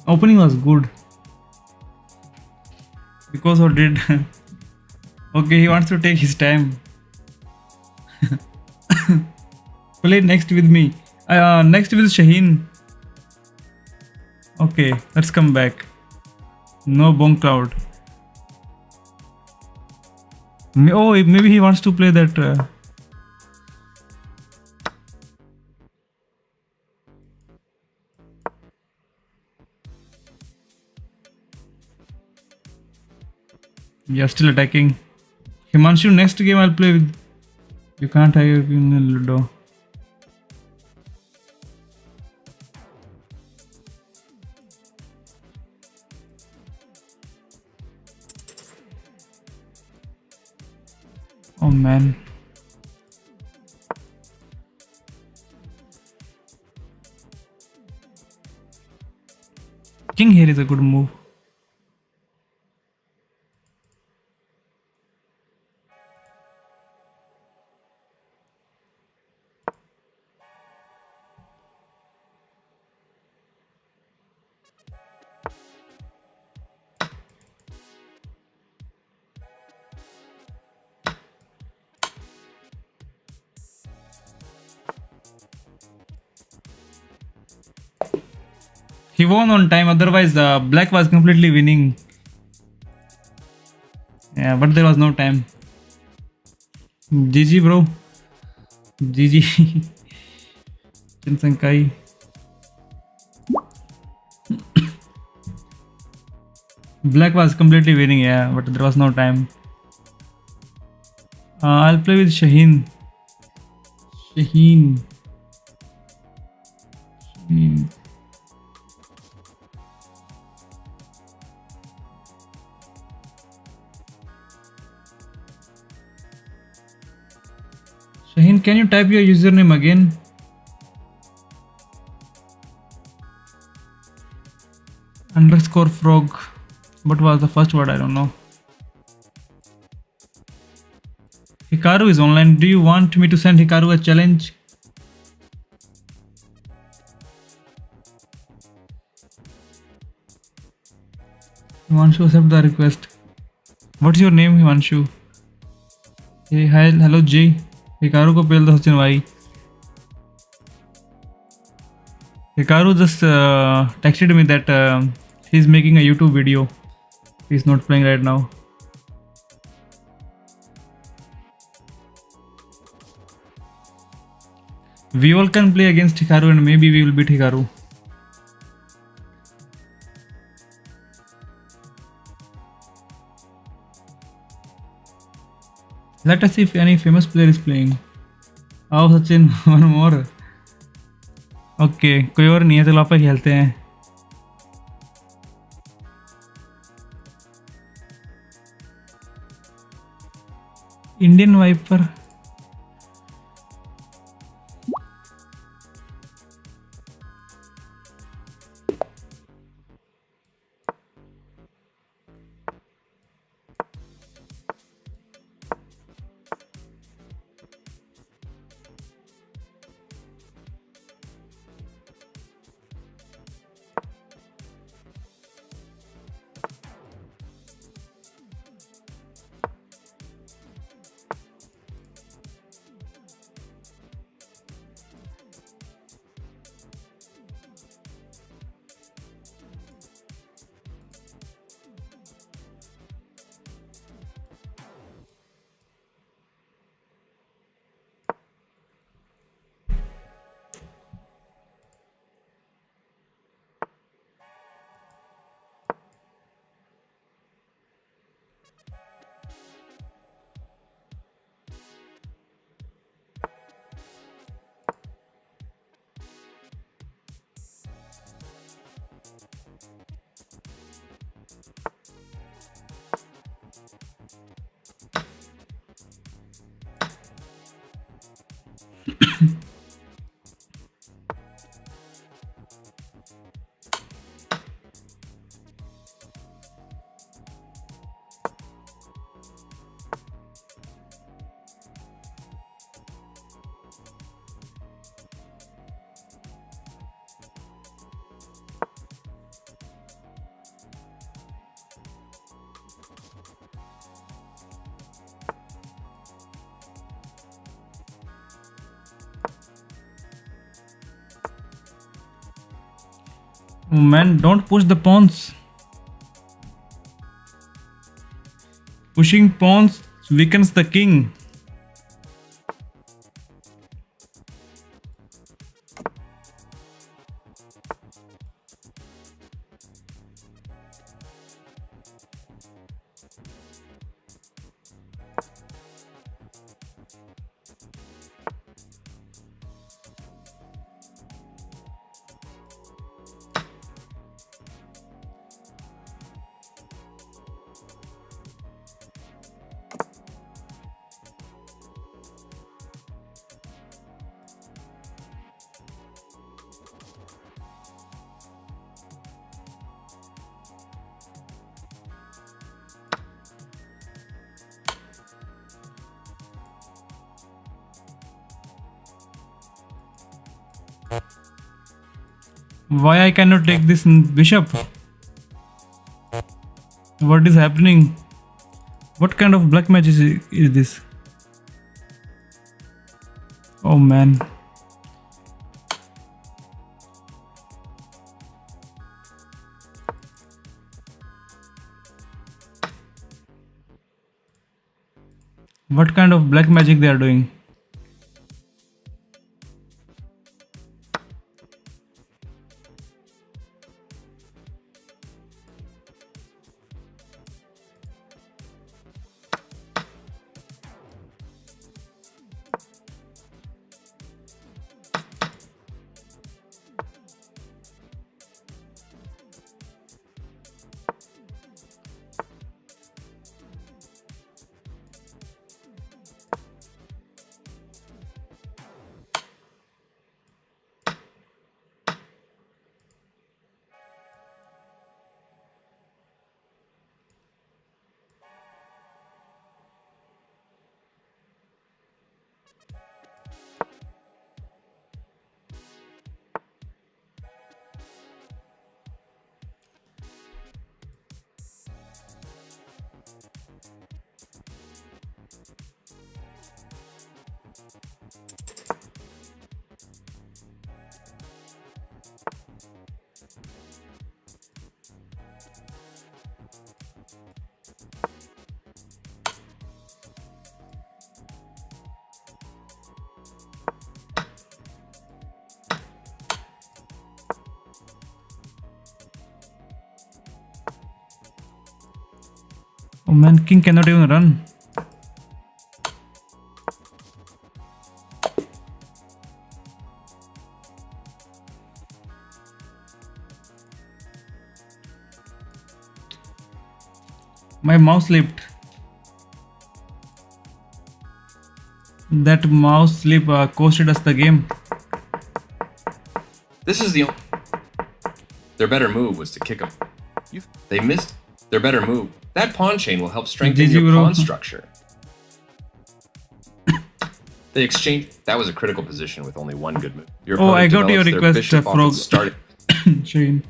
Opening was good because of did. Okay, he wants to take his time. Play next with me. Next with Shaheen. Okay, let's come back. No bomb cloud. Oh, maybe he wants to play that. Yeah, still attacking. Himanshu, next game I'll play with. You can't have in Ludo. Oh man. King here is a good move. He won on time, otherwise black was completely winning. Yeah, but there was no time. GG bro. GG. Chinsankai. Black was completely winning, yeah, but there was no time. I'll play with Shaheen. Shaheen. Shaheen. Shaheen, can you type your username again? Underscore frog. What was the first word? I don't know. Hikaru is online. Do you want me to send Hikaru a challenge? Himanshu, accept the request. What's your name, Himanshu? Hey, hi, hello G. Hikaru को पेल दो सचिन भाई. Hikaru just texted me that he's making a YouTube video. He's not playing right now. We all can play against Hikaru and maybe we will beat Hikaru. Let us see if any famous player is playing. आओ Sachin, one more. Okay, कोई और नहीं है, चलो आप खेलते हैं. Indian viper. Oh man, don't push the pawns. Pushing pawns weakens the king. Why I cannot take this bishop? What is happening? What kind of black magic is this? Oh man. What kind of black magic they are doing? Oh man, king cannot even run. My mouse slipped. That mouse slip costed us the game. This is the. Their better move was to kick them. They missed. Their better move. That pawn chain will help strengthen GG, your bro. pawn structure. They exchanged. That was a critical position with only one good move. Your Oh, I got opponent your develops their request, bishop off Frog. its starting. Shane.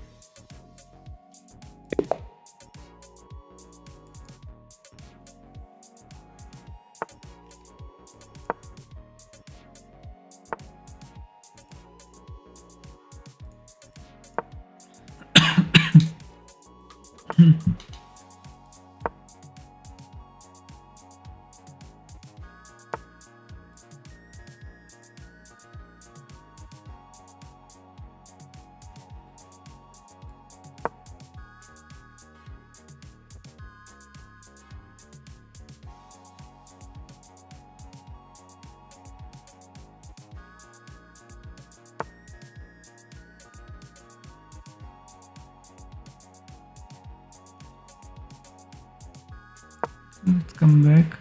Let's come back.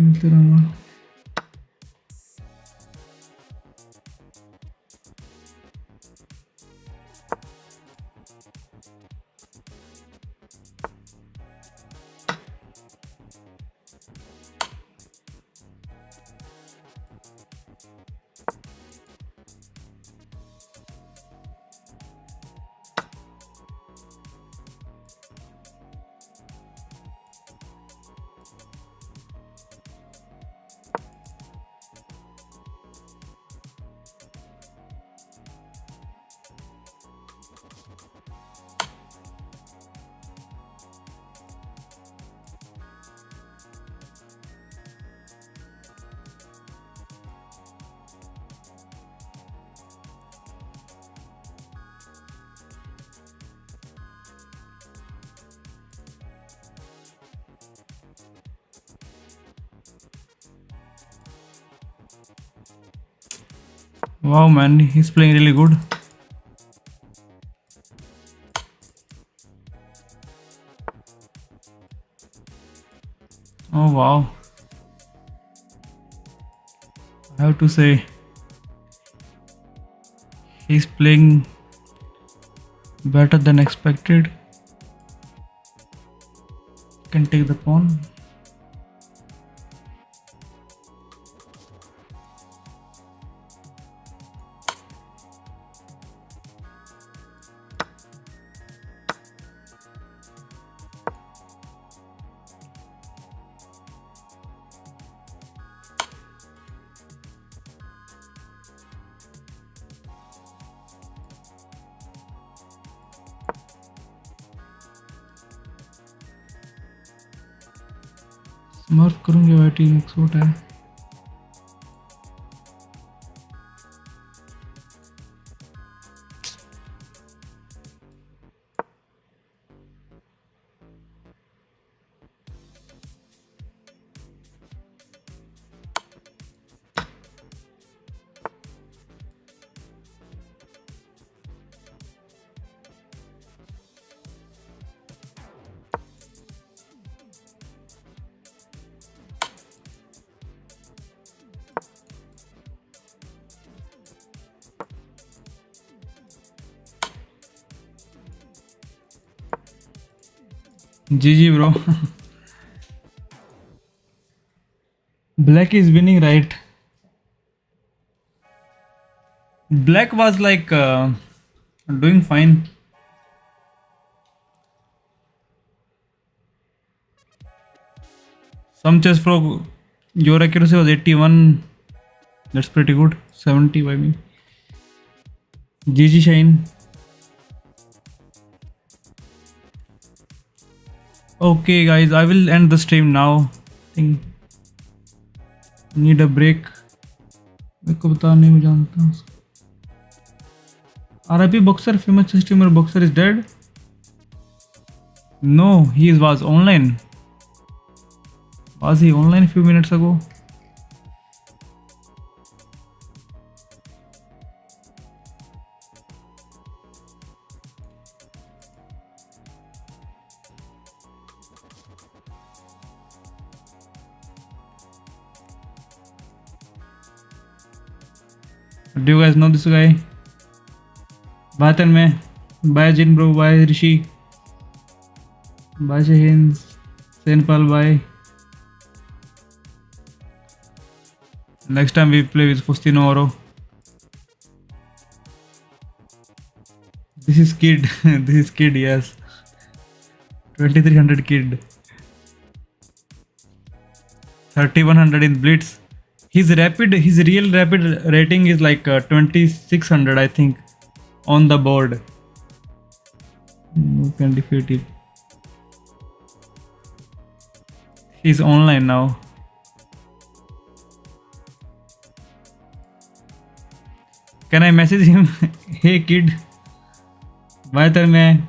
खेलते रहूँगा। Wow, man, he's playing really good. Oh wow, I have to say he's playing better than expected. Can take the pawn. Mark करूंगे वाईटी export है। GG bro. Black is winning, right? Black was like doing fine. Some chess pro, your accuracy was 81. That's pretty good. 70 by me. GG Shine. Okay guys, I will end the stream now. I think need a break. मेरे को बता नहीं, मैं जानता हूँ। RIP Boxer, famous streamer Boxer is dead. No, he was online. Was he online a few minutes ago? Do you guys know this guy? Bye Tanmay. Bye Jin bro. Bye Rishi. Bye Shaheen. Senpal. Bye. Next time we play with Fustino Oro. This is kid. This is kid, yes. 2300 kid. 3100 in Blitz. His real rapid rating is like 2600, I think, on the board. You can defeat it. He's online now. Can I message him? Hey kid. Bye Tanmay.